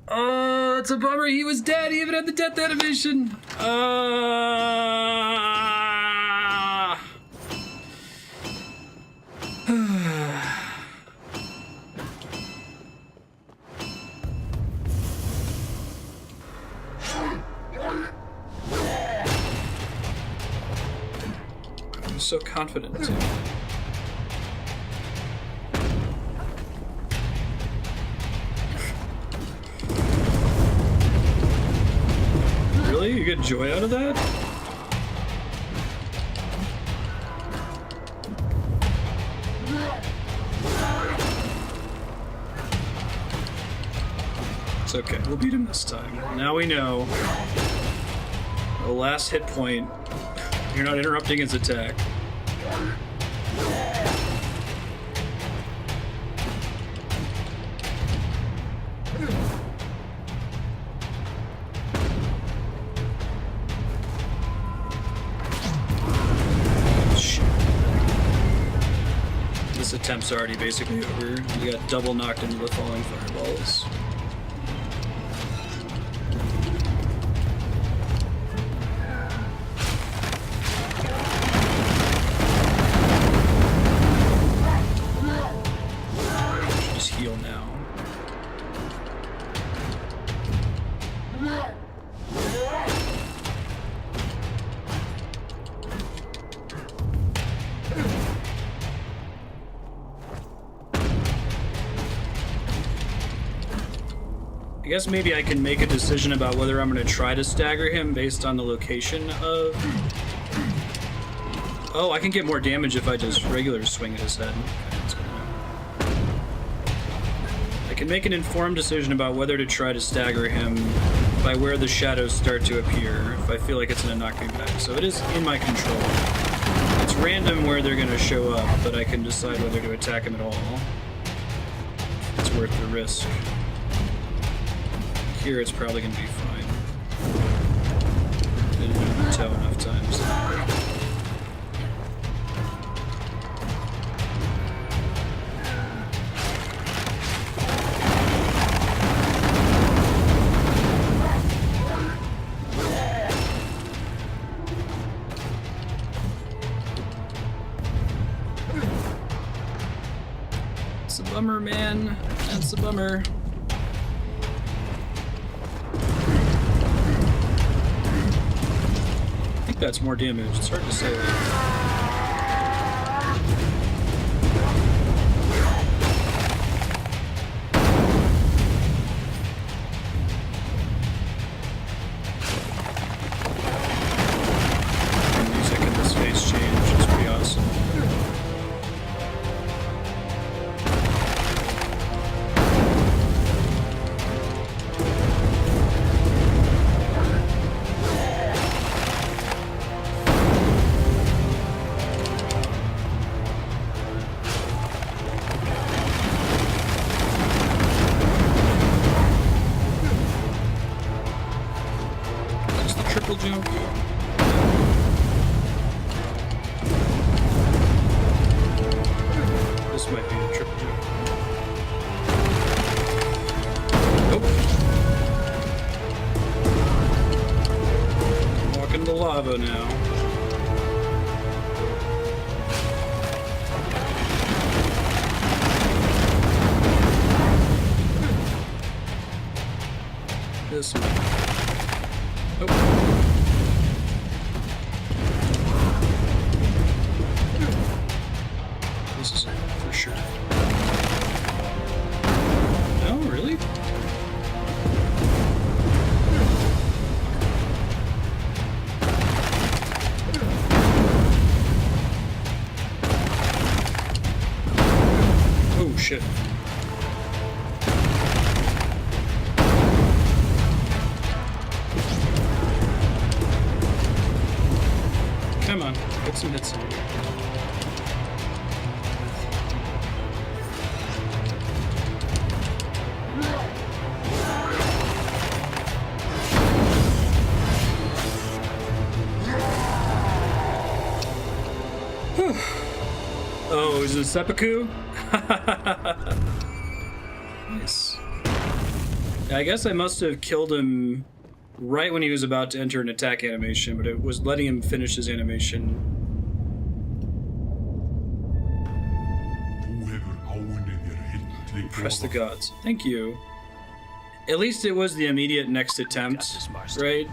Oh, it's a bummer. He was dead. He even had the death animation. was so confident too. Really? You get joy out of that? It's okay, we'll beat him this time. Now we know the last hit point, you're not interrupting his attack. Shit. This attempt's already basically over. You got double knocked into the falling fireballs. I guess maybe I can make a decision about whether I'm going to try to stagger him based on the location of... Oh, I can get more damage if I just regular swing at his head. I can make an informed decision about whether to try to stagger him by where the shadows start to appear, if I feel like it's going to knock me back. So it is in my control. It's random where they're going to show up, but I can decide whether to attack him at all. It's worth the risk. Here it's probably going to be fine. Didn't hit the toe enough times. It's a bummer, man. That's a bummer. That's more damage. It's hard to say that. The music in this phase change is pretty awesome. Jump. This might be a triple jump. Nope. I'm walking the lava now. This one. Nope. This is for sure. No, really? Oh, shit. Come on, get some hits in. Oh, is it a seppuku? Nice. I guess I must have killed him right when he was about to enter an attack animation, but it was letting him finish his animation. Press the gods. Thank you. At least it was the immediate next attempt, right?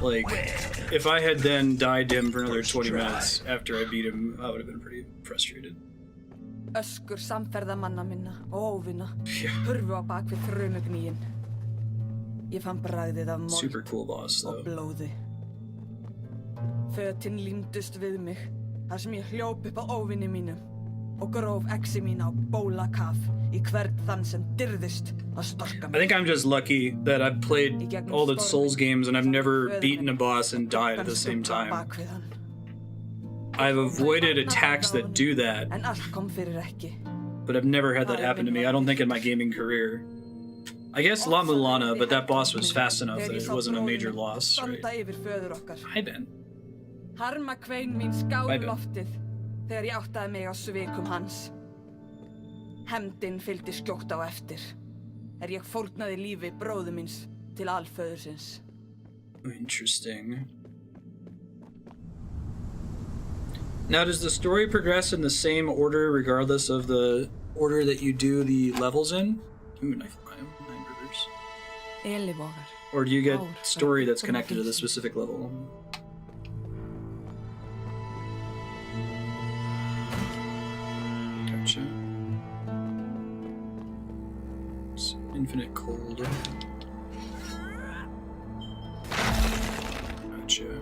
Like, if I had then died to him for another 20 minutes after I beat him, I would have been pretty frustrated. Öskur samferðamanna minna og óvina Yeah. hurfu á bak við þrumugníin. Ég fann bragðið af Super mold cool boss, og though. blóði. Fötin límdust við mig þar sem ég hljóp upp á óvini mínum og gróf exi mína á bólakaf í hvern þann sem dirðist að storka I mig. think I'm just lucky that I've played all the Souls games and I've never beaten a boss and died at the same time. I've avoided attacks that do that, En allt kom fyrir ekki. but I've never had that happen to me, I don't think, in my gaming career. I guess La Mulana, but that boss was fast enough that it wasn't a major loss, right? Standa yfir föður okkar. Hi, Ben. Harma kvein mín Bye, skál Ben. loftið þegar ég áttaði mig á svikum hans. Hefndin fylgdi skjótt á eftir. Ég fórnaði lífi bróður míns til alföðursins. Interesting. Now, does the story progress in the same order regardless of the order that you do the levels in? Ooh, knife climb, 9 rivers. Elivogar. Or do you get story that's connected to the specific level? Gotcha. It's infinite cold. Gotcha.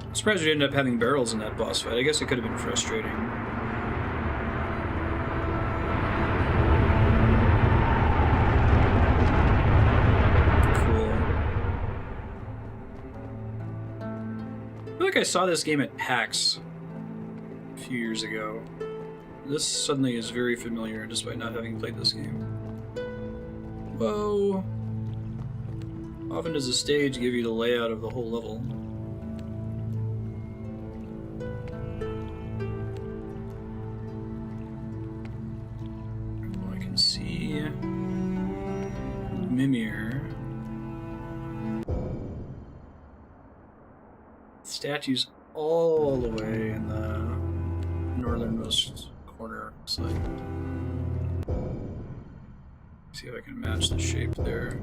I'm surprised we ended up having barrels in that boss fight. I guess it could have been frustrating. Cool. I feel like I saw this game at PAX a few years ago. This suddenly is very familiar despite not having played this game. Whoa! Often does the stage give you the layout of the whole level? Oh, I can see Ymir. Statues all the way in the northernmost corner, looks like. See if I can match the shape there.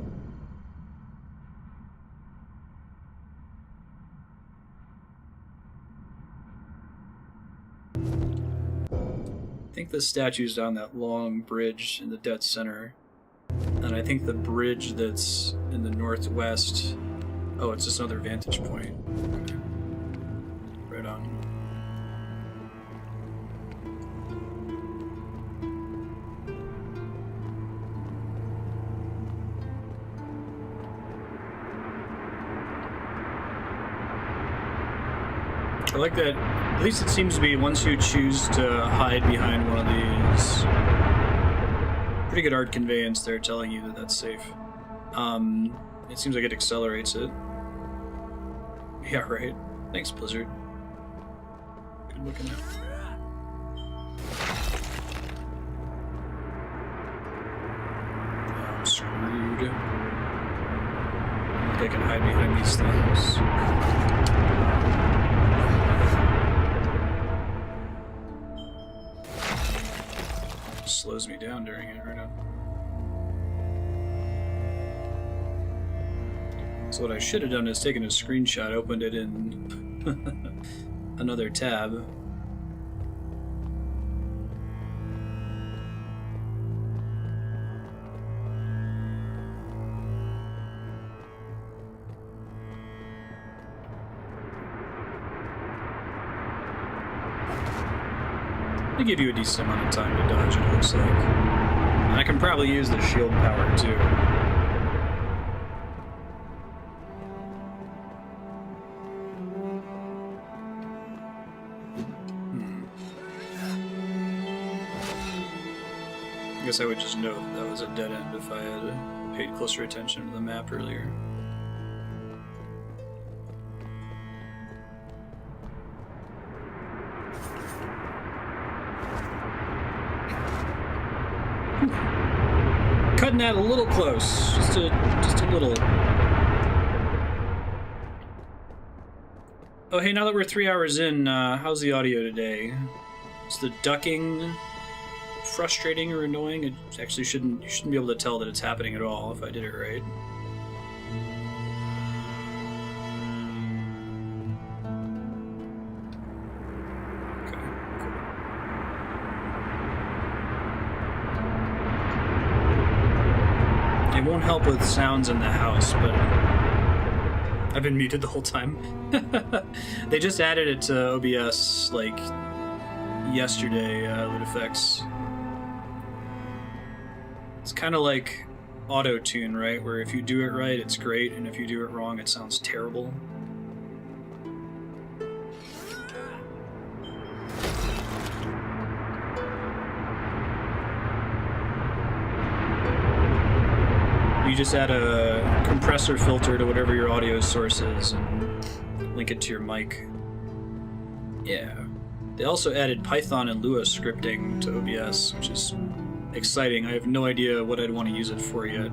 I think the statue's on that long bridge in the dead center. And I think the bridge that's in the northwest... Oh, it's just another vantage point. Okay. Right on. I like that. At least it seems to be once you choose to hide behind one of these. Pretty good art conveyance there telling you that that's safe. It seems like it accelerates it. Yeah, right. Thanks, Blizzard. Good looking out. I'm screwed. I think I can hide behind these things. Slows me down during it right now. So what I should have done is taken a screenshot, opened it in another tab. They give you a decent amount of time to dodge, it looks like. And I can probably use the shield power too. I guess I would just know that was a dead end if I had paid closer attention to the map earlier. Cutting that a little close, just a little. Oh, hey, now that we're 3 hours in, how's the audio today? Is the ducking frustrating or annoying? It actually you shouldn't be able to tell that it's happening at all if I did it right. It won't help with sounds in the house, but I've been muted the whole time. They just added it to OBS like yesterday, Loot Effects. It's kind of like auto-tune, right? Where if you do it right, it's great, and if you do it wrong, it sounds terrible. You just add a compressor filter to whatever your audio source is and link it to your mic. Yeah. They also added Python and Lua scripting to OBS, which is exciting. I have no idea what I'd want to use it for yet.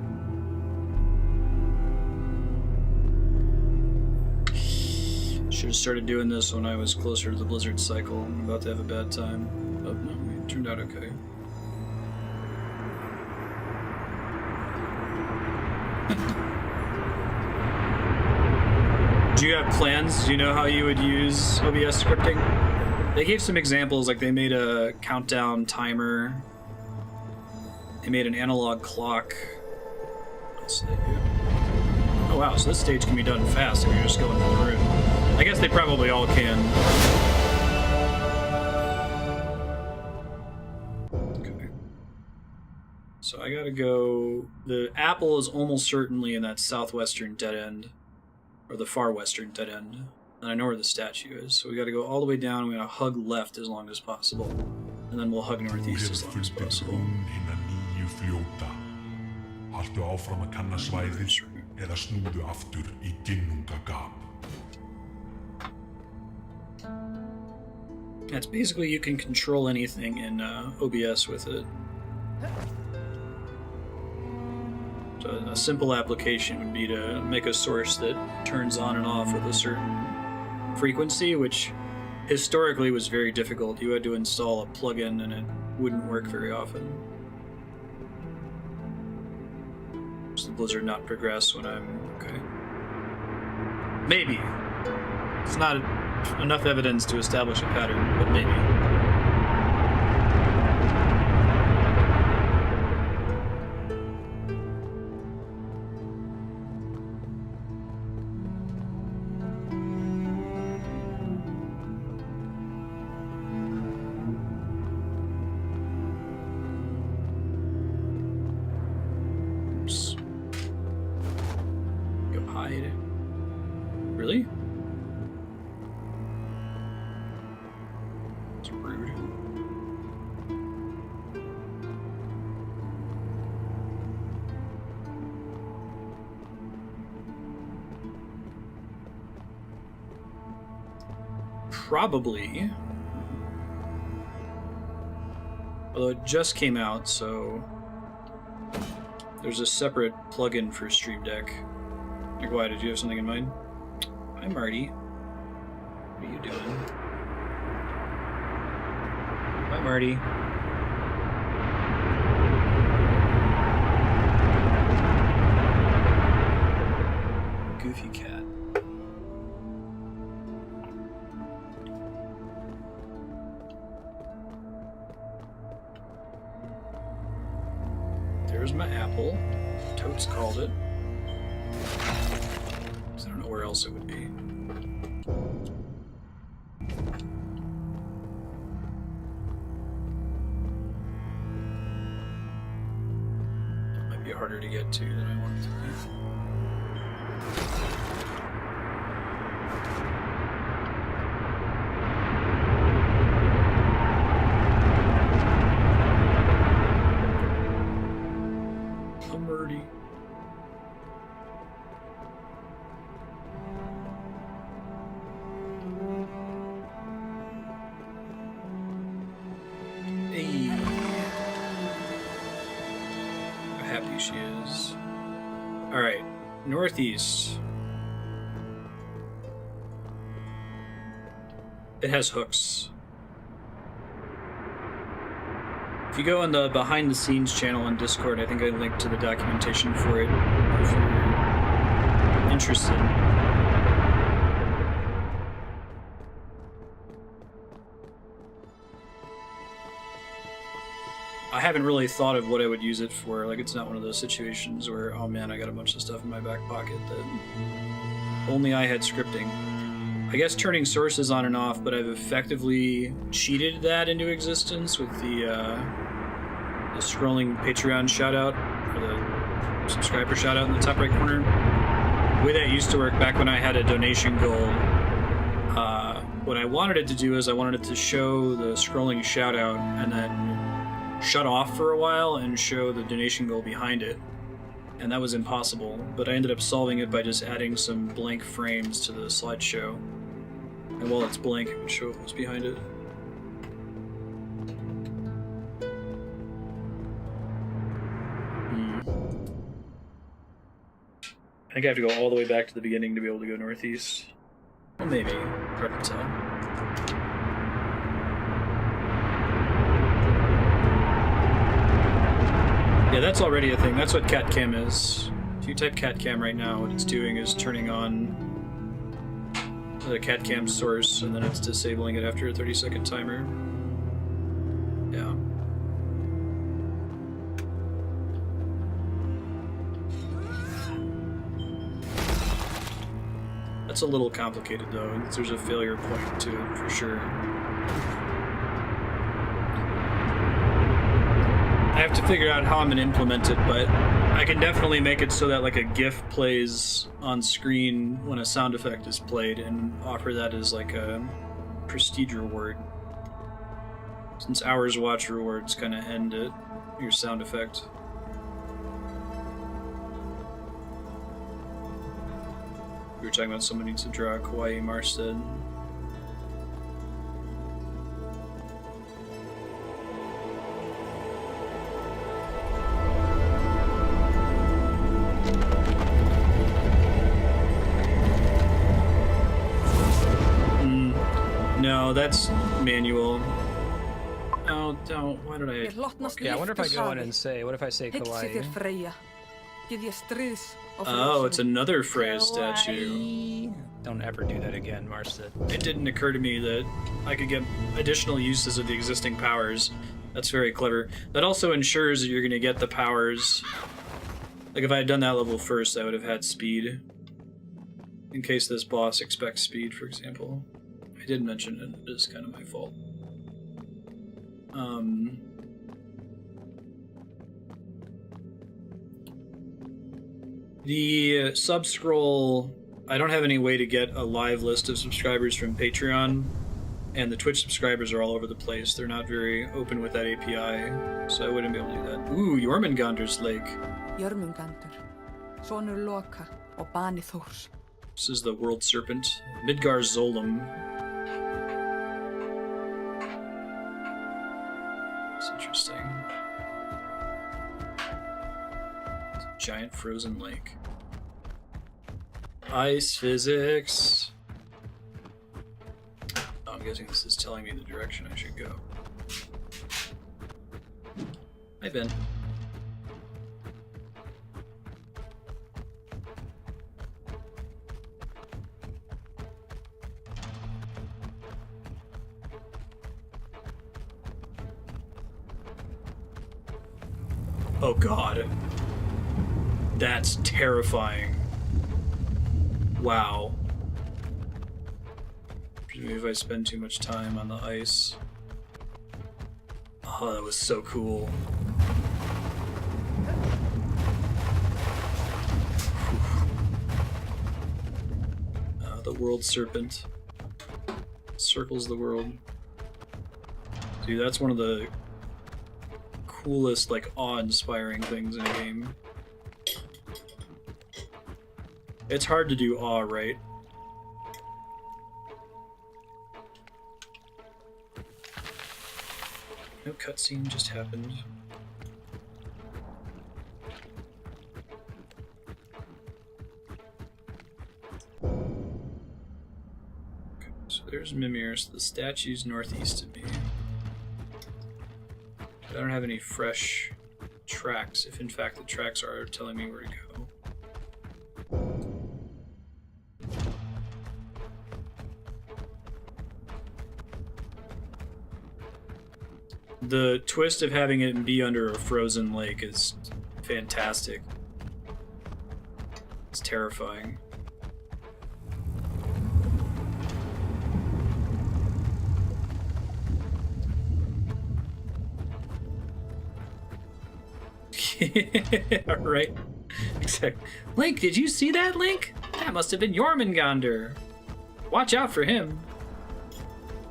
Should have started doing this when I was closer to the Blizzard cycle. I'm about to have a bad time. Oh, no, it turned out okay. Do you have plans? Do you know how you would use OBS scripting? They gave some examples, like they made a countdown timer. They made an analog clock. What else did they do? Oh wow, so this stage can be done fast if you're just going through the room. I guess they probably all can. Okay. So I gotta go... The apple is almost certainly in that southwestern dead end. Or the far western dead end. And I know where the statue is. So we gotta go all the way down, and we gotta hug left as long as possible. And then we'll hug northeast as long as possible. Haltu áfram að kanna svæðið eða snúðu aftur í ginnungagap. That's basically you can control anything in OBS with it. So a simple application would be to make a source that turns on and off with a certain frequency, which historically was very difficult. You had to install a plugin and it wouldn't work very often. Does the Blizzard not progress when I'm... okay. Maybe. It's not enough evidence to establish a pattern, but maybe. Really? It's rude. Probably. Although it just came out, so there's a separate plugin for Stream Deck. Like, why? Did you have something in mind? Hi, Marty. What are you doing? Bye, Marty. Goofy cat. There's my apple. Totes called it. I don't know where else it would be. It might be harder to get to than I want it to be. She is. Alright, northeast. It has hooks. If you go on the behind the scenes channel on Discord, I think I linked to the documentation for it. If you're interested. I haven't really thought of what I would use it for. Like, it's not one of those situations where, oh man, I got a bunch of stuff in my back pocket that only I had scripting. I guess turning sources on and off, but I've effectively cheated that into existence with the scrolling Patreon shoutout, or the subscriber shoutout in the top right corner. The way that used to work back when I had a donation goal, what I wanted it to do is I wanted it to show the scrolling shoutout and then shut off for a while and show the donation goal behind it. And that was impossible, but I ended up solving it by just adding some blank frames to the slideshow. And while it's blank, it would show what was behind it. I think I have to go all the way back to the beginning to be able to go northeast. Well, maybe. Hard to tell. Yeah, that's already a thing. That's what catcam is. If you type catcam right now, what it's doing is turning on the catcam source, and then it's disabling it after a 30-second timer. Yeah. That's a little complicated, though. There's a failure point to it, for sure. I have to figure out how I'm going to implement it, but I can definitely make it so that like a GIF plays on screen when a sound effect is played and offer that as like a prestige reward. Since hours watch rewards kind of end at your sound effect. We were talking about someone needs to draw a kawaii Marstead. No, that's manual. Oh, don't. Why did I? Yeah, I wonder if I go in and say, what if I say kawaii? Freya. Oh, it's another Freya statue. Don't ever do that again, Marstead. It didn't occur to me that I could get additional uses of the existing powers. That's very clever. That also ensures that you're going to get the powers. Like, if I had done that level first, I would have had speed. In case this boss expects speed, for example. I did mention it. It is kind of my fault. The sub-scroll, I don't have any way to get a live list of subscribers from Patreon, and the Twitch subscribers are all over the place. They're not very open with that API, so I wouldn't be able to do that. Ooh, Jormungandr's lake. Jormungandr, sonur Loka og bani Thors. This is the world serpent. Midgar Zolum. It's interesting. It's a giant frozen lake. Ice physics. Oh, I'm guessing this is telling me the direction I should go. Hi, Ben. Oh god. That's terrifying. Wow. Maybe if I spend too much time on the ice. Oh, that was so cool. The world serpent. Circles the world. Dude, that's one of the coolest, like, awe-inspiring things in a game. It's hard to do awe right. No cutscene just happened. Okay, so there's Ymir, so the statue's northeast of me. I don't have any fresh tracks, if in fact the tracks are telling me where to go. The twist of having it be under a frozen lake is fantastic. It's terrifying. Right. Exactly. Link, did you see that, Link? That must have been Jormungandr. Watch out for him.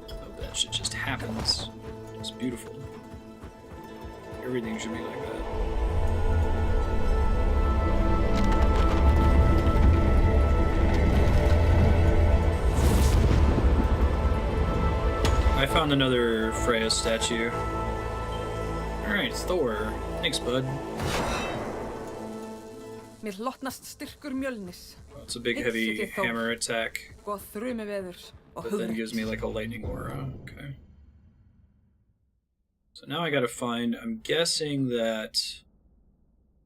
Oh, that shit just happens. It's beautiful. Everything should be like that. I found another Freya statue. Alright, Thor. Thanks, bud. Mér hlotnast styrkur mjölnis. Well, it's a big, heavy hammer attack. Góð þrumiveðurs og But then gives me like a lightning aura. Okay. So now I gotta find, I'm guessing that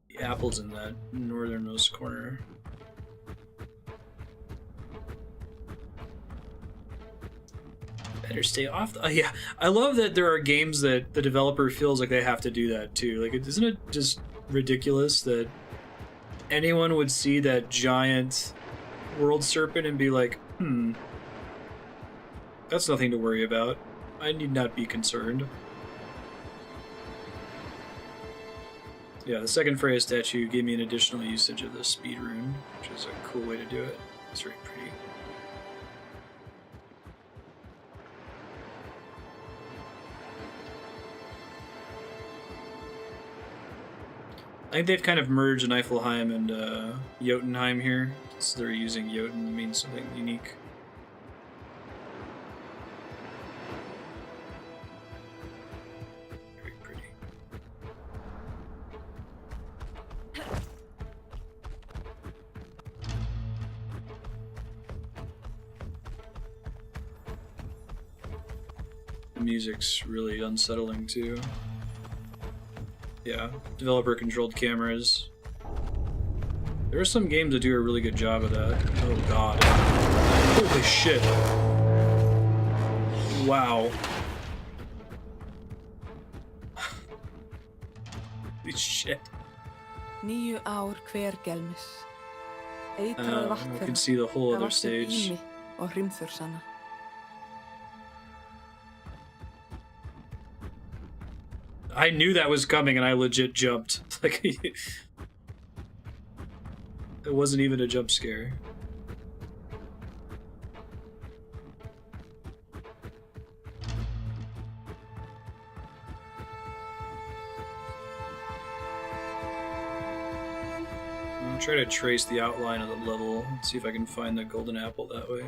the apple's in that northernmost corner. Better stay off the, yeah, I love that there are games that the developer feels like they have to do that too. Like, isn't it just ridiculous that anyone would see that giant world serpent and be like, that's nothing to worry about. I need not be concerned. Yeah, the second Freya statue gave me an additional usage of the speed rune, which is a cool way to do it. It's very pretty. I think they've kind of merged Niflheim and Jotunheim here, so they're using Jotun to mean something unique. Very pretty. The music's really unsettling too. Yeah, developer-controlled cameras. There are some games that do a really good job of that. Oh god. Holy shit. Wow. Holy shit. 9 ár hver gelmis. Eitrað vatn You can see the whole other stage. Ými og hrimþursanna. I knew that was coming and I legit jumped. Like, it wasn't even a jump scare. I'll try to trace the outline of the level and see if I can find the golden apple that way.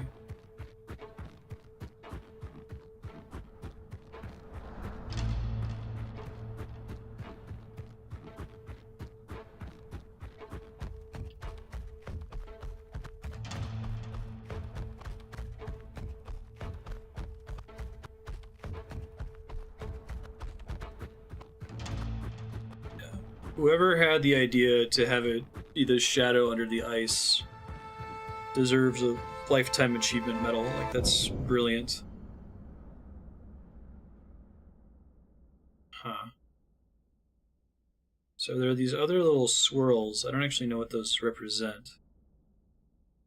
Whoever had the idea to have it be the shadow under the ice deserves a lifetime achievement medal. Like, that's brilliant. Huh. So there are these other little swirls. I don't actually know what those represent.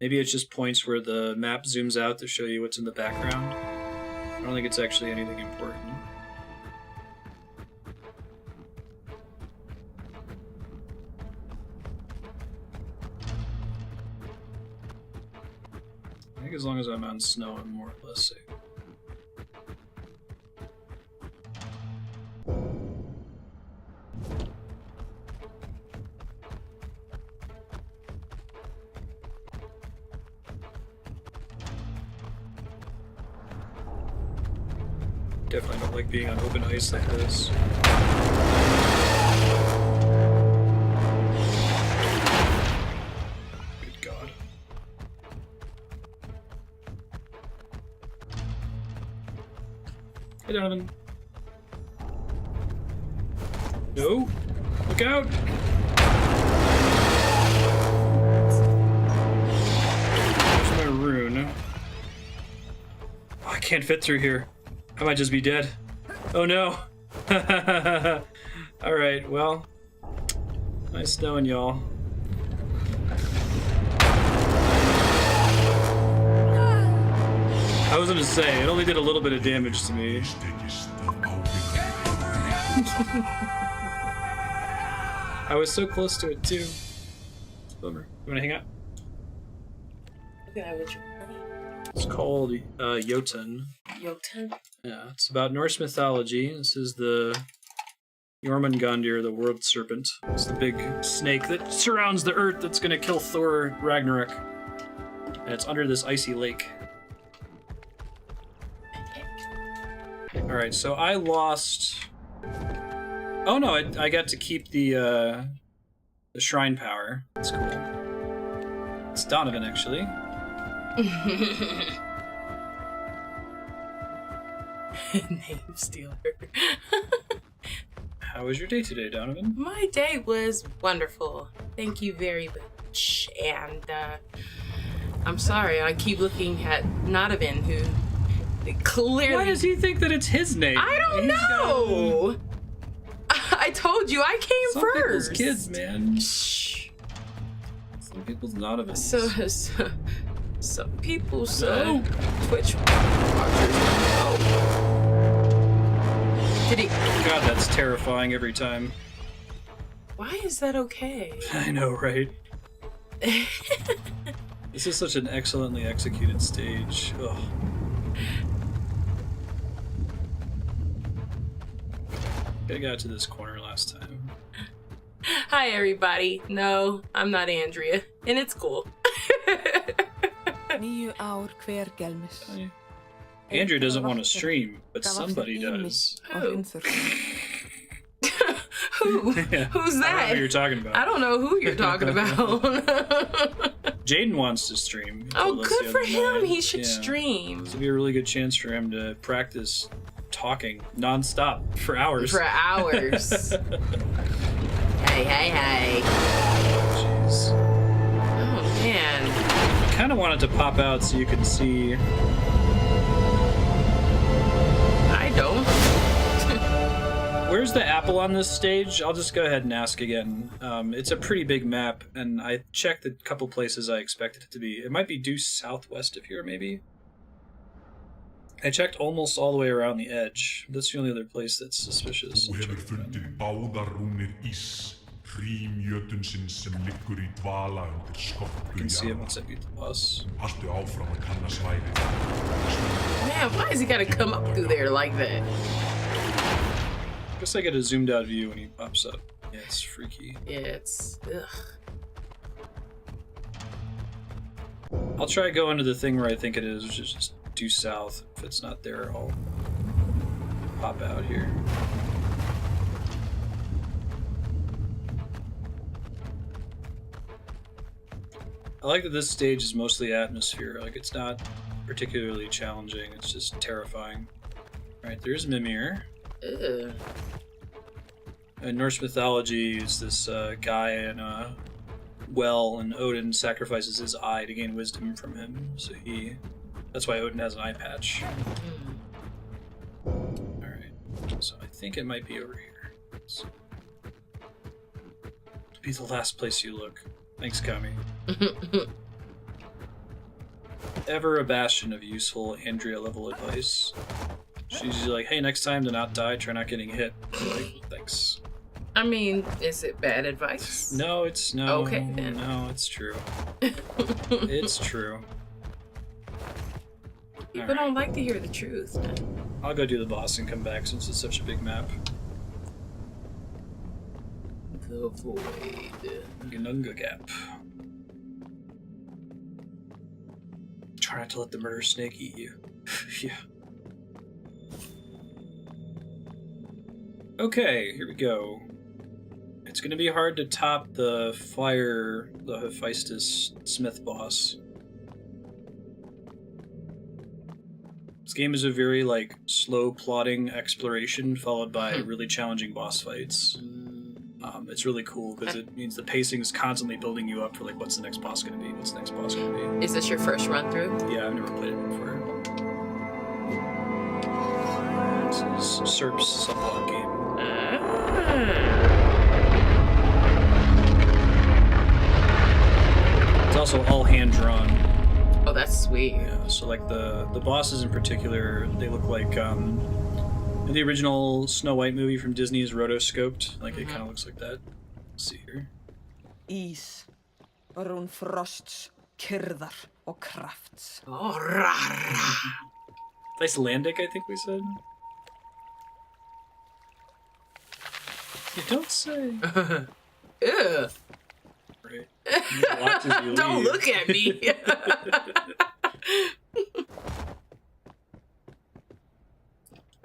Maybe it's just points where the map zooms out to show you what's in the background. I don't think it's actually anything important. I think as long as I'm on snow, I'm more or less safe. Definitely don't like being on open ice like this. Good God. Hey, Donovan. No! Look out! There's my rune. Oh, I can't fit through here. I might just be dead. Oh no! All right, well, nice knowing y'all. I was gonna say, it only did a little bit of damage to me. I was so close to it too. It's a bummer. You wanna hang out? Okay, It's called Jotun. Jotun? Yeah, it's about Norse mythology. This is the Jormungandr, the world serpent. It's the big snake that surrounds the earth that's gonna kill Thor Ragnarok. And it's under this icy lake. Alright, so I lost... Oh no, I got to keep the shrine power. That's cool. It's Donovan, actually. Name stealer. How was your day today, Donovan? My day was wonderful. Thank you very much. And I'm sorry, I keep looking at Donovan, who clearly... Why does he think that it's his name? I don't know! I told you, I came Some first! people's kids, man. Shh. Some people's Donovans. Some people's No. Twitch watchers. Oh. Did he... God, that's terrifying every time. Why is that okay? I know, right? This is such an excellently executed stage. Ugh. I got to this corner last time. Hi, everybody. No, I'm not Andrea, and it's cool. 9 ár hver gelmis. Andrew doesn't want to stream, but somebody does. Who? Who? Yeah. Who's I don't know that? who you're talking about. I don't know who you're talking about. Jaden wants to stream. He Oh, told us good the for other him. night. He should Yeah. stream. This would be a really good chance for him to practice talking non-stop for hours. For hours. Hey. Jeez. Oh, man. I kind of want it to pop out so you can see. I don't. Where's the apple on this stage? I'll just go ahead and ask again. It's a pretty big map, and I checked a couple places I expected it to be. It might be due southwest of here, maybe? I checked almost all the way around the edge. That's the only other place that's suspicious. Þú hefur fundið báðar rúnir ís, hrím jötunsins sem liggur í dvala undir You skoppu can see it jarðar. once I beat the boss. Haltu áfram að kanna svæðið. Man, why is he gotta come up through there like that? I guess I get a zoomed out view when he pops up. Yeah, it's freaky. Yeah, it's... Ugh. I'll try going to the thing where I think it is, which is just due south. If it's not there, I'll pop out here. I like that this stage is mostly atmosphere. Like, it's not particularly challenging, it's just terrifying. Alright, there's Ymir. Ugh. In Norse mythology, is this guy in a well, and Odin sacrifices his eye to gain wisdom from him. So that's why Odin has an eye patch. Alright, so I think it might be over here. So, to be the last place you look. Thanks, Kami. Ever a bastion of useful Andrea level advice. She's usually like, hey, next time to not die, try not getting hit. I'm like, thanks. I mean, is it bad advice? No, it's no. Okay, then. No, it's true. It's true. People don't like to hear the truth. I'll go do the boss and come back since it's such a big map. The void. Gununga Gap. Try not to let the murder snake eat you. Yeah. Okay, here we go. It's gonna be hard to top the Hephaestus Smith boss. This game is a very, like, slow plotting exploration followed by really challenging boss fights. It's really cool because it means the pacing is constantly building you up for, like, what's the next boss gonna be? What's the next boss gonna be? Is this your first run through? Yeah, I've never played it before. This is Serp's sublog game. It's also all hand drawn. Oh, that's sweet. Yeah, so like the bosses in particular, they look like in the original Snow White movie from Disney is rotoscoped. Like it kind of looks like that. Let's see here. Ís, brún frosts, kyrðar og krafts. Oh, rah. Icelandic, I think we said. You don't say. Ew. Right. You watch as you Don't leave. look at me.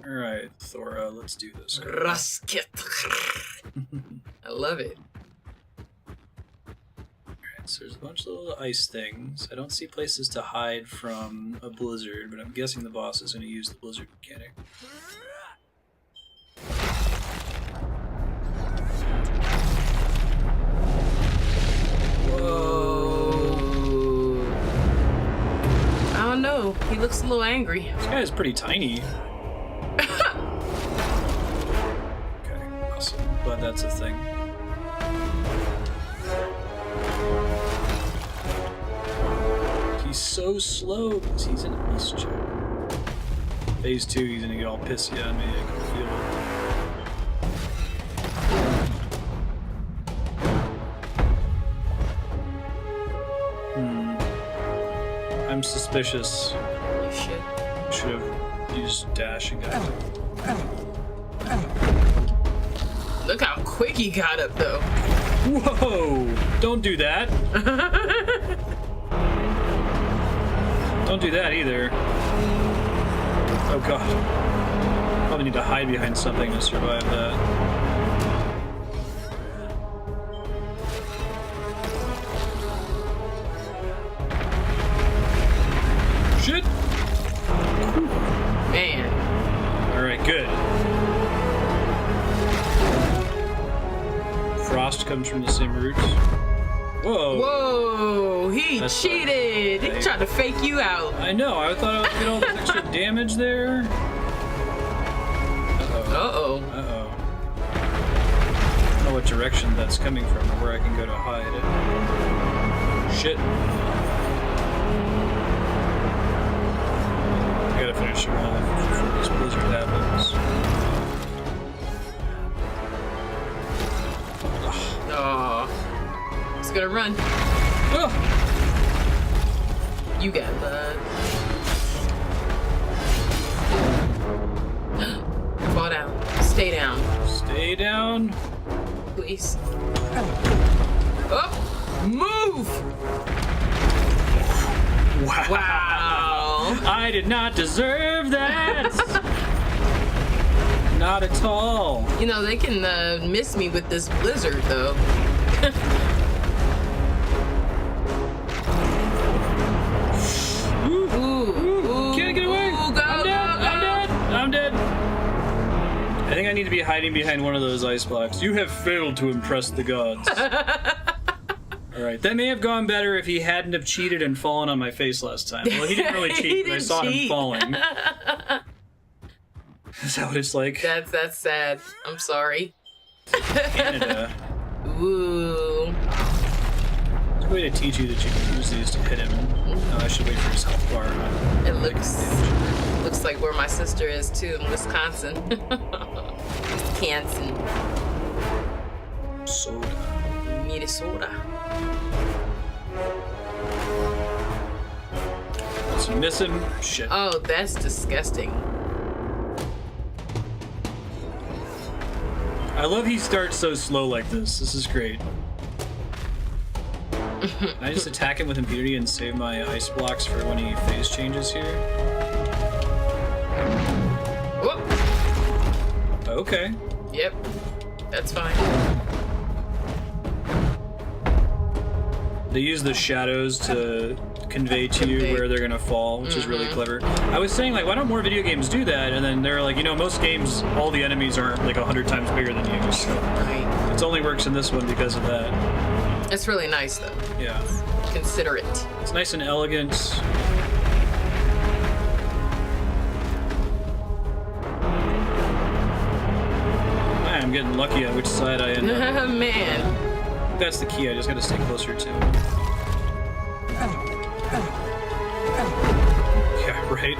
All right, Thora, let's do this. Rusket. I love it. Alright, so there's a bunch of little ice things. I don't see places to hide from a blizzard, but I'm guessing the boss is going to use the blizzard mechanic. Whoa. I don't know. He looks a little angry. This guy is pretty tiny. Okay, awesome. But that's a thing. He's so slow because he's an ice chip. Phase 2, he's gonna get all pissy on me. I can feel it. I'm suspicious. You should. Should have used dashing attack. Look how quick he got up, though. Whoa! Don't do that. Don't do that either. Oh god. Probably need to hide behind something to survive that. Shit! Man. Alright, good. Frost comes from the same roots. Whoa! Whoa, he That's cheated. like- He tried to fake you out. I know, I thought I was getting all this extra damage there. Uh-oh. Uh-oh. Uh-oh. I don't know what direction that's coming from or where I can go to hide it. Shit. I gotta finish him off before this blizzard happens. Oh. He's gonna run. Oh! You got blood. Fall down. Stay down. Stay down. Please. Oh! Move! Wow. Wow. I did not deserve that! Not at all. You know, they can miss me with this blizzard, though. Ooh, Can't get away! Ooh, go, I'm dead! go, I'm go. dead! I'm dead! I think I need to be hiding behind one of those ice blocks. You have failed to impress the gods. Alright, that may have gone better if he hadn't have cheated and fallen on my face last time. Well, he didn't really He cheat, but I didn't saw him cheat. falling. Is that what it's like? That's sad. I'm sorry. Canada. Ooh. It's a way to teach you that you can use these to hit him. No, I should wait for his health bar. It looks like where my sister is too, in Wisconsin. Wisconsin. Soda. Minnesota. Let's miss him. Shit. Oh, that's disgusting. I love he starts so slow like this. This is great. Can I just attack him with impunity and save my ice blocks for when he phase changes here? Whoop. Okay. Yep. That's fine. They use the shadows to convey to you where they're gonna fall, which is really clever. I was saying, like, why don't more video games do that? And then they're like, you know, most games, all the enemies aren't like 100 times bigger than you. So Right. it only works in this one because of that. It's really nice though. Yeah. Considerate. It's nice and elegant. I'm I'm getting lucky on which side I end up. Man. That's the key. I just gotta stay closer to. Yeah, right.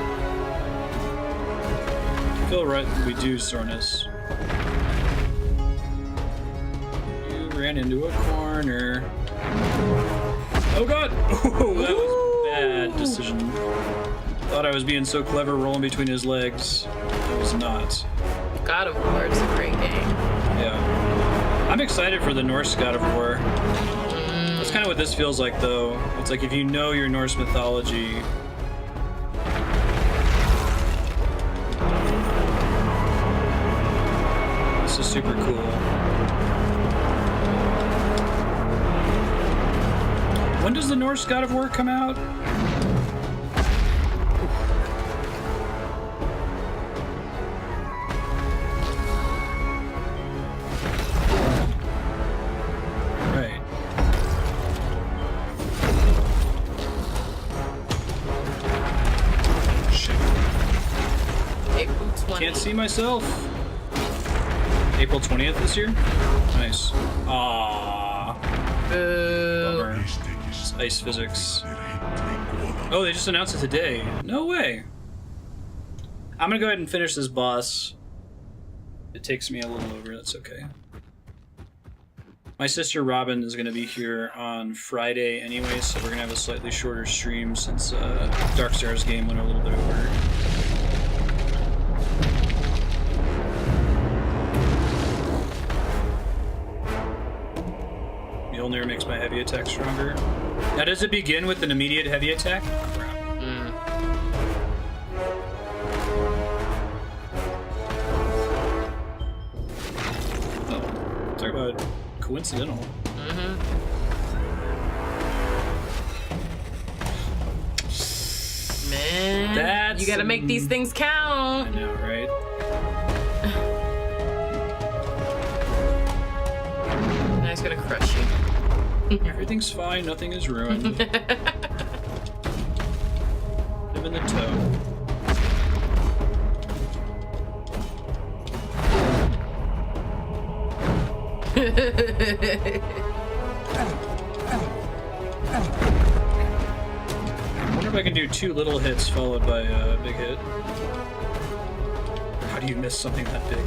I feel right. We do, Sornus. You ran into a corner. Oh god! Oh, that was a bad decision. Thought I was being so clever rolling between his legs. I was not. God of War is a great game. Yeah. I'm excited for the Norse God of War. That's kind of what this feels like, though. It's like if you know your Norse mythology. This is super cool. When does the Norse God of War come out? Right. Shit. April 20th. Can't see myself. April 20th this year? Nice. Aww. Boo. Bummer. It's ice physics. Oh, they just announced it today. No way. I'm gonna go ahead and finish this boss. It takes me a little over, that's okay. My sister Robin is gonna be here on Friday anyway, so we're gonna have a slightly shorter stream since Dark Stars game went a little bit over. Mjolnir makes my heavy attack stronger. Now, does it begin with an immediate heavy attack? Crap. Oh, talk about coincidental. Man, you gotta make these things I count. know, right? Now he's gonna crush you. Everything's fine, nothing is ruined. Live in the toe. I wonder if I can do 2 little hits followed by a big hit. How do you miss something that big?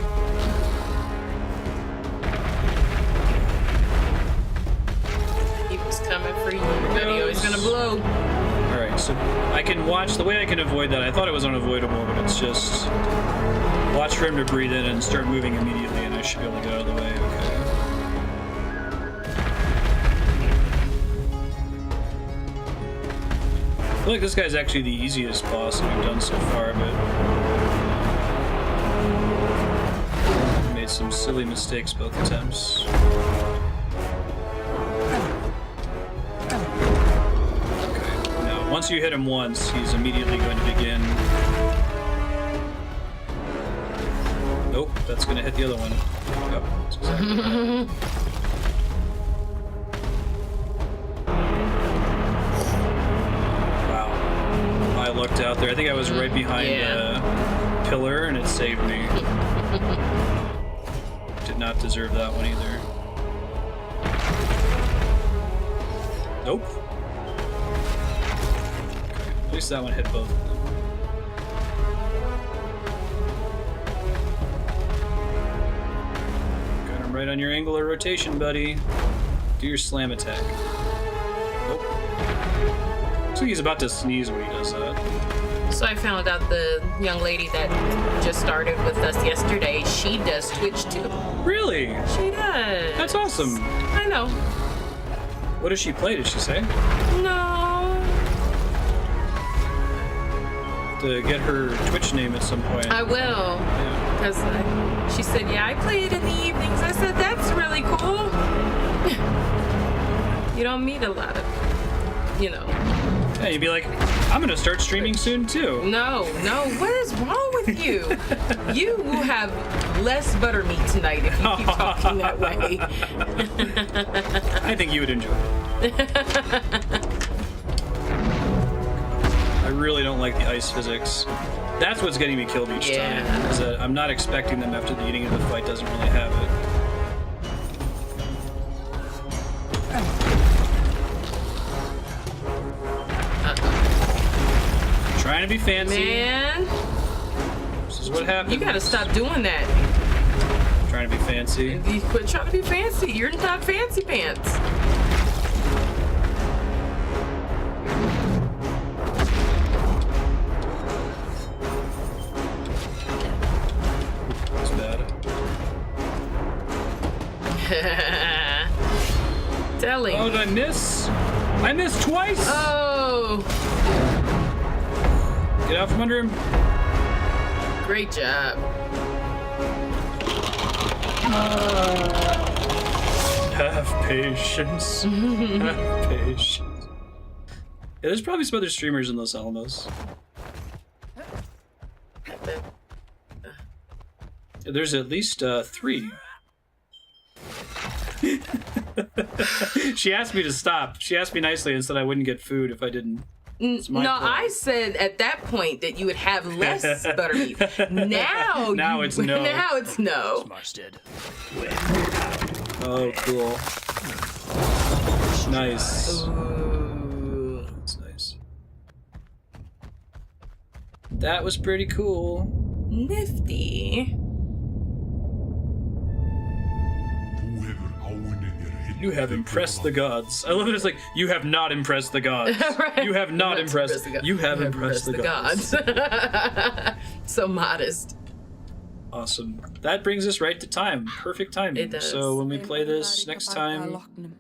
He was coming for you. Video is gonna blow. Alright, so I can watch. The way I can avoid that, I thought it was unavoidable, but it's just watch for him to breathe in and start moving immediately, and I should be able to get out of the way. Okay. I feel like this guy's actually the easiest boss that we've done so far, but made some silly mistakes both attempts. Okay, now once you hit him once, he's immediately going to begin. Nope, that's going to hit the other one. Yep, that's exactly right. Looked out there. I think I was right behind a pillar and it saved me. Did not deserve that one either. Nope. Okay. At least that one hit both of them. Got him right on your angular rotation, buddy. Do your slam attack. Nope. Looks like he's about to sneeze when he does that. So I found out the young lady that just started with us yesterday, she does Twitch too. Really? She does. That's awesome. I know. What does she play, did she say? No. To get her Twitch name at some point. I will. Yeah. Because she said, yeah, I play it in the evenings. I said, that's really cool. You don't meet a lot of, you know. Yeah, you'd be like, I'm gonna start streaming soon too. No, what is wrong with you? You will have less buttermeat tonight if you keep talking that way. I think you would enjoy it. I really don't like the ice physics. That's what's getting me killed each Yeah. time. Is that I'm not expecting them after the beginning of the fight doesn't really have it. Trying to be fancy. Man, This is what happens. you gotta stop doing that. Trying to be fancy. You quit trying to be fancy. You're not fancy pants. That's bad. Telling. Oh, did I miss? I missed twice! Oh, Get out from under him. great job. Have patience. Have patience. Yeah, there's probably some other streamers in Los Alamos. There's at least 3. She asked me to stop. She asked me nicely and said I wouldn't get food if I didn't. It's my No, fault. I said at that point that you would have less buttermeat. Now, Now it's no. Now it's no. Marstead. Oh, cool. Nice. Ooh. That's nice. That was pretty cool. Nifty. Þú hefur áunnið þér You have impressed the gods. I love it. It's like, you have not impressed the gods. Right. You have not impressed the gods. You have impressed the gods. So modest. Awesome. That brings us right to time. Perfect timing. It does. So when we play this next time,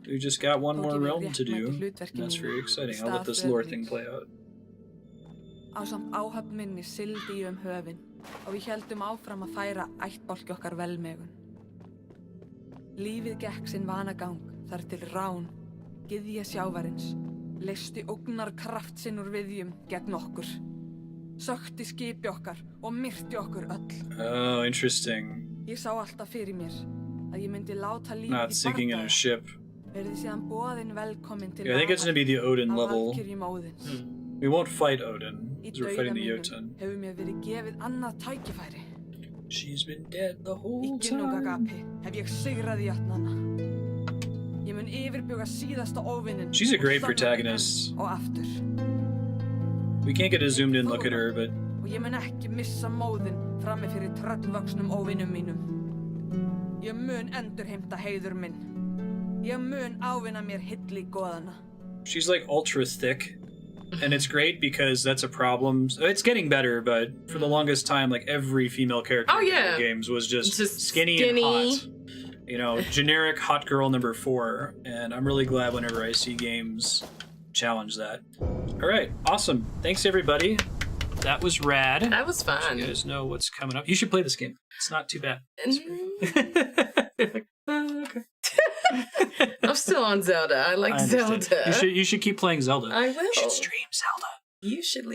we just got one more realm to do. And that's very exciting. I'll let this lore thing play out. Ásamt áhöfn minni sigldi ég höfin og við héldum áfram að færa ættbálki okkar velmegun. Lífið gekk sinn vanagang þar til rán, gyðja sjávarins, leysti ógnarkraft sinn úr viðjum gegn okkur. Sökti skipi okkar og myrti okkur öll. Oh, interesting. Ég sá alltaf fyrir mér að ég myndi láta lífið Not sinking in a ship. Verði síðan boðin velkomin til Yeah, I think it's going to be the Odin af level. valkyrjum Óðins. We won't fight Odin, Í because we're fighting the dauða Jotun. mínum hefur mér verið gefið annað tækifæri. She's been dead the Í whole time. ginnungagapi hef ég sigrað játnana. Ég mun yfirbuga síðasta óvinnin. She's a great og sanna mig protagonist. enn Og aftur. We can't get a zoomed in look at her, but Og ég mun ekki missa móðinn frammi fyrir tröllvöxnum óvinnum mínum. Ég mun endurheimta heiður minn. Ég mun ávinna mér hilli goðana. she's like ultra thick. And it's great because that's a problem. It's getting better, but for the longest time, like every female character Oh, in yeah. video games was just Skinny. and hot. You know, generic hot girl number 4. And I'm really glad whenever I see games challenge that. All right, awesome. Thanks everybody. That was rad. That was fun. You guys know what's coming up. You should play this game. It's not too bad. Okay. I'm still on Zelda. I like I understand. Zelda. You should keep playing Zelda. I will. You should stream Zelda. You should leave.